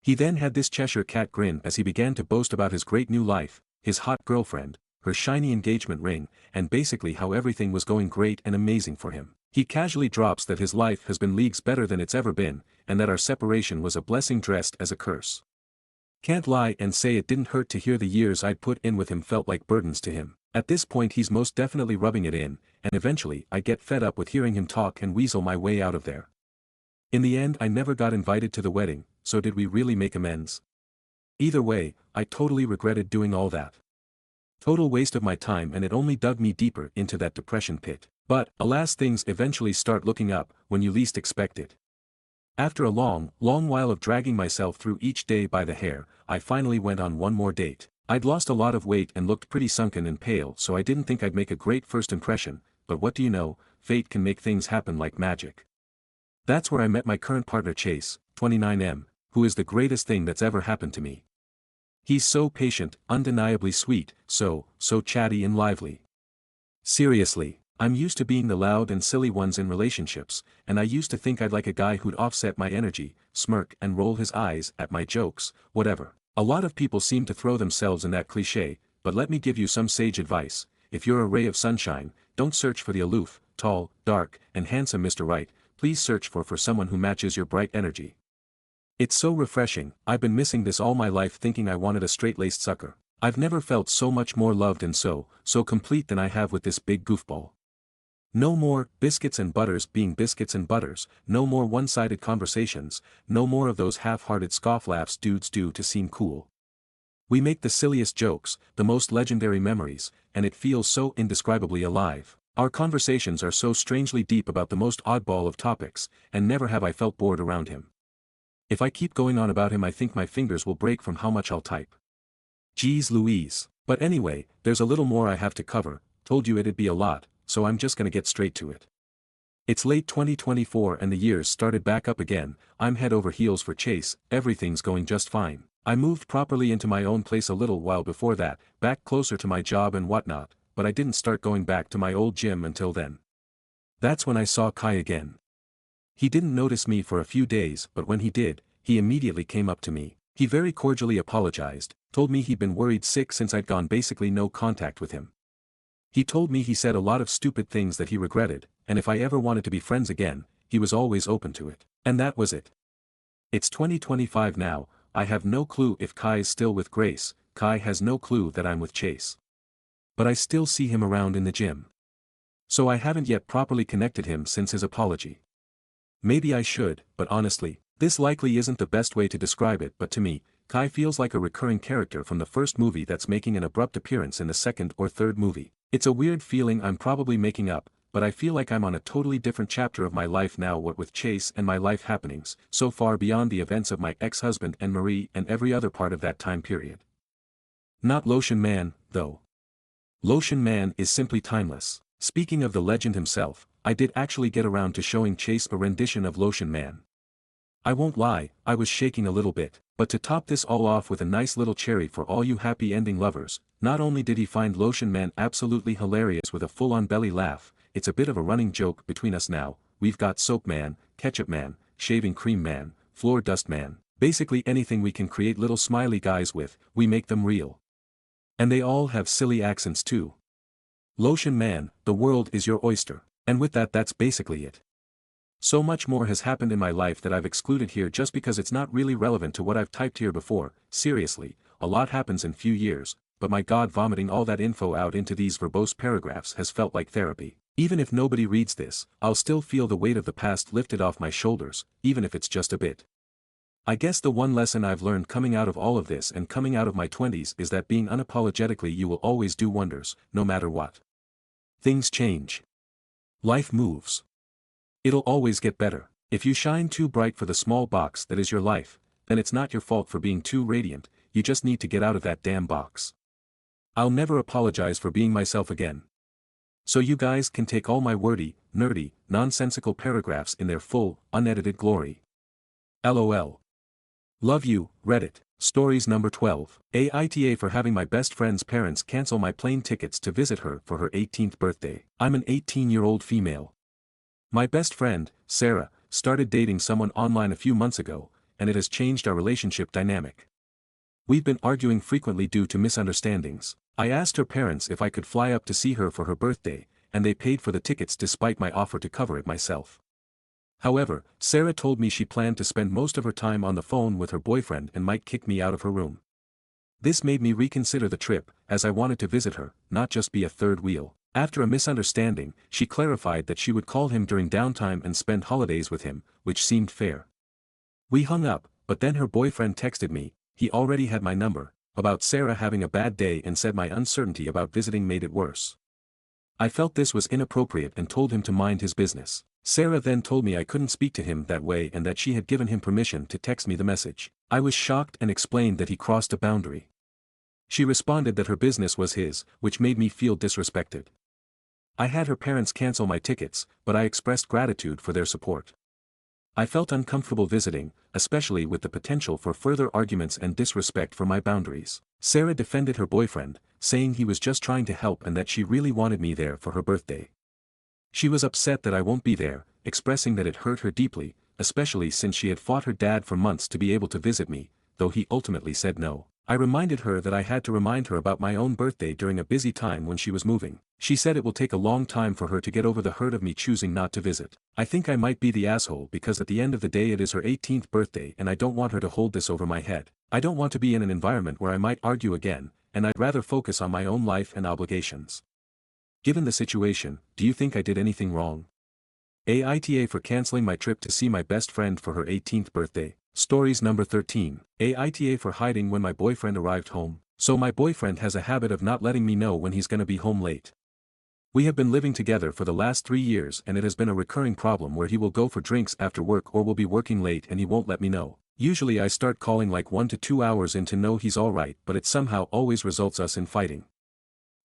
He then had this Cheshire cat grin as he began to boast about his great new life, his hot girlfriend, her shiny engagement ring, and basically how everything was going great and amazing for him. He casually drops that his life has been leagues better than it's ever been, and that our separation was a blessing dressed as a curse. Can't lie and say it didn't hurt to hear the years I'd put in with him felt like burdens to him. At this point he's most definitely rubbing it in, and eventually I get fed up with hearing him talk and weasel my way out of there. In the end I never got invited to the wedding, so did we really make amends? Either way, I totally regretted doing all that. Total waste of my time and it only dug me deeper into that depression pit. But, alas, things eventually start looking up when you least expect it. After a long while of dragging myself through each day by the hair, I finally went on one more date. I'd lost a lot of weight and looked pretty sunken and pale so I didn't think I'd make a great first impression, but what do you know, fate can make things happen like magic. That's where I met my current partner Chase, 29M, who is the greatest thing that's ever happened to me. He's so patient, undeniably sweet, so chatty and lively. Seriously, I'm used to being the loud and silly ones in relationships, and I used to think I'd like a guy who'd offset my energy, smirk and roll his eyes at my jokes, whatever. A lot of people seem to throw themselves in that cliché, but let me give you some sage advice. If you're a ray of sunshine, don't search for the aloof, tall, dark, and handsome Mr. Right, please search for someone who matches your bright energy. It's so refreshing. I've been missing this all my life, thinking I wanted a straight-laced sucker. I've never felt so much more loved and so complete than I have with this big goofball. No more biscuits and butters being biscuits and butters, no more one-sided conversations, no more of those half-hearted scoff-laughs dudes do to seem cool. We make the silliest jokes, the most legendary memories, and it feels so indescribably alive. Our conversations are so strangely deep about the most oddball of topics, and never have I felt bored around him. If I keep going on about him, I think my fingers will break from how much I'll type. Geez Louise. But anyway, there's a little more I have to cover. Told you it'd be a lot, so I'm just gonna get straight to it. It's late 2024 and the year's started back up again. I'm head over heels for Chase, everything's going just fine. I moved properly into my own place a little while before that, back closer to my job and whatnot, but I didn't start going back to my old gym until then. That's when I saw Kai again. He didn't notice me for a few days, but when he did, he immediately came up to me. He very cordially apologized, told me he'd been worried sick since I'd gone basically no contact with him. He told me he said a lot of stupid things that he regretted, and if I ever wanted to be friends again, he was always open to it. And that was it. It's 2025 now. I have no clue if Kai's still with Grace. Kai has no clue that I'm with Chase. But I still see him around in the gym. So I haven't yet properly connected him since his apology. Maybe I should, but honestly, this likely isn't the best way to describe it, but to me, Kai feels like a recurring character from the first movie that's making an abrupt appearance in the second or third movie. It's a weird feeling I'm probably making up, but I feel like I'm on a totally different chapter of my life now, what with Chase and my life happenings, so far beyond the events of my ex-husband and Marie and every other part of that time period. Not Lotion Man, though. Lotion Man is simply timeless. Speaking of the legend himself, I did actually get around to showing Chase a rendition of Lotion Man. I won't lie, I was shaking a little bit, but to top this all off with a nice little cherry for all you happy ending lovers, not only did he find Lotion Man absolutely hilarious with a full-on belly laugh, it's a bit of a running joke between us now. We've got Soap Man, Ketchup Man, Shaving Cream Man, Floor Dust Man, basically anything we can create little smiley guys with, we make them real. And they all have silly accents too. Lotion Man, the world is your oyster. And with that, that's basically it. So much more has happened in my life that I've excluded here just because it's not really relevant to what I've typed here before. Seriously, a lot happens in few years, but my god, vomiting all that info out into these verbose paragraphs has felt like therapy. Even if nobody reads this, I'll still feel the weight of the past lifted off my shoulders, even if it's just a bit. I guess the one lesson I've learned coming out of all of this and coming out of my 20s is that being unapologetically you will always do wonders, no matter what. Things change. Life moves. It'll always get better. If you shine too bright for the small box that is your life, then it's not your fault for being too radiant, you just need to get out of that damn box. I'll never apologize for being myself again. So you guys can take all my wordy, nerdy, nonsensical paragraphs in their full, unedited glory. LOL. Love you, Reddit. Stories number 12. Aita for having my best friend's parents cancel my plane tickets to visit her for her 18th birthday. I'm an 18-year-old female. My best friend, Sarah, started dating someone online a few months ago, and it has changed our relationship dynamic. We've been arguing frequently due to misunderstandings. I asked her parents if I could fly up to see her for her birthday, and they paid for the tickets despite my offer to cover it myself. However, Sarah told me she planned to spend most of her time on the phone with her boyfriend and might kick me out of her room. This made me reconsider the trip, as I wanted to visit her, not just be a third wheel. After a misunderstanding, she clarified that she would call him during downtime and spend holidays with him, which seemed fair. We hung up, but then her boyfriend texted me, he already had my number, about Sarah having a bad day and said my uncertainty about visiting made it worse. I felt this was inappropriate and told him to mind his business. Sarah then told me I couldn't speak to him that way and that she had given him permission to text me the message. I was shocked and explained that he crossed a boundary. She responded that her business was his, which made me feel disrespected. I had her parents cancel my tickets, but I expressed gratitude for their support. I felt uncomfortable visiting, especially with the potential for further arguments and disrespect for my boundaries. Sarah defended her boyfriend, saying he was just trying to help and that she really wanted me there for her birthday. She was upset that I won't be there, expressing that it hurt her deeply, especially since she had fought her dad for months to be able to visit me, though he ultimately said no. I reminded her that I had to remind her about my own birthday during a busy time when she was moving. She said it will take a long time for her to get over the hurt of me choosing not to visit. I think I might be the asshole because at the end of the day it is her 18th birthday and I don't want her to hold this over my head. I don't want to be in an environment where I might argue again, and I'd rather focus on my own life and obligations. Given the situation, do you think I did anything wrong? Aita for canceling my trip to see my best friend for her 18th birthday. Stories number 13. Aita for hiding when my boyfriend arrived home. So my boyfriend has a habit of not letting me know when he's gonna be home late. We have been living together for the last 3 years and it has been a recurring problem where he will go for drinks after work or will be working late and he won't let me know. Usually I start calling like 1 to 2 hours in to know he's alright, but it somehow always results us in fighting.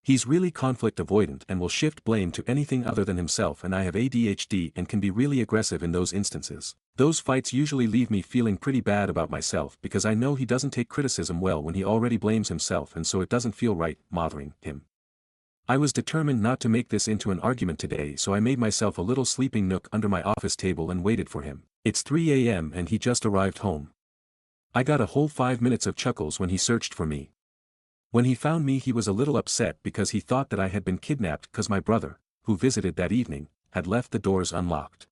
He's really conflict avoidant and will shift blame to anything other than himself, and I have ADHD and can be really aggressive in those instances. Those fights usually leave me feeling pretty bad about myself because I know he doesn't take criticism well when he already blames himself, and so it doesn't feel right bothering him. I was determined not to make this into an argument today, so I made myself a little sleeping nook under my office table and waited for him. It's 3 a.m. and he just arrived home. I got a whole 5 minutes of chuckles when he searched for me. When he found me he was a little upset because he thought that I had been kidnapped because my brother, who visited that evening, had left the doors unlocked.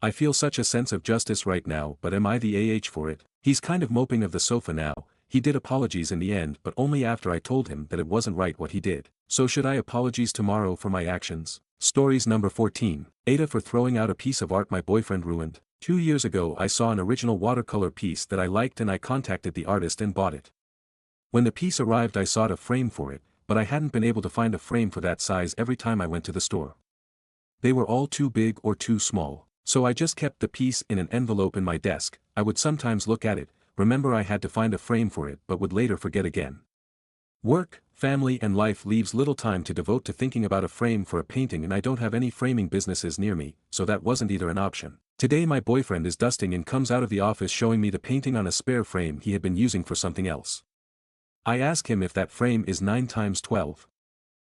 I feel such a sense of justice right now, but am I the AH for it? He's kind of moping of the sofa now. He did apologies in the end, but only after I told him that it wasn't right what he did. So should I apologize tomorrow for my actions? Stories number 14. Aita for throwing out a piece of art my boyfriend ruined. 2 years ago I saw an original watercolor piece that I liked and I contacted the artist and bought it. When the piece arrived I sought a frame for it, but I hadn't been able to find a frame for that size every time I went to the store. They were all too big or too small, so I just kept the piece in an envelope in my desk. I would sometimes look at it, remember I had to find a frame for it, but would later forget again. Work, family and life leaves little time to devote to thinking about a frame for a painting, and I don't have any framing businesses near me, so that wasn't either an option. Today my boyfriend is dusting and comes out of the office showing me the painting on a spare frame he had been using for something else. I ask him if that frame is 9 times 12.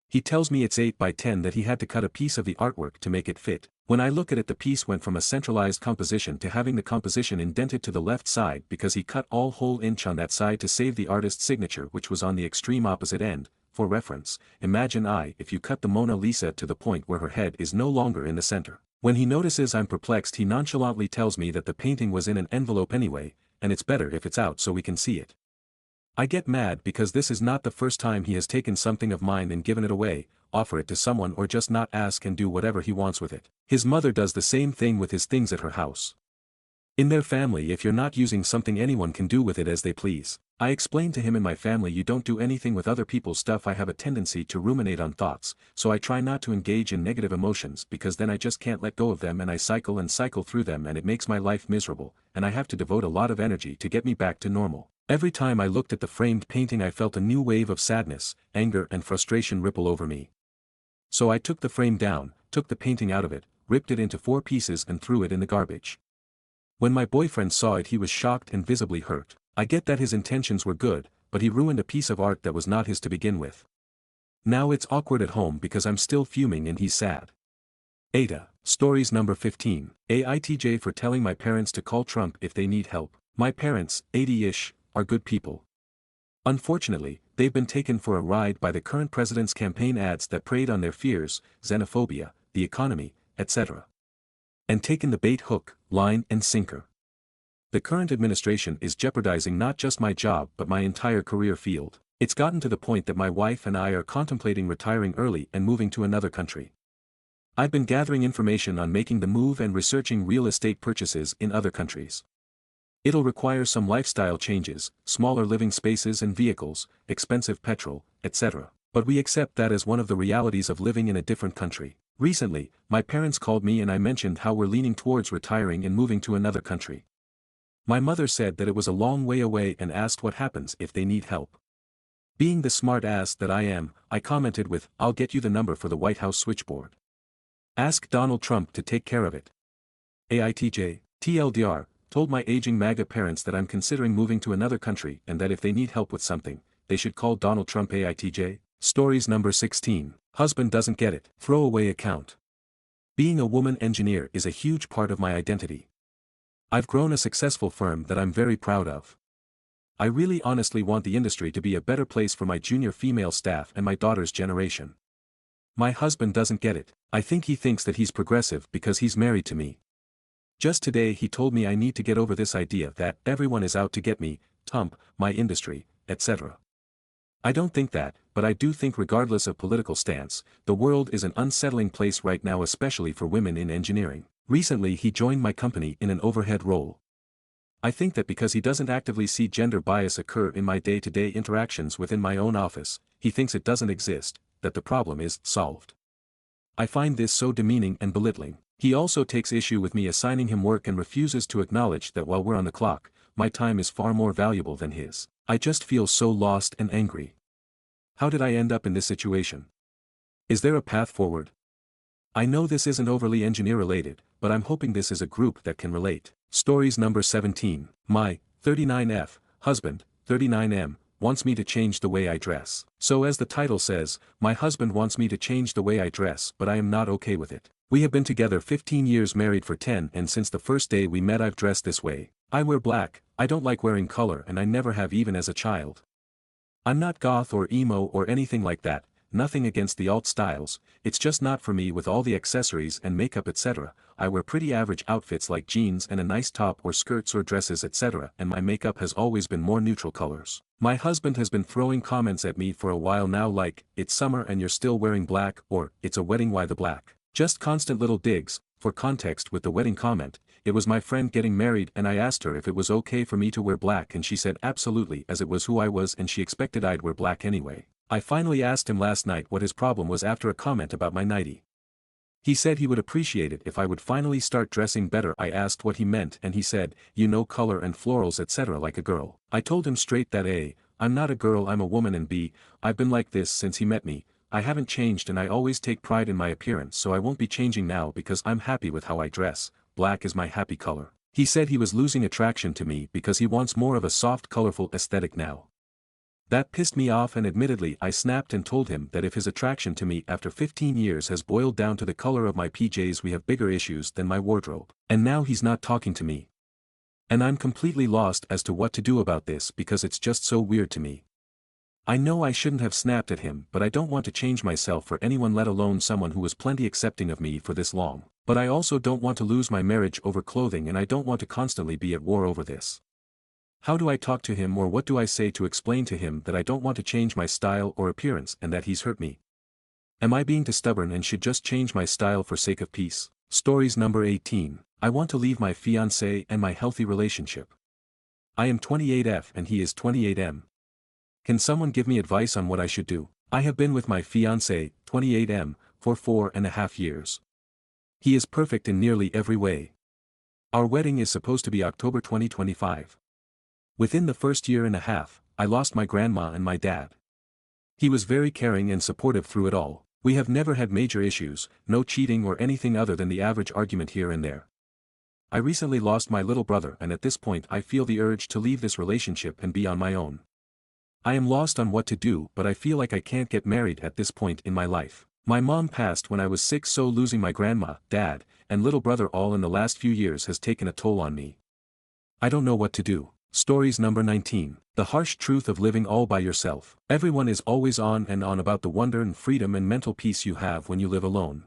He tells me it's 8 by 10, that he had to cut a piece of the artwork to make it fit. When I look at it, the piece went from a centralized composition to having the composition indented to the left side because he cut all whole inch on that side to save the artist's signature, which was on the extreme opposite end. For reference, imagine if you cut the Mona Lisa to the point where her head is no longer in the center. When he notices I'm perplexed, he nonchalantly tells me that the painting was in an envelope anyway, and it's better if it's out so we can see it. I get mad because this is not the first time he has taken something of mine and given it away, offer it to someone, or just not ask and do whatever he wants with it. His mother does the same thing with his things at her house. In their family, if you're not using something, anyone can do with it as they please. I explained to him, in my family you don't do anything with other people's stuff. I have a tendency to ruminate on thoughts, so I try not to engage in negative emotions because then I just can't let go of them and I cycle and cycle through them and it makes my life miserable, and I have to devote a lot of energy to get me back to normal. Every time I looked at the framed painting I felt a new wave of sadness, anger and frustration ripple over me. So I took the frame down, took the painting out of it, ripped it into 4 pieces and threw it in the garbage. When my boyfriend saw it he was shocked and visibly hurt. I get that his intentions were good, but he ruined a piece of art that was not his to begin with. Now it's awkward at home because I'm still fuming and he's sad. Aita. Stories number 15. Aitj for telling my parents to call Trump if they need help. My parents, 80-ish, are good people. Unfortunately, they've been taken for a ride by the current president's campaign ads that preyed on their fears, xenophobia, the economy, etc. And taken the bait hook, line and sinker. The current administration is jeopardizing not just my job but my entire career field. It's gotten to the point that my wife and I are contemplating retiring early and moving to another country. I've been gathering information on making the move and researching real estate purchases in other countries. It'll require some lifestyle changes, smaller living spaces and vehicles, expensive petrol, etc. But we accept that as one of the realities of living in a different country. Recently, my parents called me and I mentioned how we're leaning towards retiring and moving to another country. My mother said that it was a long way away and asked what happens if they need help. Being the smart ass that I am, I commented with, "I'll get you the number for the White House switchboard. Ask Donald Trump to take care of it." Aitj, TLDR, told my aging MAGA parents that I'm considering moving to another country and that if they need help with something, they should call Donald Trump. Aitj. Stories number 16. Husband doesn't get it. Throwaway account. Being a woman engineer is a huge part of my identity. I've grown a successful firm that I'm very proud of. I really honestly want the industry to be a better place for my junior female staff and my daughter's generation. My husband doesn't get it. I think he thinks that he's progressive because he's married to me. Just today he told me I need to get over this idea that everyone is out to get me, my industry, etc. I don't think that, but I do think regardless of political stance, the world is an unsettling place right now, especially for women in engineering. Recently he joined my company in an overhead role. I think that because he doesn't actively see gender bias occur in my day-to-day interactions within my own office, he thinks it doesn't exist, that the problem is solved. I find this so demeaning and belittling. He also takes issue with me assigning him work and refuses to acknowledge that while we're on the clock, my time is far more valuable than his. I just feel so lost and angry. How did I end up in this situation? Is there a path forward? I know this isn't overly engineer-related, but I'm hoping this is a group that can relate. Stories number 17. My 39F husband, 39M, wants me to change the way I dress. So as the title says, my husband wants me to change the way I dress, but I am not okay with it. We have been together 15 years, married for 10, and since the first day we met I've dressed this way. I wear black, I don't like wearing color, and I never have even as a child. I'm not goth or emo or anything like that, nothing against the alt styles, it's just not for me with all the accessories and makeup etc. I wear pretty average outfits like jeans and a nice top or skirts or dresses etc. and my makeup has always been more neutral colors. My husband has been throwing comments at me for a while now like, it's summer and you're still wearing black, or, it's a wedding, why the black? Just constant little digs. For context with the wedding comment, it was my friend getting married and I asked her if it was okay for me to wear black and she said absolutely, as it was who I was and she expected I'd wear black anyway. I finally asked him last night what his problem was after a comment about my nightie. He said he would appreciate it if I would finally start dressing better. I asked what he meant and he said, you know, color and florals etc. like a girl. I told him straight that A, I'm not a girl, I'm a woman, and B, I've been like this since he met me. I haven't changed and I always take pride in my appearance, so I won't be changing now because I'm happy with how I dress. Black is my happy color. He said he was losing attraction to me because he wants more of a soft, colorful aesthetic now. That pissed me off and admittedly I snapped and told him that if his attraction to me after 15 years has boiled down to the color of my PJs, we have bigger issues than my wardrobe. And now he's not talking to me. And I'm completely lost as to what to do about this because it's just so weird to me. I know I shouldn't have snapped at him, but I don't want to change myself for anyone, let alone someone who was plenty accepting of me for this long. But I also don't want to lose my marriage over clothing and I don't want to constantly be at war over this. How do I talk to him, or what do I say to explain to him that I don't want to change my style or appearance and that he's hurt me? Am I being too stubborn and should just change my style for sake of peace? Stories number 18. I want to leave my fiancé and my healthy relationship. I am 28F and he is 28M. Can someone give me advice on what I should do? I have been with my fiancé, 28M, for 4.5 years. He is perfect in nearly every way. Our wedding is supposed to be October 2025. Within the first year and a half, I lost my grandma and my dad. He was very caring and supportive through it all. We have never had major issues, no cheating or anything other than the average argument here and there. I recently lost my little brother and at this point I feel the urge to leave this relationship and be on my own. I am lost on what to do, but I feel like I can't get married at this point in my life. My mom passed when I was 6, so losing my grandma, dad, and little brother all in the last few years has taken a toll on me. I don't know what to do. Stories number 19. The harsh truth of living all by yourself. Everyone is always on and on about the wonder and freedom and mental peace you have when you live alone.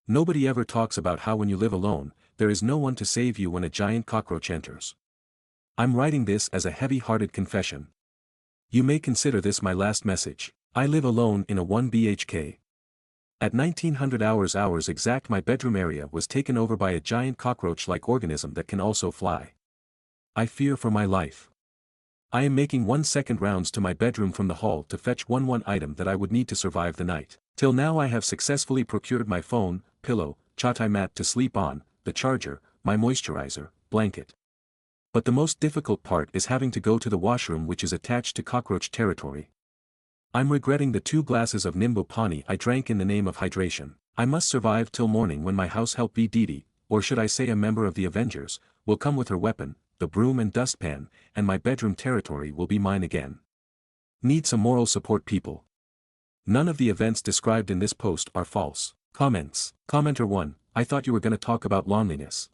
Nobody ever talks about how when you live alone, there is no one to save you when a giant cockroach enters. I'm writing this as a heavy-hearted confession. You may consider this my last message. I live alone in a 1 BHK. At 1900 hours exact, my bedroom area was taken over by a giant cockroach-like organism that can also fly. I fear for my life. I am making 1-second rounds to my bedroom from the hall to fetch one item that I would need to survive the night. Till now I have successfully procured my phone, pillow, chatai mat to sleep on, the charger, my moisturizer, blanket. But the most difficult part is having to go to the washroom, which is attached to cockroach territory. I'm regretting the 2 glasses of Nimbo Pani I drank in the name of hydration. I must survive till morning when my house help Didi, or should I say a member of the Avengers, will come with her weapon, the broom and dustpan, and my bedroom territory will be mine again. Need some moral support, people. None of the events described in this post are false. Comments. Commenter 1, I thought you were gonna talk about loneliness.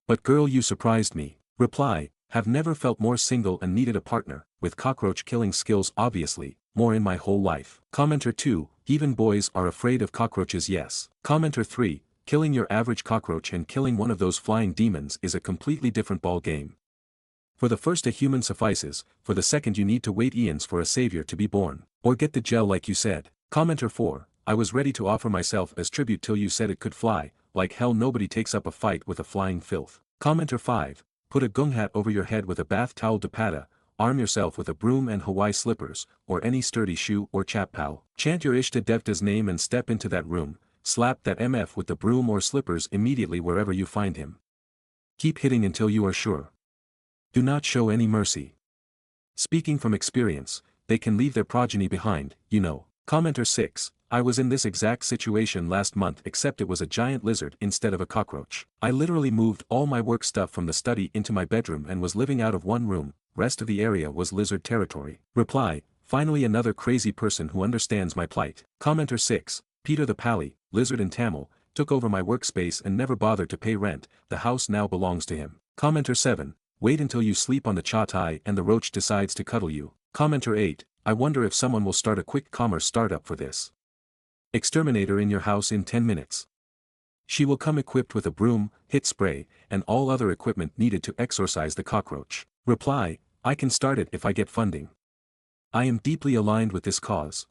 But girl, you surprised me. Reply, have never felt more single and needed a partner, with cockroach killing skills obviously, more in my whole life. Commenter 2, even boys are afraid of cockroaches. Yes. Commenter 3, killing your average cockroach and killing one of those flying demons is a completely different ball game. For the first a human suffices, for the second you need to wait eons for a savior to be born. Or get the gel like you said. Commenter 4, I was ready to offer myself as tribute till you said it could fly, like hell nobody takes up a fight with a flying filth. Commenter 5, put a gung hat over your head with a bath towel dupatta, arm yourself with a broom and Hawaii slippers, or any sturdy shoe or chapal. Chant your Ishta Devta's name and step into that room, slap that MF with the broom or slippers immediately wherever you find him. Keep hitting until you are sure. Do not show any mercy. Speaking from experience, they can leave their progeny behind, you know. Commenter 6, I was in this exact situation last month except it was a giant lizard instead of a cockroach. I literally moved all my work stuff from the study into my bedroom and was living out of one room, rest of the area was lizard territory. Reply, finally another crazy person who understands my plight. Commenter 6, Peter the Pally, lizard in Tamil, took over my workspace and never bothered to pay rent, the house now belongs to him. Commenter 7, wait until you sleep on the chatai and the roach decides to cuddle you. Commenter 8, I wonder if someone will start a quick commerce startup for this. Exterminator in your house in 10 minutes. She will come equipped with a broom, hit spray, and all other equipment needed to exorcise the cockroach. Reply, I can start it if I get funding. I am deeply aligned with this cause.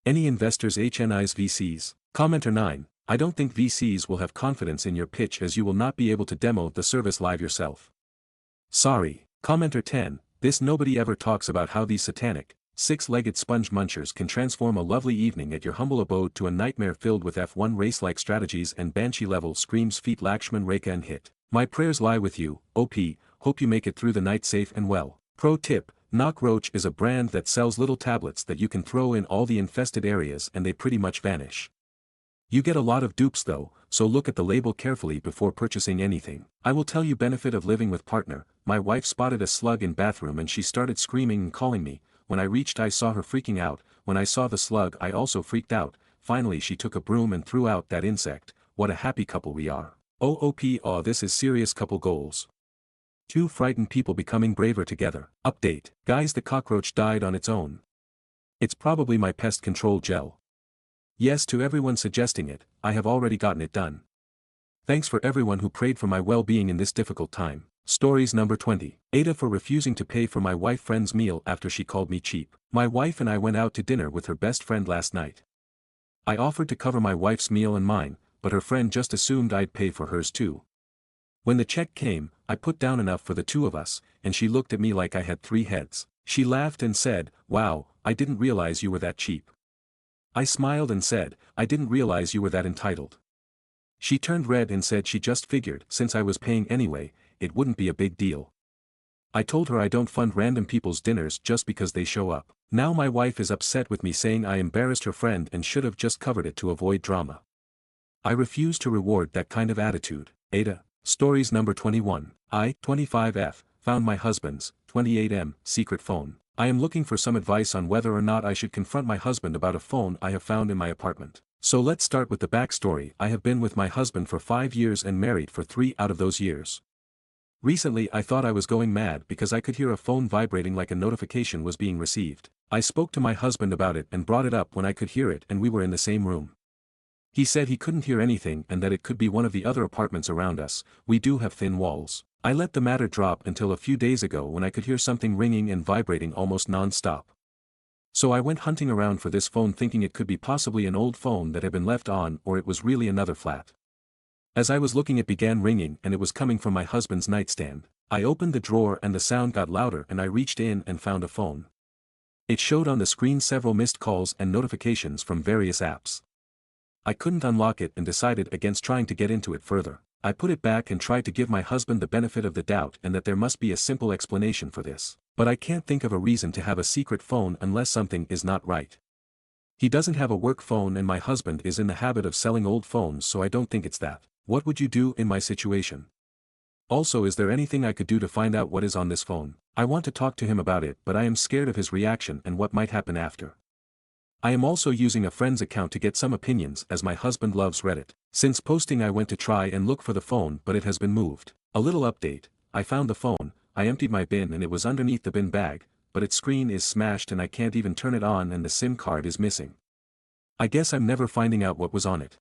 Any investors HNI's VCs? Commenter 9, I don't think VCs will have confidence in your pitch as you will not be able to demo the service live yourself. Sorry. Commenter 10, this nobody ever talks about how these satanic, six-legged sponge munchers can transform a lovely evening at your humble abode to a nightmare filled with F1 race-like strategies and banshee-level screams. Feet Lakshman Rekha and hit. My prayers lie with you, OP, hope you make it through the night safe and well. Pro tip, Knockroach is a brand that sells little tablets that you can throw in all the infested areas and they pretty much vanish. You get a lot of dupes though, so look at the label carefully before purchasing anything. I will tell you benefit of living with partner, my wife spotted a slug in bathroom and she started screaming and calling me. When I reached I saw her freaking out, when I saw the slug I also freaked out, finally she took a broom and threw out that insect. What a happy couple we are. OOP, oh this is serious couple goals. Two frightened people becoming braver together. Update, guys, the cockroach died on its own. It's probably my pest control gel. Yes, to everyone suggesting it, I have already gotten it done. Thanks for everyone who prayed for my well-being in this difficult time. Stories number 20. Aita for refusing to pay for my wife friend's meal after she called me cheap. My wife and I went out to dinner with her best friend last night. I offered to cover my wife's meal and mine, but her friend just assumed I'd pay for hers too. When the check came, I put down enough for the two of us, and she looked at me like I had three heads. She laughed and said, "Wow, I didn't realize you were that cheap." I smiled and said, "I didn't realize you were that entitled." She turned red and said she just figured, since I was paying anyway, it wouldn't be a big deal. I told her I don't fund random people's dinners just because they show up. Now my wife is upset with me saying I embarrassed her friend and should have just covered it to avoid drama. I refuse to reward that kind of attitude. Aita. Stories number 21. I, 25F, found my husband's, 28M, secret phone. I am looking for some advice on whether or not I should confront my husband about a phone I have found in my apartment. So let's start with the backstory. I have been with my husband for 5 years and married for 3 out of those years. Recently I thought I was going mad because I could hear a phone vibrating like a notification was being received. I spoke to my husband about it and brought it up when I could hear it and we were in the same room. He said he couldn't hear anything and that it could be one of the other apartments around us. We do have thin walls. I let the matter drop until a few days ago when I could hear something ringing and vibrating almost non-stop. So I went hunting around for this phone thinking it could be possibly an old phone that had been left on or it was really another flat. As I was looking it began ringing and it was coming from my husband's nightstand. I opened the drawer and the sound got louder and I reached in and found a phone. It showed on the screen several missed calls and notifications from various apps. I couldn't unlock it and decided against trying to get into it further. I put it back and tried to give my husband the benefit of the doubt and that there must be a simple explanation for this. But I can't think of a reason to have a secret phone unless something is not right. He doesn't have a work phone and my husband is in the habit of selling old phones, so I don't think it's that. What would you do in my situation? Also, is there anything I could do to find out what is on this phone? I want to talk to him about it but I am scared of his reaction and what might happen after. I am also using a friend's account to get some opinions as my husband loves Reddit. Since posting I went to try and look for the phone but it has been moved. A little update, I found the phone, I emptied my bin and it was underneath the bin bag, but its screen is smashed and I can't even turn it on and the SIM card is missing. I guess I'm never finding out what was on it.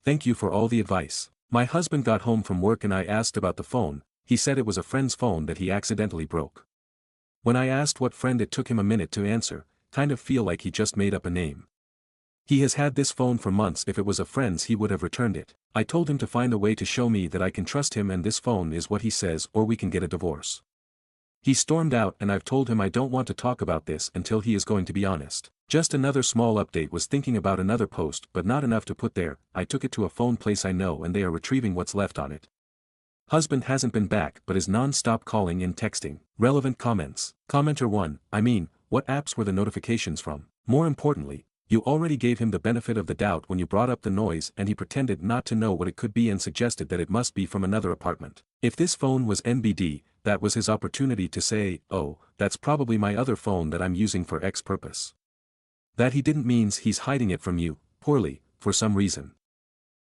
Thank you for all the advice. My husband got home from work and I asked about the phone, he said it was a friend's phone that he accidentally broke. When I asked what friend it took him a minute to answer, kind of feel like he just made up a name. He has had this phone for months. If it was a friend's he would have returned it. I told him to find a way to show me that I can trust him and this phone is what he says or we can get a divorce. He stormed out and I've told him I don't want to talk about this until he is going to be honest. Just another small update, was thinking about another post but not enough to put there. I took it to a phone place I know and they are retrieving what's left on it. Husband hasn't been back but is non-stop calling and texting. Relevant comments. Commenter 1, I mean, what apps were the notifications from? More importantly, you already gave him the benefit of the doubt when you brought up the noise and he pretended not to know what it could be and suggested that it must be from another apartment. If this phone was NBD, that was his opportunity to say, oh, that's probably my other phone that I'm using for X purpose. That he didn't means he's hiding it from you, poorly, for some reason.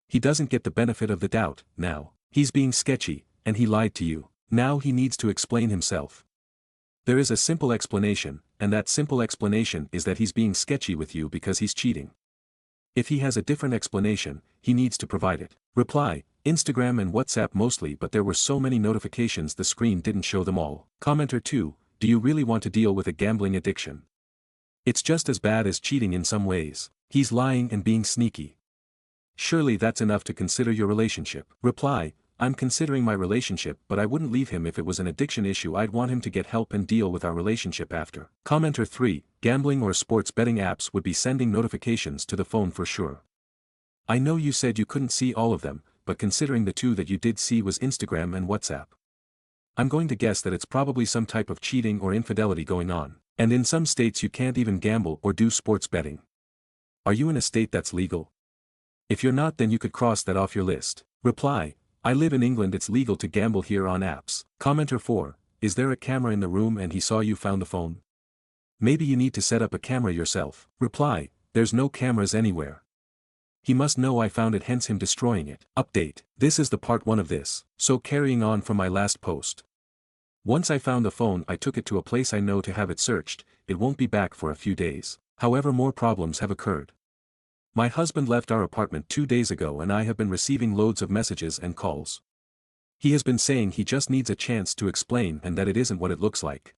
He doesn't get the benefit of the doubt, now. He's being sketchy, and he lied to you. Now he needs to explain himself. There is a simple explanation, and that simple explanation is that he's being sketchy with you because he's cheating. If he has a different explanation, he needs to provide it. Reply, Instagram and WhatsApp mostly, but there were so many notifications the screen didn't show them all. Commenter 2, do you really want to deal with a gambling addiction? It's just as bad as cheating in some ways. He's lying and being sneaky. Surely that's enough to consider your relationship. Reply, I'm considering my relationship but I wouldn't leave him if it was an addiction issue. I'd want him to get help and deal with our relationship after. Commenter 3, gambling or sports betting apps would be sending notifications to the phone for sure. I know you said you couldn't see all of them, but considering the two that you did see was Instagram and WhatsApp. I'm going to guess that it's probably some type of cheating or infidelity going on. And in some states you can't even gamble or do sports betting. Are you in a state that's legal? If you're not, then you could cross that off your list. Reply, I live in England, it's legal to gamble here on apps. Commenter 4, is there a camera in the room and he saw you found the phone? Maybe you need to set up a camera yourself. Reply, there's no cameras anywhere. He must know I found it, hence him destroying it. Update, this is the part 1 of this. So carrying on from my last post. Once I found the phone I took it to a place I know to have it searched. It won't be back for a few days. However, more problems have occurred. My husband left our apartment 2 days ago and I have been receiving loads of messages and calls. He has been saying he just needs a chance to explain and that it isn't what it looks like.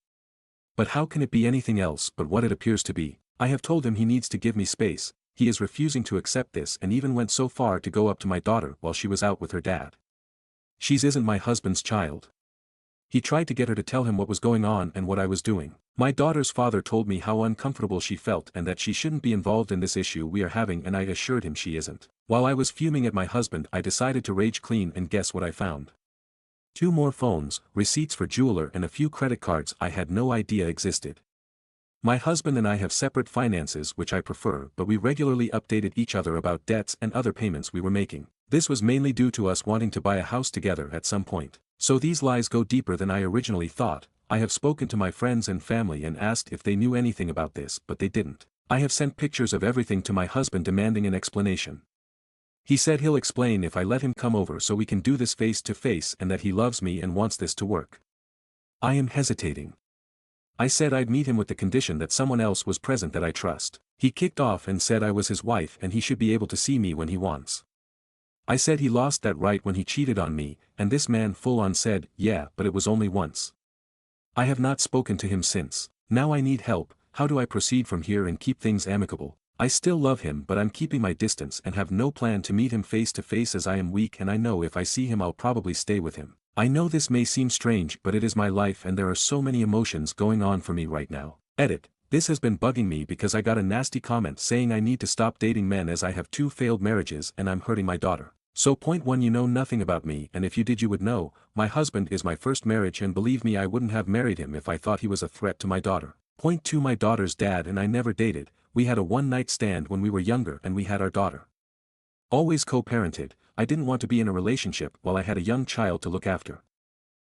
But how can it be anything else but what it appears to be? I have told him he needs to give me space. He is refusing to accept this and even went so far to go up to my daughter while she was out with her dad. She isn't my husband's child. He tried to get her to tell him what was going on and what I was doing. My daughter's father told me how uncomfortable she felt and that she shouldn't be involved in this issue we are having, and I assured him she isn't. While I was fuming at my husband, I decided to rage clean and guess what I found? 2 more phones, receipts for jeweler and a few credit cards I had no idea existed. My husband and I have separate finances which I prefer, but we regularly updated each other about debts and other payments we were making. This was mainly due to us wanting to buy a house together at some point. So these lies go deeper than I originally thought. I have spoken to my friends and family and asked if they knew anything about this, but they didn't. I have sent pictures of everything to my husband demanding an explanation. He said he'll explain if I let him come over so we can do this face to face and that he loves me and wants this to work. I am hesitating. I said I'd meet him with the condition that someone else was present that I trust. He kicked off and said I was his wife and he should be able to see me when he wants. I said he lost that right when he cheated on me, and this man full on said, yeah, but it was only once. I have not spoken to him since. Now I need help. How do I proceed from here and keep things amicable? I still love him but I'm keeping my distance and have no plan to meet him face to face as I am weak and I know if I see him I'll probably stay with him. I know this may seem strange but it is my life and there are so many emotions going on for me right now. Edit. This has been bugging me because I got a nasty comment saying I need to stop dating men as I have 2 failed marriages and I'm hurting my daughter. So point 1, you know nothing about me, and if you did you would know, my husband is my first marriage and believe me I wouldn't have married him if I thought he was a threat to my daughter. Point 2, my daughter's dad and I never dated, we had a one-night stand when we were younger and we had our daughter. Always co-parented, I didn't want to be in a relationship while I had a young child to look after.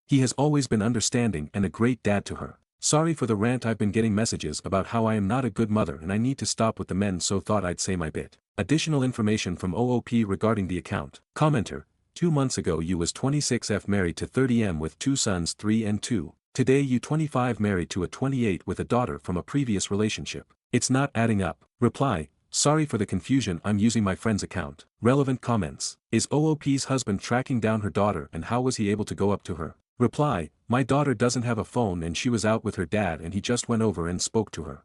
He has always been understanding and a great dad to her. Sorry for the rant. I've been getting messages about how I am not a good mother and I need to stop with the men, so thought I'd say my bit. Additional information from OOP regarding the account. Commenter, 2 months ago you was 26F married to 30M with 2 sons 3 and 2. Today you 25 married to a 28 with a daughter from a previous relationship. It's not adding up. Reply, sorry for the confusion, I'm using my friend's account. Relevant comments. Is OOP's husband tracking down her daughter and how was he able to go up to her? Reply, my daughter doesn't have a phone and she was out with her dad and he just went over and spoke to her.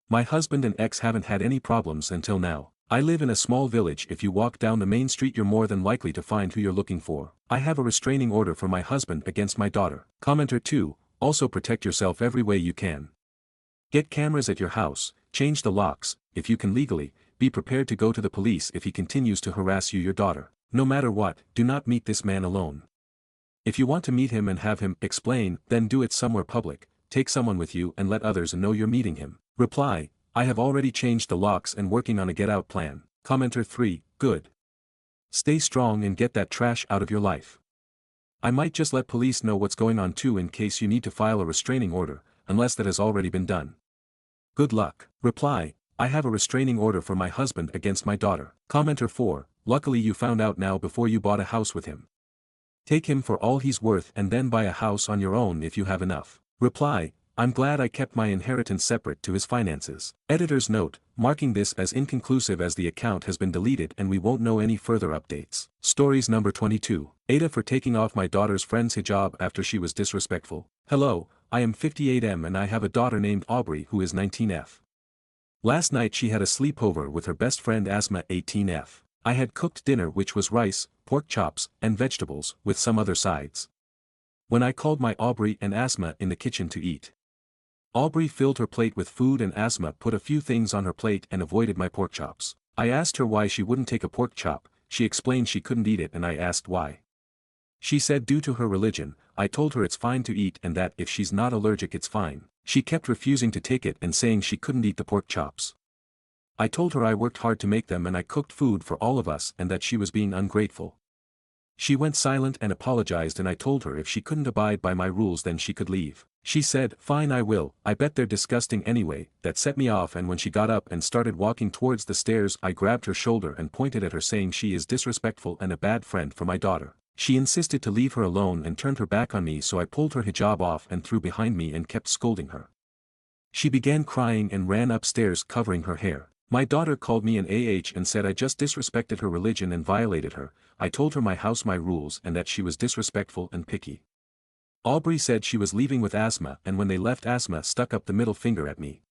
My husband and ex haven't had any problems until now. I live in a small village. If you walk down the main street you're more than likely to find who you're looking for. I have a restraining order for my husband against my daughter. Commenter 2, also protect yourself every way you can. Get cameras at your house, change the locks, if you can legally, be prepared to go to the police if he continues to harass your daughter. No matter what, do not meet this man alone. If you want to meet him and have him explain, then do it somewhere public, take someone with you and let others know you're meeting him. Reply, I have already changed the locks and working on a get out plan. Commenter 3, good. Stay strong and get that trash out of your life. I might just let police know what's going on too in case you need to file a restraining order, unless that has already been done. Good luck. Reply, I have a restraining order for my husband against my daughter. Commenter 4, luckily you found out now before you bought a house with him. Take him for all he's worth and then buy a house on your own if you have enough. Reply, I'm glad I kept my inheritance separate to his finances. Editor's note, marking this as inconclusive as the account has been deleted and we won't know any further updates. Stories number 22. Aita for taking off my daughter's friend's hijab after she was disrespectful. Hello, I am 58M and I have a daughter named Aubrey who is 19F. Last night she had a sleepover with her best friend Asma 18F. I had cooked dinner which was rice, pork chops, and vegetables with some other sides. When I called my Aubrey and Asma in the kitchen to eat. Aubrey filled her plate with food and Asma put a few things on her plate and avoided my pork chops. I asked her why she wouldn't take a pork chop, she explained she couldn't eat it and I asked why. She said due to her religion. I told her it's fine to eat and that if she's not allergic it's fine. She kept refusing to take it and saying she couldn't eat the pork chops. I told her I worked hard to make them and I cooked food for all of us and that she was being ungrateful. She went silent and apologized and I told her if she couldn't abide by my rules then she could leave. She said, fine I will, I bet they're disgusting anyway. That set me off and when she got up and started walking towards the stairs I grabbed her shoulder and pointed at her saying she is disrespectful and a bad friend for my daughter. She insisted to leave her alone and turned her back on me so I pulled her hijab off and threw behind me and kept scolding her. She began crying and ran upstairs covering her hair. My daughter called me an and said I just disrespected her religion and violated her. I told her my house my rules and that she was disrespectful and picky. Aubrey said she was leaving with Asma and when they left Asma stuck up the middle finger at me.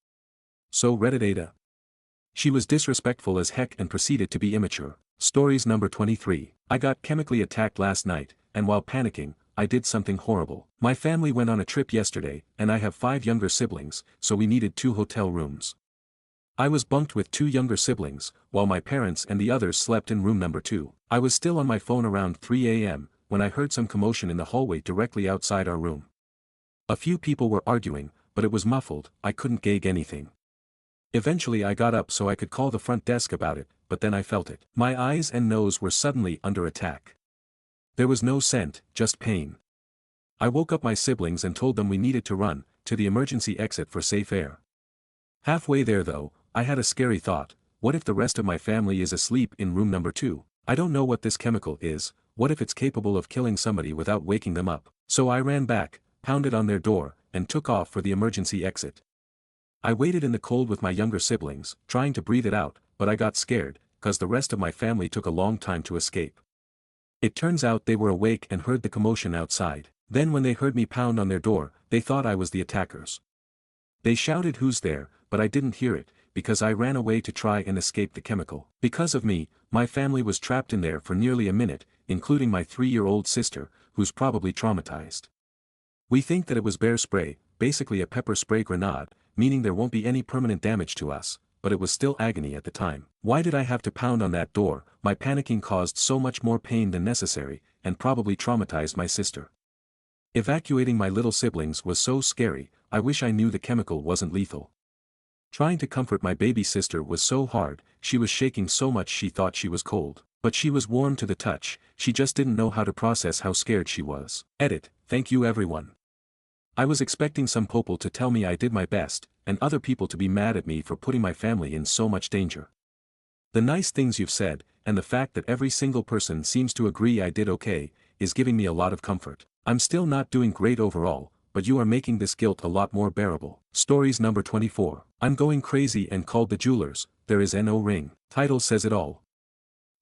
So Reddit Aita. She was disrespectful as heck and proceeded to be immature. Stories number 23. I got chemically attacked last night, and while panicking, I did something horrible. My family went on a trip yesterday, and I have 5 younger siblings, so we needed 2 hotel rooms. I was bunked with 2 younger siblings, while my parents and the others slept in room number 2. I was still on my phone around 3 a.m., when I heard some commotion in the hallway directly outside our room. A few people were arguing, but it was muffled, I couldn't gauge anything. Eventually I got up so I could call the front desk about it, but then I felt it. My eyes and nose were suddenly under attack. There was no scent, just pain. I woke up my siblings and told them we needed to run to the emergency exit for safe air. Halfway there though, I had a scary thought. What if the rest of my family is asleep in room number 2? I don't know what this chemical is, what if it's capable of killing somebody without waking them up? So I ran back, pounded on their door, and took off for the emergency exit. I waited in the cold with my younger siblings, trying to breathe it out, but I got scared, cause the rest of my family took a long time to escape. It turns out they were awake and heard the commotion outside. Then when they heard me pound on their door, they thought I was the attackers. They shouted who's there, but I didn't hear it, because I ran away to try and escape the chemical. Because of me, my family was trapped in there for nearly a minute, including my 3-year-old sister, who's probably traumatized. We think that it was bear spray, basically a pepper spray grenade, meaning there won't be any permanent damage to us, but it was still agony at the time. Why did I have to pound on that door? My panicking caused so much more pain than necessary, and probably traumatized my sister. Evacuating my little siblings was so scary, I wish I knew the chemical wasn't lethal. Trying to comfort my baby sister was so hard, she was shaking so much she thought she was cold. But she was warm to the touch, she just didn't know how to process how scared she was. Edit, thank you everyone. I was expecting some popel to tell me I did my best, and other people to be mad at me for putting my family in so much danger. The nice things you've said, and the fact that every single person seems to agree I did okay, is giving me a lot of comfort. I'm still not doing great overall, but you are making this guilt a lot more bearable. Stories number 24. I'm going crazy and called the jewelers, there is no ring. Title says it all.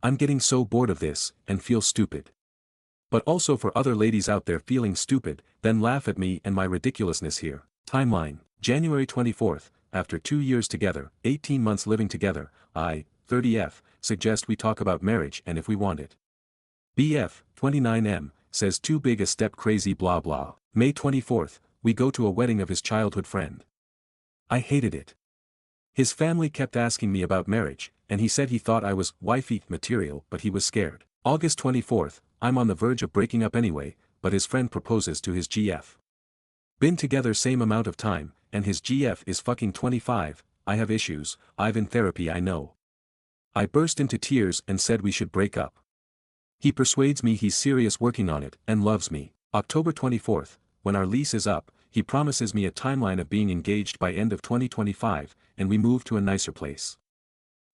I'm getting so bored of this, and feel stupid. But also for other ladies out there feeling stupid, then laugh at me and my ridiculousness here. Timeline. January 24th, after 2 years together, 18 months living together, I, 30F, suggest we talk about marriage and if we want it. BF, 29M, says too big a step crazy blah blah. May 24th, we go to a wedding of his childhood friend. I hated it. His family kept asking me about marriage, and he said he thought I was wifey material but he was scared. August 24th, I'm on the verge of breaking up anyway, but his friend proposes to his GF. Been together same amount of time, and his GF is fucking 25, I have issues, I've in therapy I know. I burst into tears and said we should break up. He persuades me he's serious working on it and loves me. October 24th, when our lease is up, he promises me a timeline of being engaged by end of 2025, and we move to a nicer place.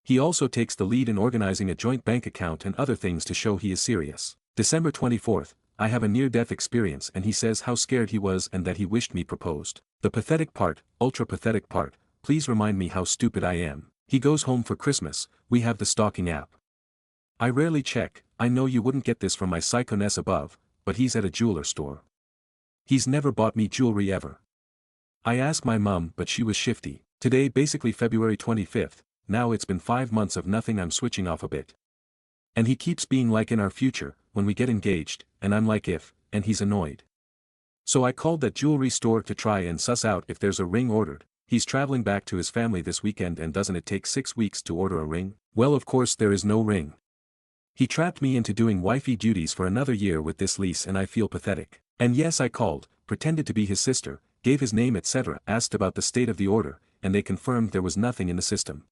He also takes the lead in organizing a joint bank account and other things to show he is serious. December 24th, I have a near-death experience and he says how scared he was and that he wished me proposed. The pathetic part, ultra pathetic part, please remind me how stupid I am. He goes home for Christmas, we have the stalking app. I rarely check, I know you wouldn't get this from my psychoness above, but he's at a jeweler store. He's never bought me jewelry ever. I asked my mum but she was shifty. Today basically February 25th, now it's been 5 months of nothing I'm switching off a bit. And he keeps being like in our future, when we get engaged, and I'm like if, and he's annoyed. So I called that jewelry store to try and suss out if there's a ring ordered. He's traveling back to his family this weekend and doesn't it take 6 weeks to order a ring? Well of course there is no ring. He trapped me into doing wifey duties for another year with this lease and I feel pathetic. And yes I called, pretended to be his sister, gave his name etc. asked about the state of the order, and they confirmed there was nothing in the system.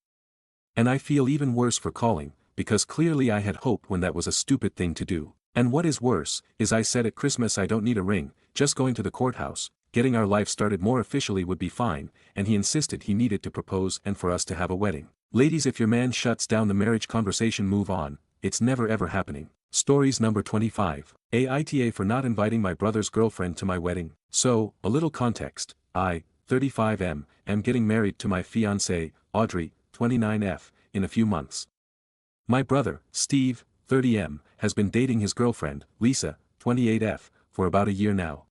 And I feel even worse for calling, because clearly I had hope when that was a stupid thing to do. And what is worse, is I said at Christmas I don't need a ring, just going to the courthouse, getting our life started more officially would be fine, and he insisted he needed to propose and for us to have a wedding. Ladies, if your man shuts down the marriage conversation, move on, it's never ever happening. Stories number 25. Aita for not inviting my brother's girlfriend to my wedding. So, a little context, I, 35M, am getting married to my fiancée, Audrey, 29F, in a few months. My brother, Steve, 30M, has been dating his girlfriend, Lisa, 28F, for about a year now.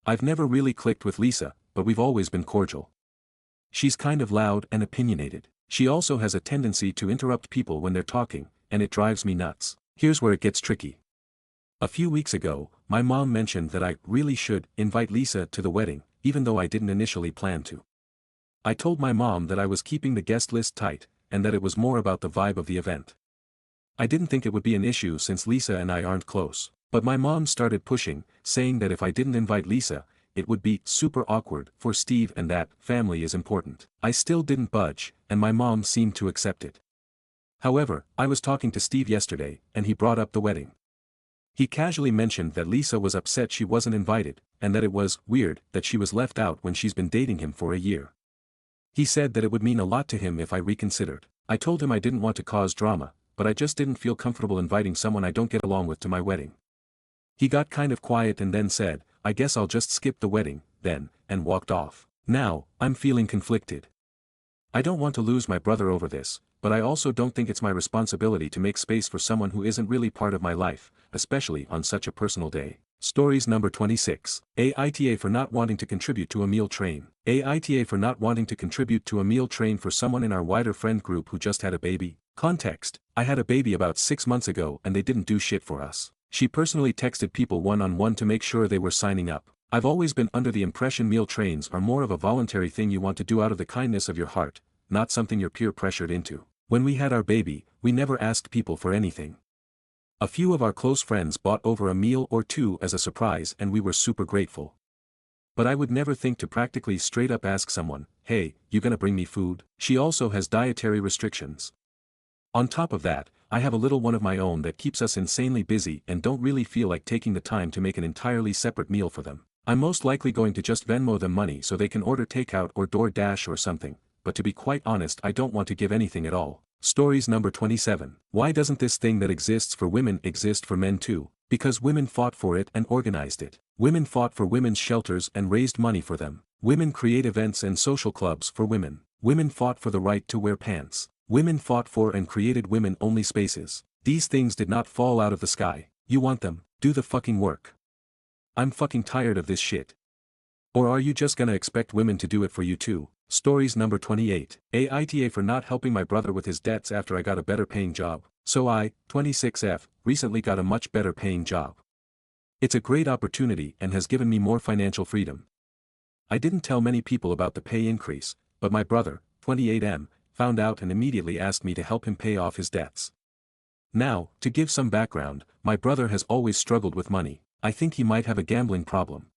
I've never really clicked with Lisa, but we've always been cordial. She's kind of loud and opinionated. She also has a tendency to interrupt people when they're talking, and it drives me nuts. Here's where it gets tricky. A few weeks ago, my mom mentioned that I really should invite Lisa to the wedding, even though I didn't initially plan to. I told my mom that I was keeping the guest list tight, and that it was more about the vibe of the event. I didn't think it would be an issue since Lisa and I aren't close. But my mom started pushing, saying that if I didn't invite Lisa, it would be super awkward for Steve and that family is important. I still didn't budge, and my mom seemed to accept it. However, I was talking to Steve yesterday, and he brought up the wedding. He casually mentioned that Lisa was upset she wasn't invited, and that it was weird that she was left out when she's been dating him for a year. He said that it would mean a lot to him if I reconsidered. I told him I didn't want to cause drama, but I just didn't feel comfortable inviting someone I don't get along with to my wedding. He got kind of quiet and then said, I guess I'll just skip the wedding, then, and walked off. Now, I'm feeling conflicted. I don't want to lose my brother over this, but I also don't think it's my responsibility to make space for someone who isn't really part of my life, especially on such a personal day. Stories number 26. Aita for not wanting to contribute to a meal train. Aita for not wanting to contribute to a meal train for someone in our wider friend group who just had a baby. Context, I had a baby about 6 months ago and they didn't do shit for us. She personally texted people one-on-one to make sure they were signing up. I've always been under the impression meal trains are more of a voluntary thing you want to do out of the kindness of your heart, not something you're peer pressured into. When we had our baby, we never asked people for anything. A few of our close friends bought over a meal or two as a surprise and we were super grateful. But I would never think to practically straight up ask someone, hey, you gonna bring me food? She also has dietary restrictions. On top of that, I have a little one of my own that keeps us insanely busy and don't really feel like taking the time to make an entirely separate meal for them. I'm most likely going to just Venmo them money so they can order takeout or DoorDash or something, but to be quite honest I don't want to give anything at all. Stories number 27. Why doesn't this thing that exists for women exist for men too? Because women fought for it and organized it. Women fought for women's shelters and raised money for them. Women create events and social clubs for women. Women fought for the right to wear pants. Women fought for and created women-only spaces. These things did not fall out of the sky. You want them, do the fucking work. I'm fucking tired of this shit. Or are you just gonna expect women to do it for you too? Stories number 28. Aita for not helping my brother with his debts after I got a better paying job. So I, 26F, recently got a much better paying job. It's a great opportunity and has given me more financial freedom. I didn't tell many people about the pay increase, but my brother, 28M, found out and immediately asked me to help him pay off his debts. Now, to give some background, my brother has always struggled with money. I think he might have a gambling problem.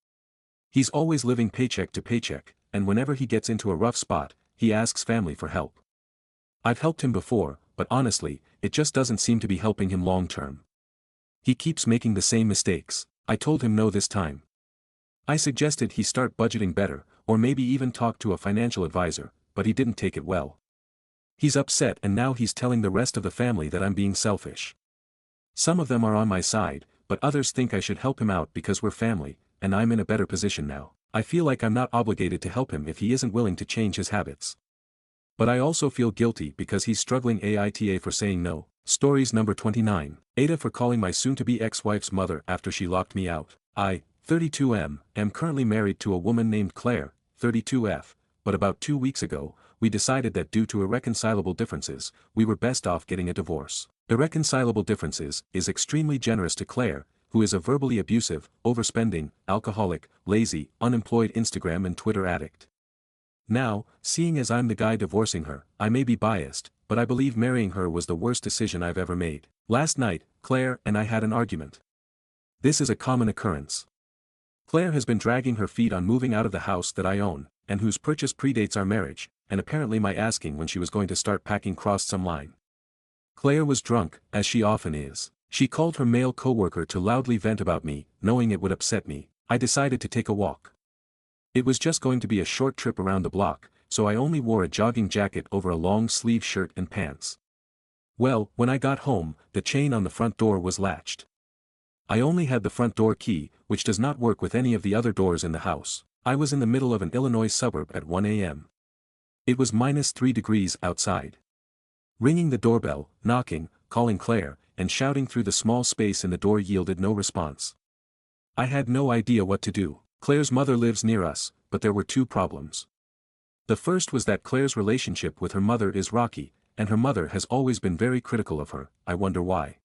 He's always living paycheck to paycheck, and whenever he gets into a rough spot, he asks family for help. I've helped him before, but honestly, it just doesn't seem to be helping him long term. He keeps making the same mistakes. I told him no this time. I suggested he start budgeting better, or maybe even talk to a financial advisor, but he didn't take it well. He's upset and now he's telling the rest of the family that I'm being selfish. Some of them are on my side, but others think I should help him out because we're family, and I'm in a better position now. I feel like I'm not obligated to help him if he isn't willing to change his habits. But I also feel guilty because he's struggling. Aita for saying no. Stories number 29. Aita for calling my soon-to-be ex-wife's mother after she locked me out. I, 32M, am currently married to a woman named Claire, 32F, but about 2 weeks ago, we decided that due to irreconcilable differences, we were best off getting a divorce. Irreconcilable differences is extremely generous to Claire, who is a verbally abusive, overspending, alcoholic, lazy, unemployed Instagram and Twitter addict. Now, seeing as I'm the guy divorcing her, I may be biased, but I believe marrying her was the worst decision I've ever made. Last night, Claire and I had an argument. This is a common occurrence. Claire has been dragging her feet on moving out of the house that I own, and whose purchase predates our marriage, and apparently my asking when she was going to start packing crossed some line. Claire was drunk, as she often is. She called her male coworker to loudly vent about me, knowing it would upset me. I decided to take a walk. It was just going to be a short trip around the block, so I only wore a jogging jacket over a long-sleeve shirt and pants. Well, when I got home, the chain on the front door was latched. I only had the front door key, which does not work with any of the other doors in the house. I was in the middle of an Illinois suburb at 1 a.m. It was -3 degrees outside. Ringing the doorbell, knocking, calling Claire, and shouting through the small space in the door yielded no response. I had no idea what to do. Claire's mother lives near us, but there were two problems. The first was that Claire's relationship with her mother is rocky, and her mother has always been very critical of her. I wonder why.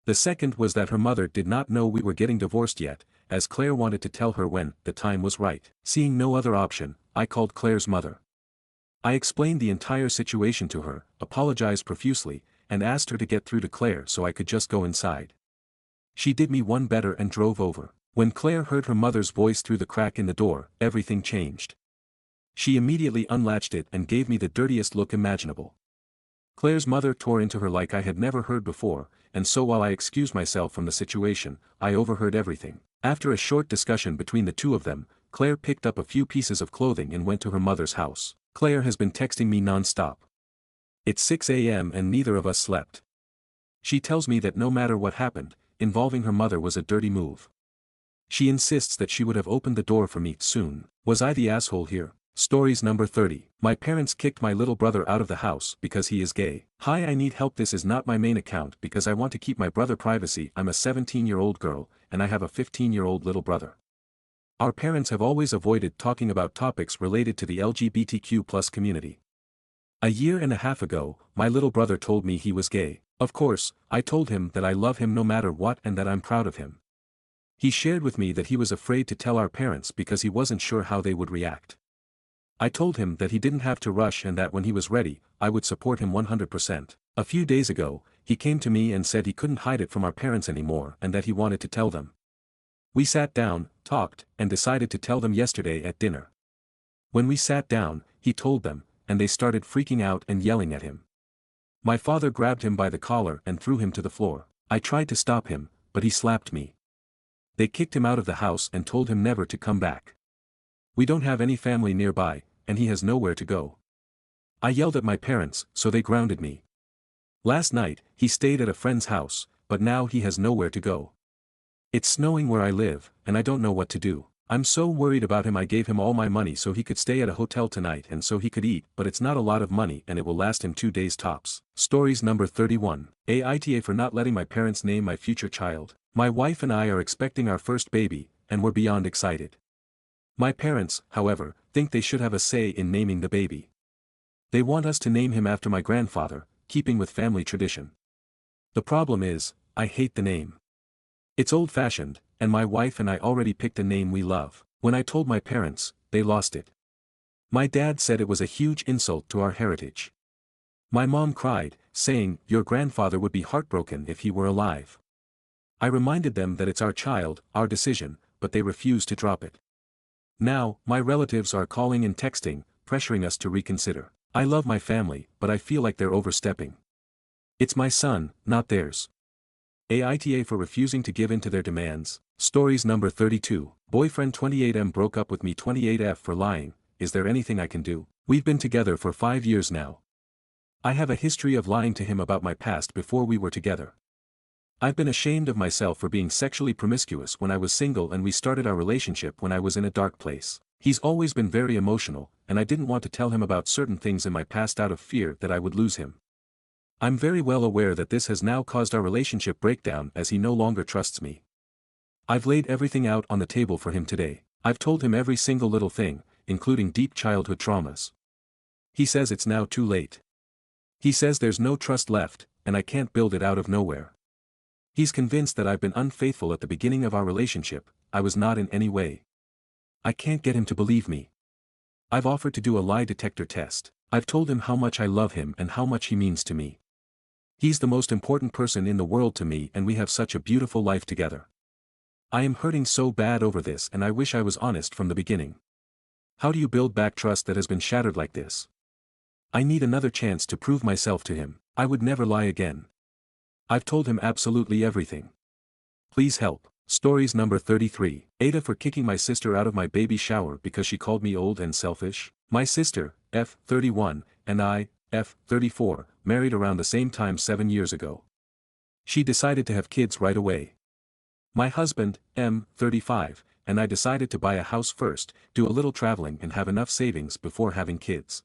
The second was that her mother did not know we were getting divorced yet, as Claire wanted to tell her when the time was right. Seeing no other option, I called Claire's mother. I explained the entire situation to her, apologized profusely, and asked her to get through to Claire so I could just go inside. She did me one better and drove over. When Claire heard her mother's voice through the crack in the door, everything changed. She immediately unlatched it and gave me the dirtiest look imaginable. Claire's mother tore into her like I had never heard before, and so while I excused myself from the situation, I overheard everything. After a short discussion between the two of them, Claire picked up a few pieces of clothing and went to her mother's house. Claire has been texting me non-stop. It's 6 a.m. and neither of us slept. She tells me that no matter what happened, involving her mother was a dirty move. She insists that she would have opened the door for me soon. Was I the asshole here? Stories number 30. My parents kicked my little brother out of the house because he is gay. Hi, I need help. This is not my main account because I want to keep my brother privacy. I'm a 17-year-old girl, and I have a 15-year-old little brother. Our parents have always avoided talking about topics related to the LGBTQ+ community. A year and a half ago, my little brother told me he was gay. Of course, I told him that I love him no matter what and that I'm proud of him. He shared with me that he was afraid to tell our parents because he wasn't sure how they would react. I told him that he didn't have to rush and that when he was ready, I would support him 100%. A few days ago, he came to me and said he couldn't hide it from our parents anymore and that he wanted to tell them. We sat down, talked, and decided to tell them yesterday at dinner. When we sat down, he told them, and they started freaking out and yelling at him. My father grabbed him by the collar and threw him to the floor. I tried to stop him, but he slapped me. They kicked him out of the house and told him never to come back. We don't have any family nearby, and he has nowhere to go. I yelled at my parents, so they grounded me. Last night, he stayed at a friend's house, but now he has nowhere to go. It's snowing where I live, and I don't know what to do. I'm so worried about him. I gave him all my money so he could stay at a hotel tonight and so he could eat, but it's not a lot of money and it will last him 2 days tops. Stories number 31. Aita for not letting my parents name my future child. My wife and I are expecting our first baby, and we're beyond excited. My parents, however, think they should have a say in naming the baby. They want us to name him after my grandfather, keeping with family tradition. The problem is, I hate the name. It's old-fashioned, and my wife and I already picked a name we love. When I told my parents, they lost it. My dad said it was a huge insult to our heritage. My mom cried, saying, "Your grandfather would be heartbroken if he were alive." I reminded them that it's our child, our decision, but they refused to drop it. Now, my relatives are calling and texting, pressuring us to reconsider. I love my family, but I feel like they're overstepping. It's my son, not theirs. Aita for refusing to give in to their demands. Stories number 32. Boyfriend 28M broke up with me. 28F for lying. Is there anything I can do? We've been together for 5 years now. I have a history of lying to him about my past before we were together. I've been ashamed of myself for being sexually promiscuous when I was single, and we started our relationship when I was in a dark place. He's always been very emotional, and I didn't want to tell him about certain things in my past out of fear that I would lose him. I'm very well aware that this has now caused our relationship breakdown as he no longer trusts me. I've laid everything out on the table for him today. I've told him every single little thing, including deep childhood traumas. He says it's now too late. He says there's no trust left, and I can't build it out of nowhere. He's convinced that I've been unfaithful at the beginning of our relationship. I was not in any way. I can't get him to believe me. I've offered to do a lie detector test. I've told him how much I love him and how much he means to me. He's the most important person in the world to me, and we have such a beautiful life together. I am hurting so bad over this, and I wish I was honest from the beginning. How do you build back trust that has been shattered like this? I need another chance to prove myself to him. I would never lie again. I've told him absolutely everything. Please help. Stories number 33. Aita for kicking my sister out of my baby shower because she called me old and selfish. My sister, F. 31, and I, F. 34, married around the same time 7 years ago. She decided to have kids right away. My husband, M. 35, and I decided to buy a house first, do a little traveling and have enough savings before having kids.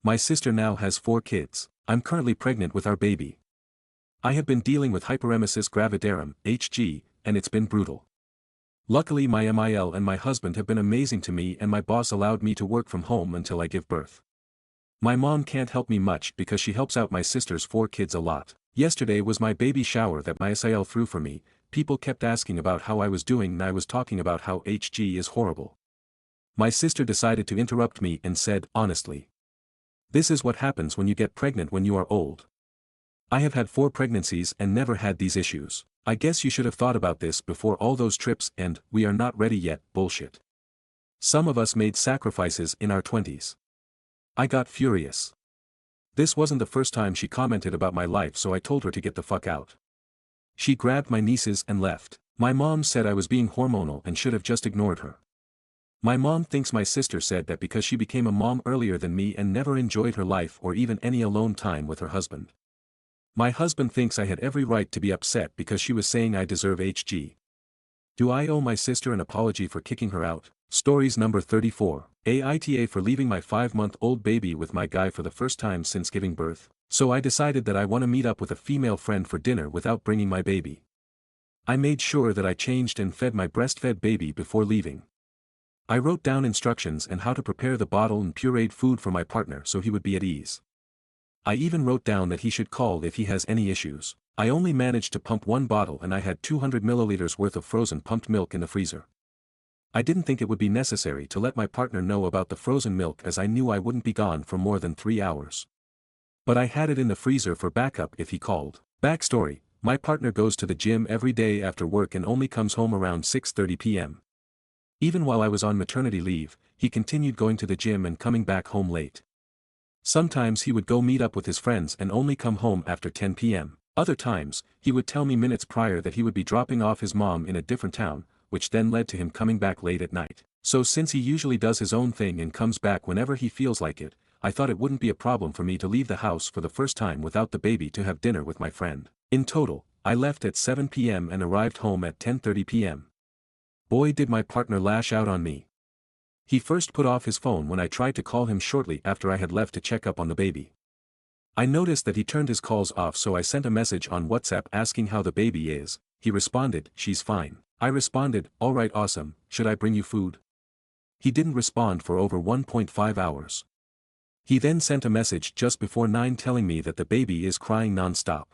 My sister now has 4 kids. I'm currently pregnant with our baby. I have been dealing with hyperemesis gravidarum, HG, and it's been brutal. Luckily my MIL and my husband have been amazing to me, and my boss allowed me to work from home until I give birth. My mom can't help me much because she helps out my sister's 4 kids a lot. Yesterday was my baby shower that my SIL threw for me. People kept asking about how I was doing, and I was talking about how HG is horrible. My sister decided to interrupt me and said, honestly, this is what happens when you get pregnant when you are old. I have had 4 pregnancies and never had these issues. I guess you should have thought about this before all those trips and "we are not ready yet" bullshit. Some of us made sacrifices in our 20s. I got furious. This wasn't the first time she commented about my life, so I told her to get the fuck out. She grabbed my nieces and left. My mom said I was being hormonal and should have just ignored her. My mom thinks my sister said that because she became a mom earlier than me and never enjoyed her life or even any alone time with her husband. My husband thinks I had every right to be upset because she was saying I deserve HG. Do I owe my sister an apology for kicking her out? Stories number 34. Aita for leaving my 5-month-old baby with my guy for the first time since giving birth. So I decided that I want to meet up with a female friend for dinner without bringing my baby. I made sure that I changed and fed my breastfed baby before leaving. I wrote down instructions and how to prepare the bottle and pureed food for my partner so he would be at ease. I even wrote down that he should call if he has any issues. I only managed to pump 1 bottle and I had 200 milliliters worth of frozen pumped milk in the freezer. I didn't think it would be necessary to let my partner know about the frozen milk as I knew I wouldn't be gone for more than 3 hours. But I had it in the freezer for backup if he called. Backstory: my partner goes to the gym every day after work and only comes home around 6:30 p.m. Even while I was on maternity leave, he continued going to the gym and coming back home late. Sometimes he would go meet up with his friends and only come home after 10 p.m. Other times, he would tell me minutes prior that he would be dropping off his mom in a different town, which then led to him coming back late at night. So since he usually does his own thing and comes back whenever he feels like it, I thought it wouldn't be a problem for me to leave the house for the first time without the baby to have dinner with my friend. In total, I left at 7 p.m. and arrived home at 10:30 p.m. Boy, did my partner lash out on me. He first put off his phone when I tried to call him shortly after I had left to check up on the baby. I noticed that he turned his calls off, so I sent a message on WhatsApp asking how the baby is. He responded, "She's fine." I responded, "Alright, awesome, should I bring you food?" He didn't respond for over 1.5 hours. He then sent a message just before 9 telling me that the baby is crying non-stop.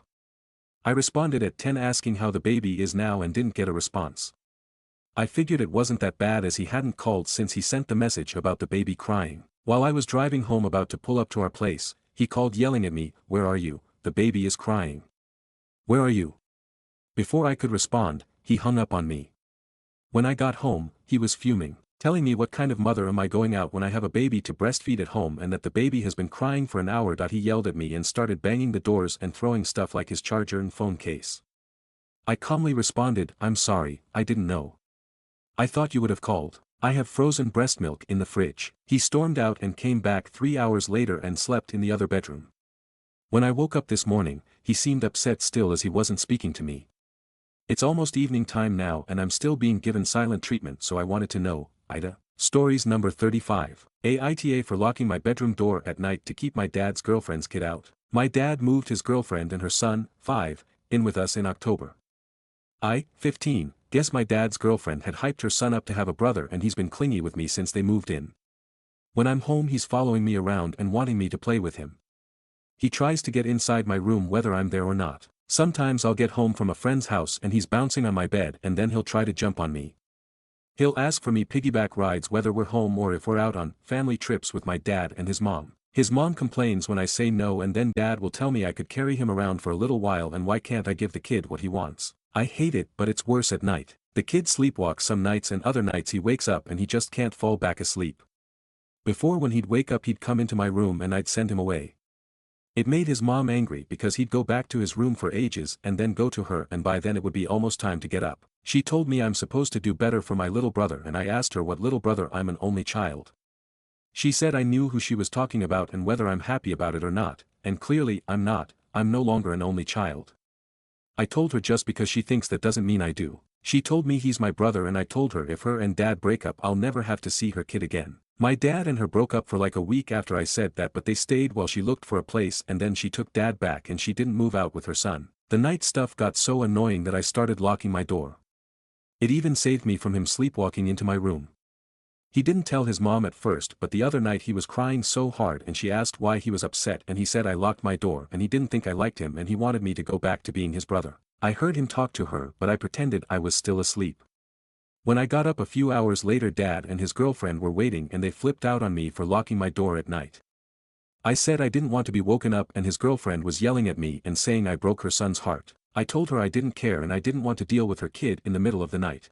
I responded at 10 asking how the baby is now and didn't get a response. I figured it wasn't that bad as he hadn't called since he sent the message about the baby crying. While I was driving home about to pull up to our place, he called yelling at me, "Where are you? The baby is crying. Where are you?" Before I could respond, he hung up on me. When I got home, he was fuming, telling me what kind of mother am I going out when I have a baby to breastfeed at home and that the baby has been crying for an hour. He yelled at me and started banging the doors and throwing stuff like his charger and phone case. I calmly responded, "I'm sorry, I didn't know. I thought you would have called. I have frozen breast milk in the fridge." He stormed out and came back 3 hours later and slept in the other bedroom. When I woke up this morning, he seemed upset still as he wasn't speaking to me. It's almost evening time now and I'm still being given silent treatment, so I wanted to know, Aita. Stories number 35. Aita for locking my bedroom door at night to keep my dad's girlfriend's kid out. My dad moved his girlfriend and her son, 5, in with us in October. 15, guess my dad's girlfriend had hyped her son up to have a brother and he's been clingy with me since they moved in. When I'm home he's following me around and wanting me to play with him. He tries to get inside my room whether I'm there or not. Sometimes I'll get home from a friend's house and he's bouncing on my bed and then he'll try to jump on me. He'll ask for me piggyback rides whether we're home or if we're out on family trips with my dad and his mom. His mom complains when I say no and then dad will tell me I could carry him around for a little while and why can't I give the kid what he wants. I hate it, but it's worse at night. The kid sleepwalks some nights and other nights he wakes up and he just can't fall back asleep. Before, when he'd wake up he'd come into my room and I'd send him away. It made his mom angry because he'd go back to his room for ages and then go to her and by then it would be almost time to get up. She told me I'm supposed to do better for my little brother and I asked her what little brother, I'm an only child. She said I knew who she was talking about and whether I'm happy about it or not, and clearly I'm not. I'm no longer an only child. I told her just because she thinks that doesn't mean I do. She told me he's my brother and I told her if her and dad break up I'll never have to see her kid again. My dad and her broke up for like a week after I said that, but they stayed while she looked for a place and then she took dad back and she didn't move out with her son. The night stuff got so annoying that I started locking my door. It even saved me from him sleepwalking into my room. He didn't tell his mom at first, but the other night he was crying so hard and she asked why he was upset and he said I locked my door and he didn't think I liked him and he wanted me to go back to being his brother. I heard him talk to her but I pretended I was still asleep. When I got up a few hours later dad and his girlfriend were waiting and they flipped out on me for locking my door at night. I said I didn't want to be woken up and his girlfriend was yelling at me and saying I broke her son's heart. I told her I didn't care and I didn't want to deal with her kid in the middle of the night.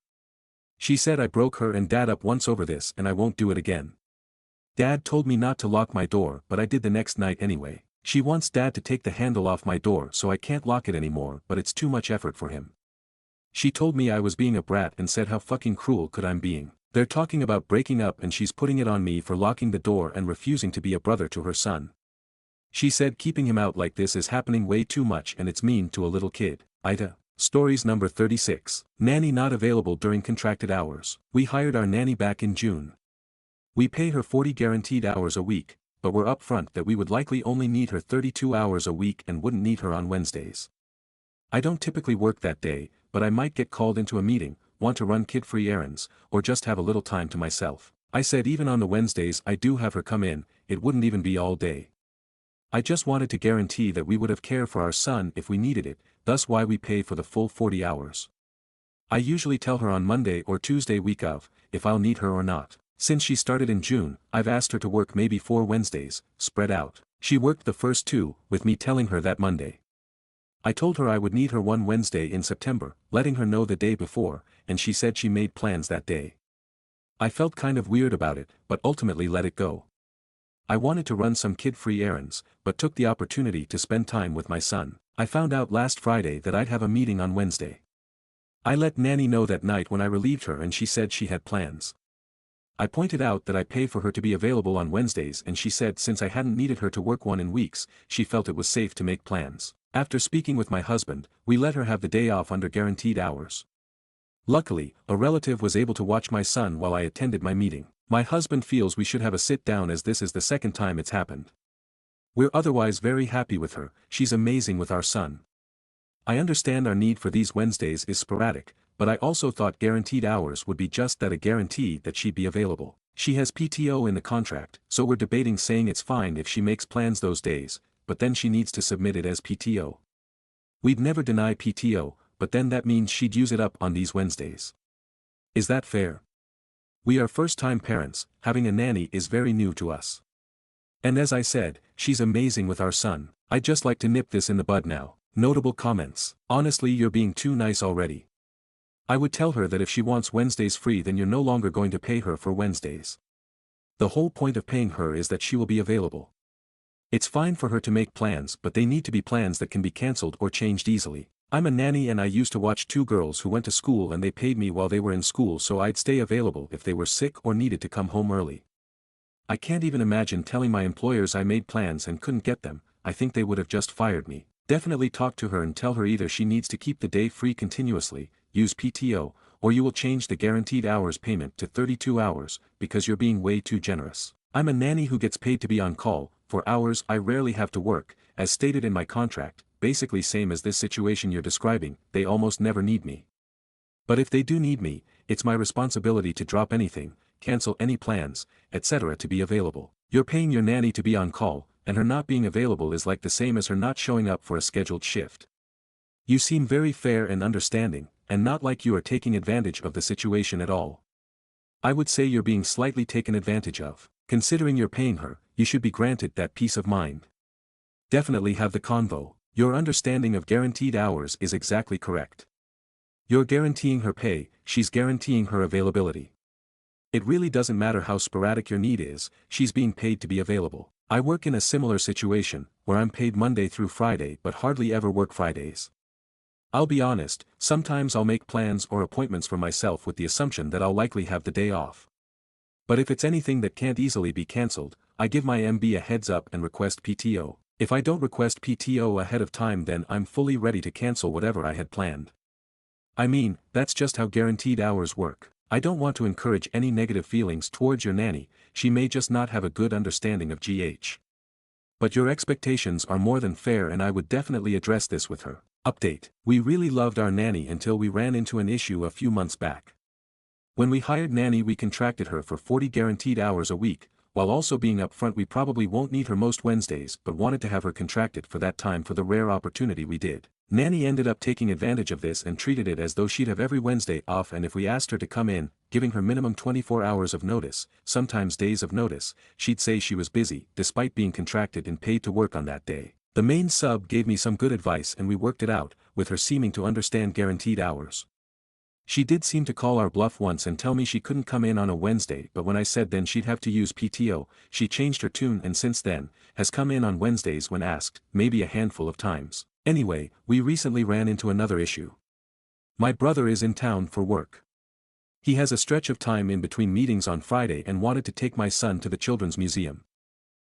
She said I broke her and dad up once over this and I won't do it again. Dad told me not to lock my door but I did the next night anyway. She wants dad to take the handle off my door so I can't lock it anymore, but it's too much effort for him. She told me I was being a brat and said how fucking cruel could I'm being. They're talking about breaking up and she's putting it on me for locking the door and refusing to be a brother to her son. She said keeping him out like this is happening way too much and it's mean to a little kid. Aita. Stories number 36. Nanny not available during contracted hours. We hired our nanny back in June. We pay her 40 guaranteed hours a week, but we're upfront that we would likely only need her 32 hours a week and wouldn't need her on Wednesdays. I don't typically work that day, but I might get called into a meeting, want to run kid-free errands, or just have a little time to myself. I said even on the Wednesdays I do have her come in, it wouldn't even be all day. I just wanted to guarantee that we would have care for our son if we needed it, thus why we pay for the full 40 hours. I usually tell her on Monday or Tuesday week of, if I'll need her or not. Since she started in June, I've asked her to work maybe 4 Wednesdays, spread out. She worked the first 2, with me telling her that Monday. I told her I would need her 1 Wednesday in September, letting her know the day before, and she said she made plans that day. I felt kind of weird about it, but ultimately let it go. I wanted to run some kid-free errands, but took the opportunity to spend time with my son. I found out last Friday that I'd have a meeting on Wednesday. I let Nanny know that night when I relieved her and she said she had plans. I pointed out that I pay for her to be available on Wednesdays and she said since I hadn't needed her to work one in weeks, she felt it was safe to make plans. After speaking with my husband, we let her have the day off under guaranteed hours. Luckily, a relative was able to watch my son while I attended my meeting. My husband feels we should have a sit-down as this is the second time it's happened. We're otherwise very happy with her, she's amazing with our son. I understand our need for these Wednesdays is sporadic, but I also thought guaranteed hours would be just that, a guarantee that she'd be available. She has PTO in the contract, so we're debating saying it's fine if she makes plans those days, but then she needs to submit it as PTO. We'd never deny PTO, but then that means she'd use it up on these Wednesdays. Is that fair? We are first-time parents, having a nanny is very new to us. And as I said, she's amazing with our son. I'd just like to nip this in the bud now. Notable comments. Honestly, you're being too nice already. I would tell her that if she wants Wednesdays free then you're no longer going to pay her for Wednesdays. The whole point of paying her is that she will be available. It's fine for her to make plans, but they need to be plans that can be cancelled or changed easily. I'm a nanny and I used to watch two girls who went to school and they paid me while they were in school so I'd stay available if they were sick or needed to come home early. I can't even imagine telling my employers I made plans and couldn't get them. I think they would have just fired me. Definitely talk to her and tell her either she needs to keep the day free continuously, use PTO, or you will change the guaranteed hours payment to 32 hours, because you're being way too generous. I'm a nanny who gets paid to be on call, for hours I rarely have to work, as stated in my contract, basically same as this situation you're describing, they almost never need me. But if they do need me, it's my responsibility to drop anything, cancel any plans, etc. to be available. You're paying your nanny to be on call, and her not being available is like the same as her not showing up for a scheduled shift. You seem very fair and understanding, and not like you are taking advantage of the situation at all. I would say you're being slightly taken advantage of. Considering you're paying her, you should be granted that peace of mind. Definitely have the convo. Your understanding of guaranteed hours is exactly correct. You're guaranteeing her pay, she's guaranteeing her availability. It really doesn't matter how sporadic your need is, she's being paid to be available. I work in a similar situation, where I'm paid Monday through Friday but hardly ever work Fridays. I'll be honest, sometimes I'll make plans or appointments for myself with the assumption that I'll likely have the day off. But if it's anything that can't easily be cancelled, I give my MB a heads up and request PTO. If I don't request PTO ahead of time then I'm fully ready to cancel whatever I had planned. I mean, that's just how guaranteed hours work. I don't want to encourage any negative feelings towards your nanny, she may just not have a good understanding of GH. But your expectations are more than fair and I would definitely address this with her. Update. We really loved our nanny until we ran into an issue a few months back. When we hired Nanny we contracted her for 40 guaranteed hours a week, while also being upfront we probably won't need her most Wednesdays but wanted to have her contracted for that time for the rare opportunity we did. Nanny ended up taking advantage of this and treated it as though she'd have every Wednesday off, and if we asked her to come in, giving her minimum 24 hours of notice, sometimes days of notice, she'd say she was busy, despite being contracted and paid to work on that day. The main sub gave me some good advice and we worked it out, with her seeming to understand guaranteed hours. She did seem to call our bluff once and tell me she couldn't come in on a Wednesday, but when I said then she'd have to use PTO, she changed her tune and since then, has come in on Wednesdays when asked, maybe a handful of times. Anyway, we recently ran into another issue. My brother is in town for work. He has a stretch of time in between meetings on Friday and wanted to take my son to the Children's Museum.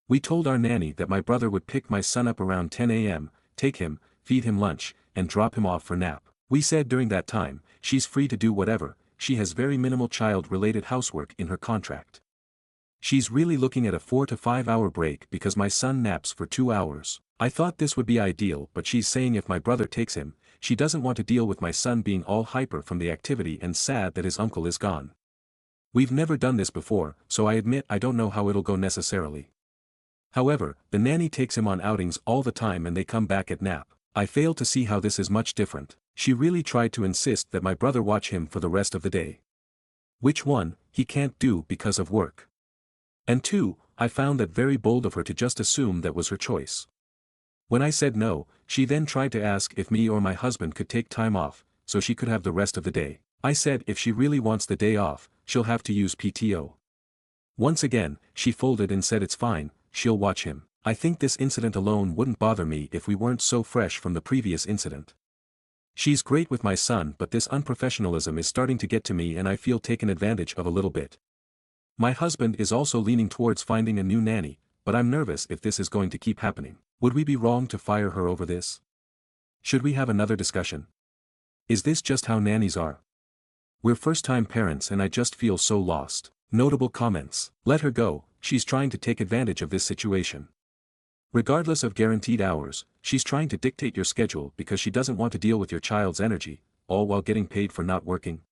We told our nanny that my brother would pick my son up around 10 a.m., take him, feed him lunch, and drop him off for nap. We said during that time, she's free to do whatever, she has very minimal child-related housework in her contract. She's really looking at a 4 to 5 hour break because my son naps for 2 hours. I thought this would be ideal, but she's saying if my brother takes him, she doesn't want to deal with my son being all hyper from the activity and sad that his uncle is gone. We've never done this before, so I admit I don't know how it'll go necessarily. However, the nanny takes him on outings all the time and they come back at nap. I fail to see how this is much different. She really tried to insist that my brother watch him for the rest of the day. Which one, he can't do because of work. And 2, I found that very bold of her to just assume that was her choice. When I said no, she then tried to ask if me or my husband could take time off, so she could have the rest of the day. I said if she really wants the day off, she'll have to use PTO. Once again, she folded and said it's fine, she'll watch him. I think this incident alone wouldn't bother me if we weren't so fresh from the previous incident. She's great with my son, but this unprofessionalism is starting to get to me and I feel taken advantage of a little bit. My husband is also leaning towards finding a new nanny, but I'm nervous if this is going to keep happening. Would we be wrong to fire her over this? Should we have another discussion? Is this just how nannies are? We're first-time parents and I just feel so lost. Notable comments. Let her go, she's trying to take advantage of this situation. Regardless of guaranteed hours, she's trying to dictate your schedule because she doesn't want to deal with your child's energy, all while getting paid for not working.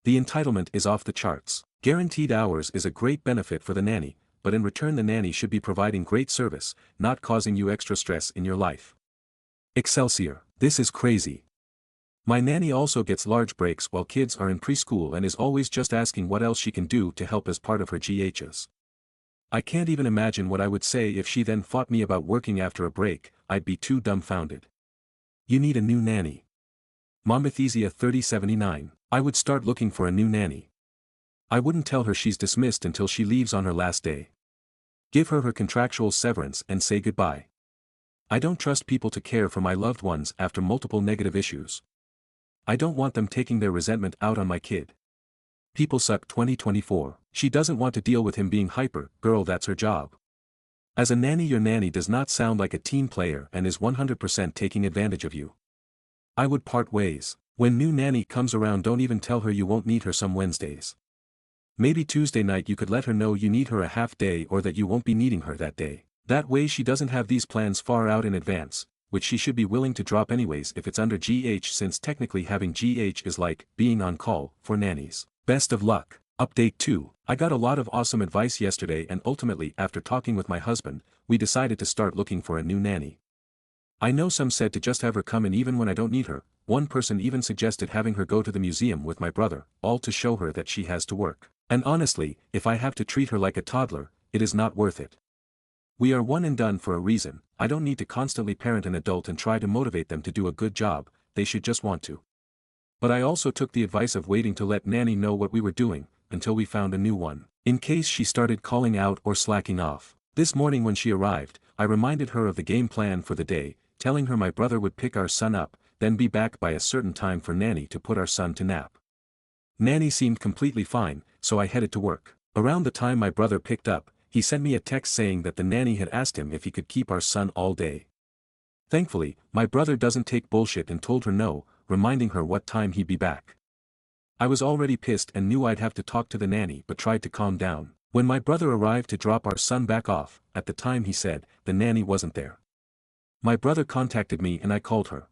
The entitlement is off the charts. Guaranteed hours is a great benefit for the nanny, but in return the nanny should be providing great service, not causing you extra stress in your life. Excelsior. This is crazy. My nanny also gets large breaks while kids are in preschool and is always just asking what else she can do to help as part of her GHs. I can't even imagine what I would say if she then fought me about working after a break. I'd be too dumbfounded. You need a new nanny. Momithezia 3079. I would start looking for a new nanny. I wouldn't tell her she's dismissed until she leaves on her last day. Give her her contractual severance and say goodbye. I don't trust people to care for my loved ones after multiple negative issues. I don't want them taking their resentment out on my kid. People suck 2024. She doesn't want to deal with him being hyper. Girl, that's her job. As a nanny, your nanny does not sound like a team player and is 100% taking advantage of you. I would part ways. When new nanny comes around, don't even tell her you won't need her some Wednesdays. Maybe Tuesday night you could let her know you need her a half day or that you won't be needing her that day. That way she doesn't have these plans far out in advance, which she should be willing to drop anyways if it's under GH, since technically having GH is like being on call for nannies. Best of luck. Update 2. I got a lot of awesome advice yesterday and ultimately after talking with my husband, we decided to start looking for a new nanny. I know some said to just have her come in even when I don't need her. One person even suggested having her go to the museum with my brother, all to show her that she has to work. And honestly, if I have to treat her like a toddler, it is not worth it. We are one and done for a reason. I don't need to constantly parent an adult and try to motivate them to do a good job, they should just want to. But I also took the advice of waiting to let Nanny know what we were doing, until we found a new one, in case she started calling out or slacking off. This morning when she arrived, I reminded her of the game plan for the day, telling her my brother would pick our son up, then be back by a certain time for Nanny to put our son to nap. Nanny seemed completely fine, so I headed to work. Around the time my brother picked up, he sent me a text saying that the nanny had asked him if he could keep our son all day. Thankfully, my brother doesn't take bullshit and told her no, reminding her what time he'd be back. I was already pissed and knew I'd have to talk to the nanny but tried to calm down. When my brother arrived to drop our son back off, at the time he said, the nanny wasn't there. My brother contacted me and I called her.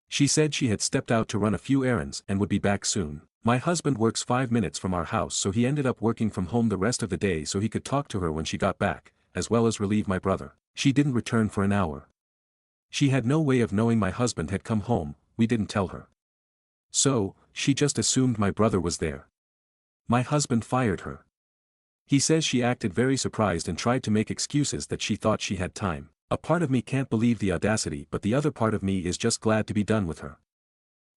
She said she had stepped out to run a few errands and would be back soon. My husband works 5 minutes from our house, so he ended up working from home the rest of the day so he could talk to her when she got back, as well as relieve my brother. She didn't return for an hour. She had no way of knowing my husband had come home, we didn't tell her. So, she just assumed my brother was there. My husband fired her. He says she acted very surprised and tried to make excuses that she thought she had time. A part of me can't believe the audacity, but the other part of me is just glad to be done with her.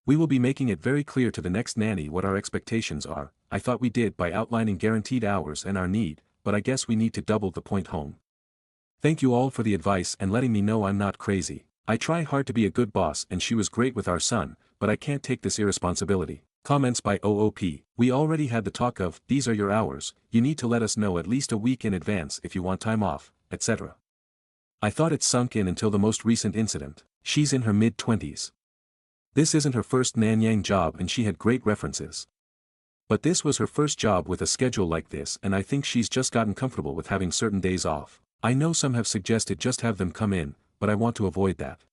We will be making it very clear to the next nanny what our expectations are. I thought we did by outlining guaranteed hours and our need, but I guess we need to double the point home. Thank you all for the advice and letting me know I'm not crazy. I try hard to be a good boss and she was great with our son, but I can't take this irresponsibility. Comments by OOP. We already had the talk of, these are your hours, you need to let us know at least a week in advance if you want time off, etc. I thought it sunk in until the most recent incident. She's in her mid-20s. This isn't her first Nanyang job and she had great references. But this was her first job with a schedule like this, and I think she's just gotten comfortable with having certain days off. I know some have suggested just have them come in, but I want to avoid that.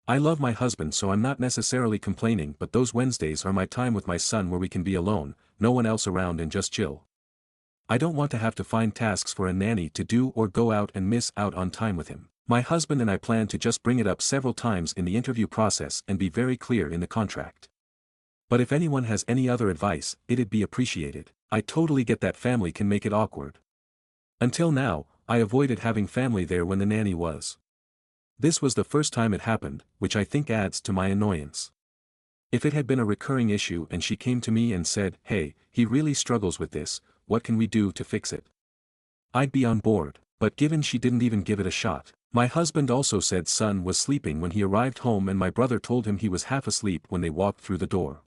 I love my husband, so I'm not necessarily complaining, but those Wednesdays are my time with my son where we can be alone, no one else around, and just chill. I don't want to have to find tasks for a nanny to do or go out and miss out on time with him. My husband and I plan to just bring it up several times in the interview process and be very clear in the contract. But if anyone has any other advice, it'd be appreciated. I totally get that family can make it awkward. Until now, I avoided having family there when the nanny was. This was the first time it happened, which I think adds to my annoyance. If it had been a recurring issue and she came to me and said, hey, he really struggles with this, what can we do to fix it? I'd be on board. but given she didn't even give it a shot. My husband also said son was sleeping when he arrived home and my brother told him he was half asleep when they walked through the door.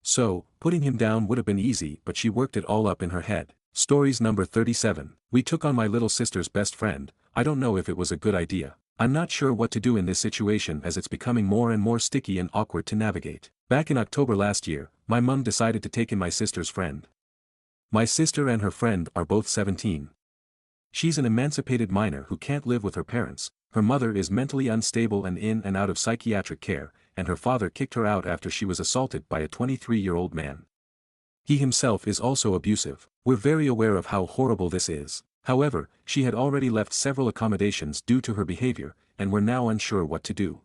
So, putting him down would have been easy but she worked it all up in her head. Stories number 37. We took on my little sister's best friend. I don't know if it was a good idea. I'm not sure what to do in this situation as it's becoming more and more sticky and awkward to navigate. Back in October last year, my mum decided to take in my sister's friend. My sister and her friend are both 17. She's an emancipated minor who can't live with her parents, her mother is mentally unstable and in and out of psychiatric care, and her father kicked her out after she was assaulted by a 23-year-old man. He himself is also abusive. We're very aware of how horrible this is. However, she had already left several accommodations due to her behavior, and we're now unsure what to do.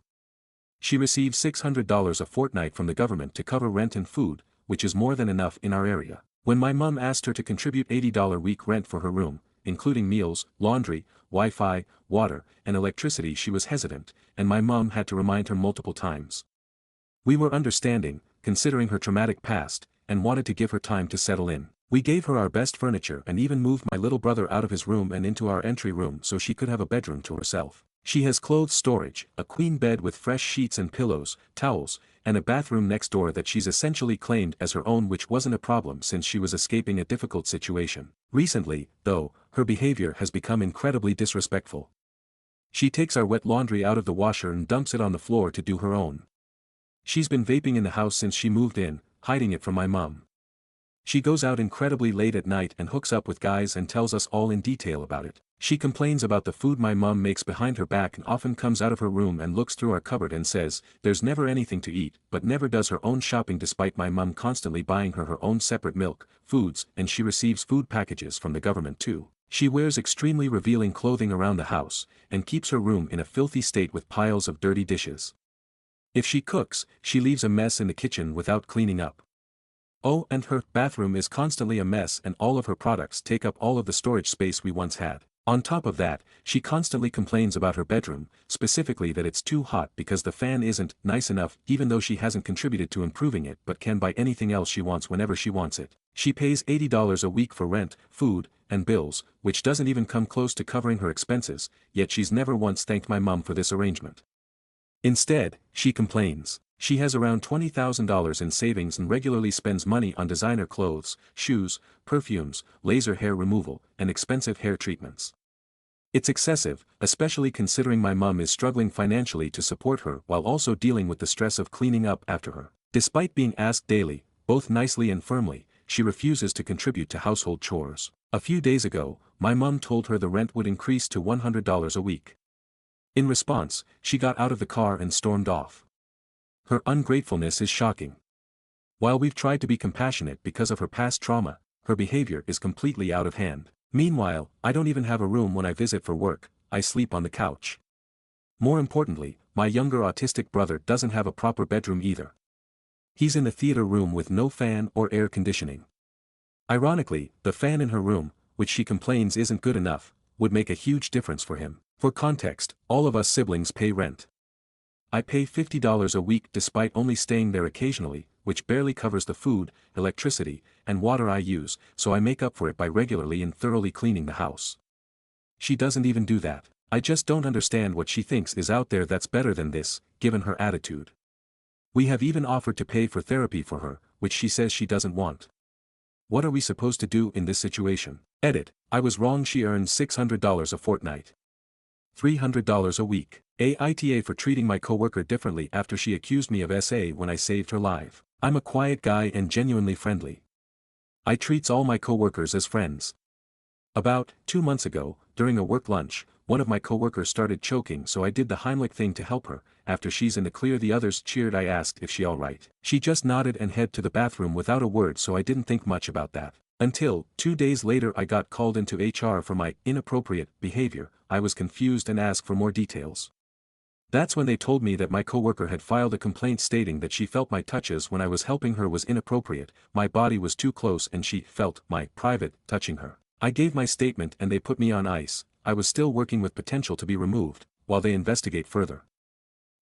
She receives $600 a fortnight from the government to cover rent and food, which is more than enough in our area. When my mum asked her to contribute $80 week rent for her room, including meals, laundry, Wi-Fi, water, and electricity, she was hesitant, and my mum had to remind her multiple times. We were understanding, considering her traumatic past, and wanted to give her time to settle in. We gave her our best furniture and even moved my little brother out of his room and into our entry room so she could have a bedroom to herself. She has clothes storage, a queen bed with fresh sheets and pillows, towels, and a bathroom next door that she's essentially claimed as her own, which wasn't a problem since she was escaping a difficult situation. Recently, though, her behavior has become incredibly disrespectful. She takes our wet laundry out of the washer and dumps it on the floor to do her own. She's been vaping in the house since she moved in, hiding it from my mum. She goes out incredibly late at night and hooks up with guys and tells us all in detail about it. She complains about the food my mum makes behind her back and often comes out of her room and looks through our cupboard and says, there's never anything to eat, but never does her own shopping despite my mum constantly buying her own separate milk, foods, and she receives food packages from the government too. She wears extremely revealing clothing around the house, and keeps her room in a filthy state with piles of dirty dishes. If she cooks, she leaves a mess in the kitchen without cleaning up. Oh, and her bathroom is constantly a mess and all of her products take up all of the storage space we once had. On top of that, she constantly complains about her bedroom, specifically that it's too hot because the fan isn't nice enough, even though she hasn't contributed to improving it but can buy anything else she wants whenever she wants it. She pays $80 a week for rent, food, and bills, which doesn't even come close to covering her expenses, yet she's never once thanked my mum for this arrangement. Instead, she complains. She has around $20,000 in savings and regularly spends money on designer clothes, shoes, perfumes, laser hair removal, and expensive hair treatments. It's excessive, especially considering my mum is struggling financially to support her while also dealing with the stress of cleaning up after her. Despite being asked daily, both nicely and firmly, she refuses to contribute to household chores. A few days ago, my mum told her the rent would increase to $100 a week. In response, she got out of the car and stormed off. Her ungratefulness is shocking. While we've tried to be compassionate because of her past trauma, her behavior is completely out of hand. Meanwhile, I don't even have a room when I visit for work, I sleep on the couch. More importantly, my younger autistic brother doesn't have a proper bedroom either. He's in the theater room with no fan or air conditioning. Ironically, the fan in her room, which she complains isn't good enough, would make a huge difference for him. For context, all of us siblings pay rent. I pay $50 a week despite only staying there occasionally, which barely covers the food, electricity, and water I use, so I make up for it by regularly and thoroughly cleaning the house. She doesn't even do that. I just don't understand what she thinks is out there that's better than this, given her attitude. We have even offered to pay for therapy for her, which she says she doesn't want. What are we supposed to do in this situation? Edit, I was wrong. She earns $600 a fortnight. $300 a week. Aita for treating my coworker differently after she accused me of SA when I saved her life. I'm a quiet guy and genuinely friendly. I treats all my coworkers as friends. About 2 months ago, during a work lunch, one of my coworkers started choking, so I did the Heimlich thing to help her. After she's in the clear, the others cheered. I asked if she alright. She just nodded and headed to the bathroom without a word, so I didn't think much about that. Until, 2 days later, I got called into HR for my inappropriate behavior. I was confused and asked for more details. That's when they told me that my coworker had filed a complaint stating that she felt my touches when I was helping her was inappropriate, my body was too close and she felt my private touching her. I gave my statement and they put me on ice. I was still working with potential to be removed, while they investigate further.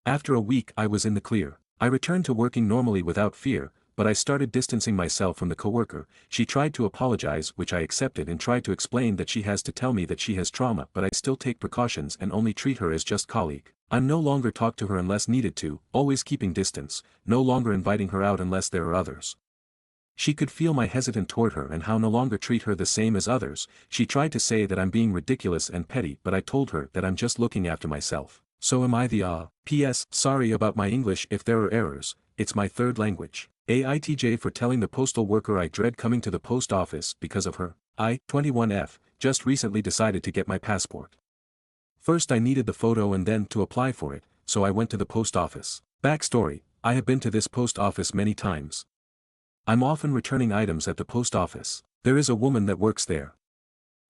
After a week I was in the clear. I returned to working normally without fear, but I started distancing myself from the coworker. She tried to apologize, which I accepted, and tried to explain that she has to tell me that she has trauma, but I still take precautions and only treat her as just colleague. I'm no longer talk to her unless needed to, always keeping distance, no longer inviting her out unless there are others. She could feel my hesitant toward her and how no longer treat her the same as others. She tried to say that I'm being ridiculous and petty, but I told her that I'm just looking after myself. So am I the P.S. Sorry about my English if there are errors, it's my third language. AITJ for telling the postal worker I dread coming to the post office because of her. I, 21F, just recently decided to get my passport. First I needed the photo and then to apply for it, so I went to the post office. Backstory, I have been to this post office many times. I'm often returning items at the post office. There is a woman that works there.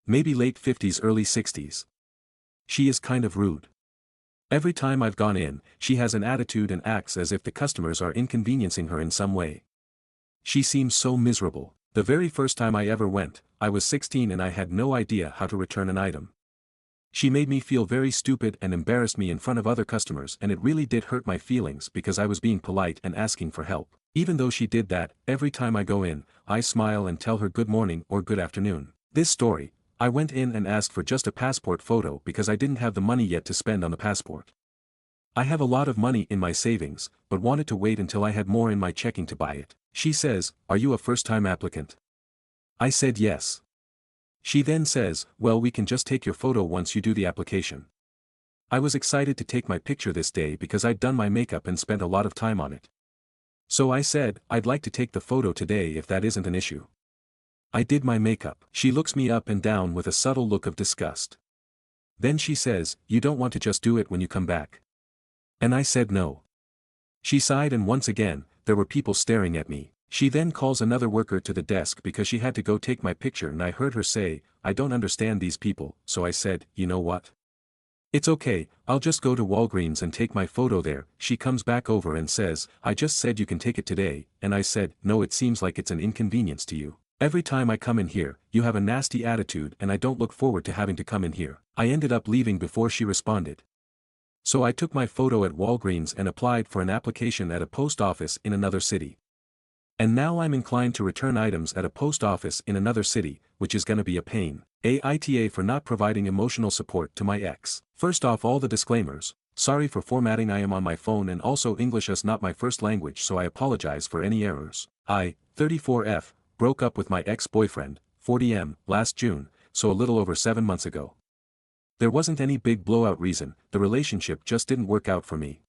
Maybe late 50s early 60s. She is kind of rude. Every time I've gone in, she has an attitude and acts as if the customers are inconveniencing her in some way. She seems so miserable. The very first time I ever went, I was 16 and I had no idea how to return an item. She made me feel very stupid and embarrassed me in front of other customers, and it really did hurt my feelings because I was being polite and asking for help. Even though she did that, every time I go in, I smile and tell her good morning or good afternoon. This story, I went in and asked for just a passport photo because I didn't have the money yet to spend on the passport. I have a lot of money in my savings, but wanted to wait until I had more in my checking to buy it. She says, "Are you a first-time applicant?" I said yes. She then says, "Well, we can just take your photo once you do the application." I was excited to take my picture this day because I'd done my makeup and spent a lot of time on it. So I said, "I'd like to take the photo today if that isn't an issue." I did my makeup. She looks me up and down with a subtle look of disgust. Then she says, "You don't want to just do it when you come back?" And I said no. She sighed and once again, there were people staring at me. She then calls another worker to the desk because she had to go take my picture and I heard her say, "I don't understand these people," so I said, "You know what? It's okay, I'll just go to Walgreens and take my photo there." She comes back over and says, "I just said you can take it today," and I said, "No, it seems like it's an inconvenience to you. Every time I come in here, you have a nasty attitude and I don't look forward to having to come in here." I ended up leaving before she responded. So I took my photo at Walgreens and applied for an application at a post office in another city. And now I'm inclined to return items at a post office in another city, which is gonna be a pain. AITA for not providing emotional support to my ex. First off, all the disclaimers. Sorry for formatting, I am on my phone and also English is not my first language, so I apologize for any errors. I, 34F, broke up with my ex-boyfriend, 40M, last June, so a little over 7 months ago. There wasn't any big blowout reason, the relationship just didn't work out for me.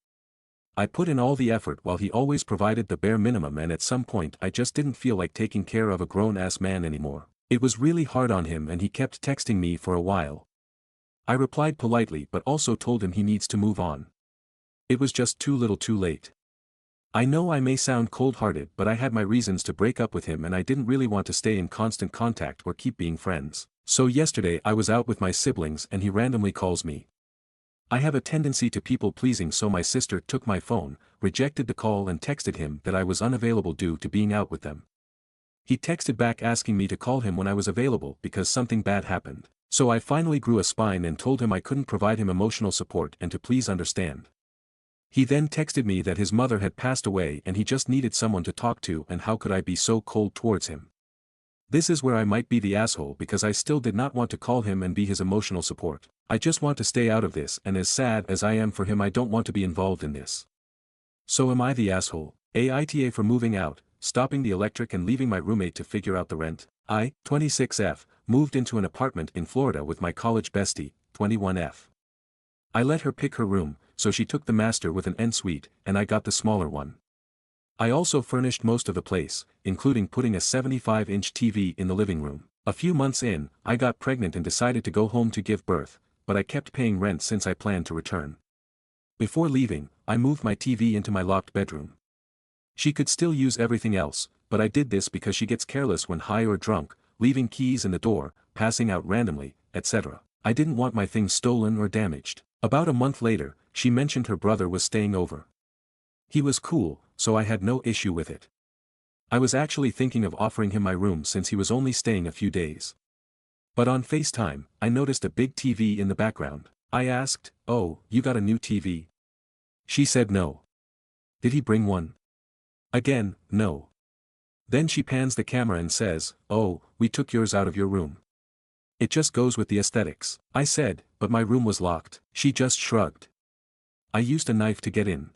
I put in all the effort while he always provided the bare minimum, and at some point I just didn't feel like taking care of a grown-ass man anymore. It was really hard on him and he kept texting me for a while. I replied politely but also told him he needs to move on. It was just too little too late. I know I may sound cold-hearted, but I had my reasons to break up with him and I didn't really want to stay in constant contact or keep being friends. So yesterday I was out with my siblings and he randomly calls me. I have a tendency to people-pleasing, so my sister took my phone, rejected the call and texted him that I was unavailable due to being out with them. He texted back asking me to call him when I was available because something bad happened. So I finally grew a spine and told him I couldn't provide him emotional support and to please understand. He then texted me that his mother had passed away and he just needed someone to talk to, and how could I be so cold towards him? This is where I might be the asshole because I still did not want to call him and be his emotional support. I just want to stay out of this, and as sad as I am for him I don't want to be involved in this. So am I the asshole? AITA for moving out, stopping the electric and leaving my roommate to figure out the rent. I, 26F, moved into an apartment in Florida with my college bestie, 21F. I let her pick her room, so she took the master with an en-suite, and I got the smaller one. I also furnished most of the place, including putting a 75-inch TV in the living room. A few months in, I got pregnant and decided to go home to give birth, but I kept paying rent since I planned to return. Before leaving, I moved my TV into my locked bedroom. She could still use everything else, but I did this because she gets careless when high or drunk, leaving keys in the door, passing out randomly, etc. I didn't want my things stolen or damaged. About a month later, she mentioned her brother was staying over. He was cool, so I had no issue with it. I was actually thinking of offering him my room since he was only staying a few days. But on FaceTime, I noticed a big TV in the background. I asked, "Oh, you got a new TV?" She said no. Did he bring one? Again, no. Then she pans the camera and says, "Oh, we took yours out of your room. It just goes with the aesthetics." I said, "But my room was locked." She just shrugged. I used a knife to get in.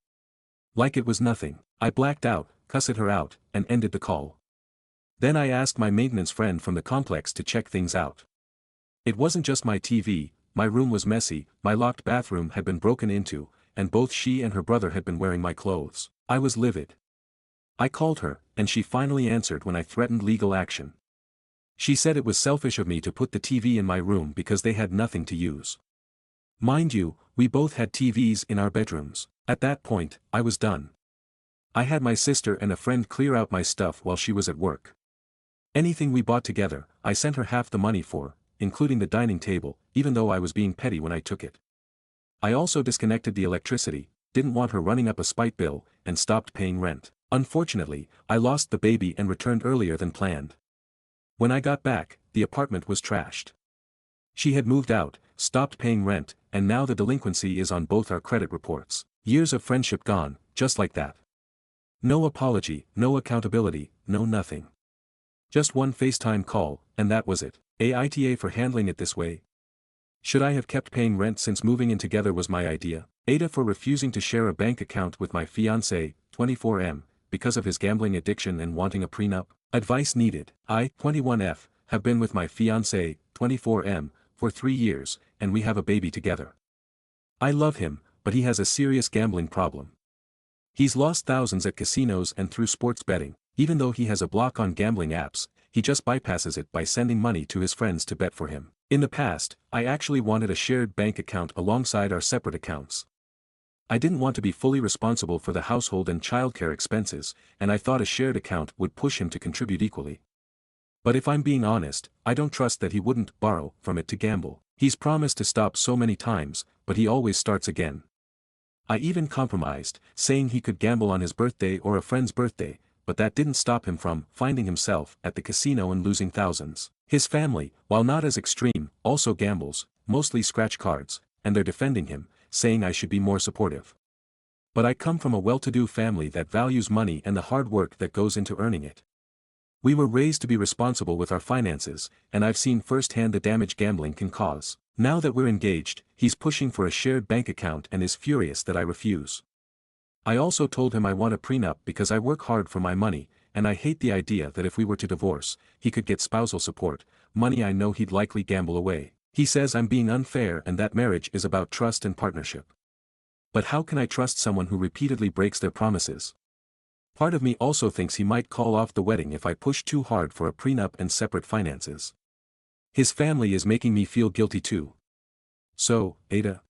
Like it was nothing. I blacked out, cussed her out, and ended the call. Then I asked my maintenance friend from the complex to check things out. It wasn't just my TV, my room was messy, my locked bathroom had been broken into, and both she and her brother had been wearing my clothes. I was livid. I called her, and she finally answered when I threatened legal action. She said it was selfish of me to put the TV in my room because they had nothing to use. Mind you, we both had TVs in our bedrooms. At that point, I was done. I had my sister and a friend clear out my stuff while she was at work. Anything we bought together, I sent her half the money for, including the dining table, even though I was being petty when I took it. I also disconnected the electricity, didn't want her running up a spite bill, and stopped paying rent. Unfortunately, I lost the baby and returned earlier than planned. When I got back, the apartment was trashed. She had moved out, stopped paying rent, and now the delinquency is on both our credit reports. Years of friendship gone, just like that. No apology, no accountability, no nothing. Just one FaceTime call, and that was it. Aita for handling it this way. Should I have kept paying rent since moving in together was my idea? Aita for refusing to share a bank account with my fiancé, 24M, because of his gambling addiction and wanting a prenup? Advice needed. I, 21F, have been with my fiancé, 24M, for 3 years, and we have a baby together. I love him, but he has a serious gambling problem. He's lost thousands at casinos and through sports betting. Even though he has a block on gambling apps, he just bypasses it by sending money to his friends to bet for him. In the past, I actually wanted a shared bank account alongside our separate accounts. I didn't want to be fully responsible for the household and childcare expenses, and I thought a shared account would push him to contribute equally. But if I'm being honest, I don't trust that he wouldn't borrow from it to gamble. He's promised to stop so many times, but he always starts again. I even compromised, saying he could gamble on his birthday or a friend's birthday, but that didn't stop him from finding himself at the casino and losing thousands. His family, while not as extreme, also gambles, mostly scratch cards, and they're defending him, saying I should be more supportive. But I come from a well-to-do family that values money and the hard work that goes into earning it. We were raised to be responsible with our finances, and I've seen firsthand the damage gambling can cause. Now that we're engaged, he's pushing for a shared bank account and is furious that I refuse. I also told him I want a prenup because I work hard for my money, and I hate the idea that if we were to divorce, he could get spousal support, money I know he'd likely gamble away. He says I'm being unfair and that marriage is about trust and partnership. But how can I trust someone who repeatedly breaks their promises? Part of me also thinks he might call off the wedding if I push too hard for a prenup and separate finances. His family is making me feel guilty too. So, Aita,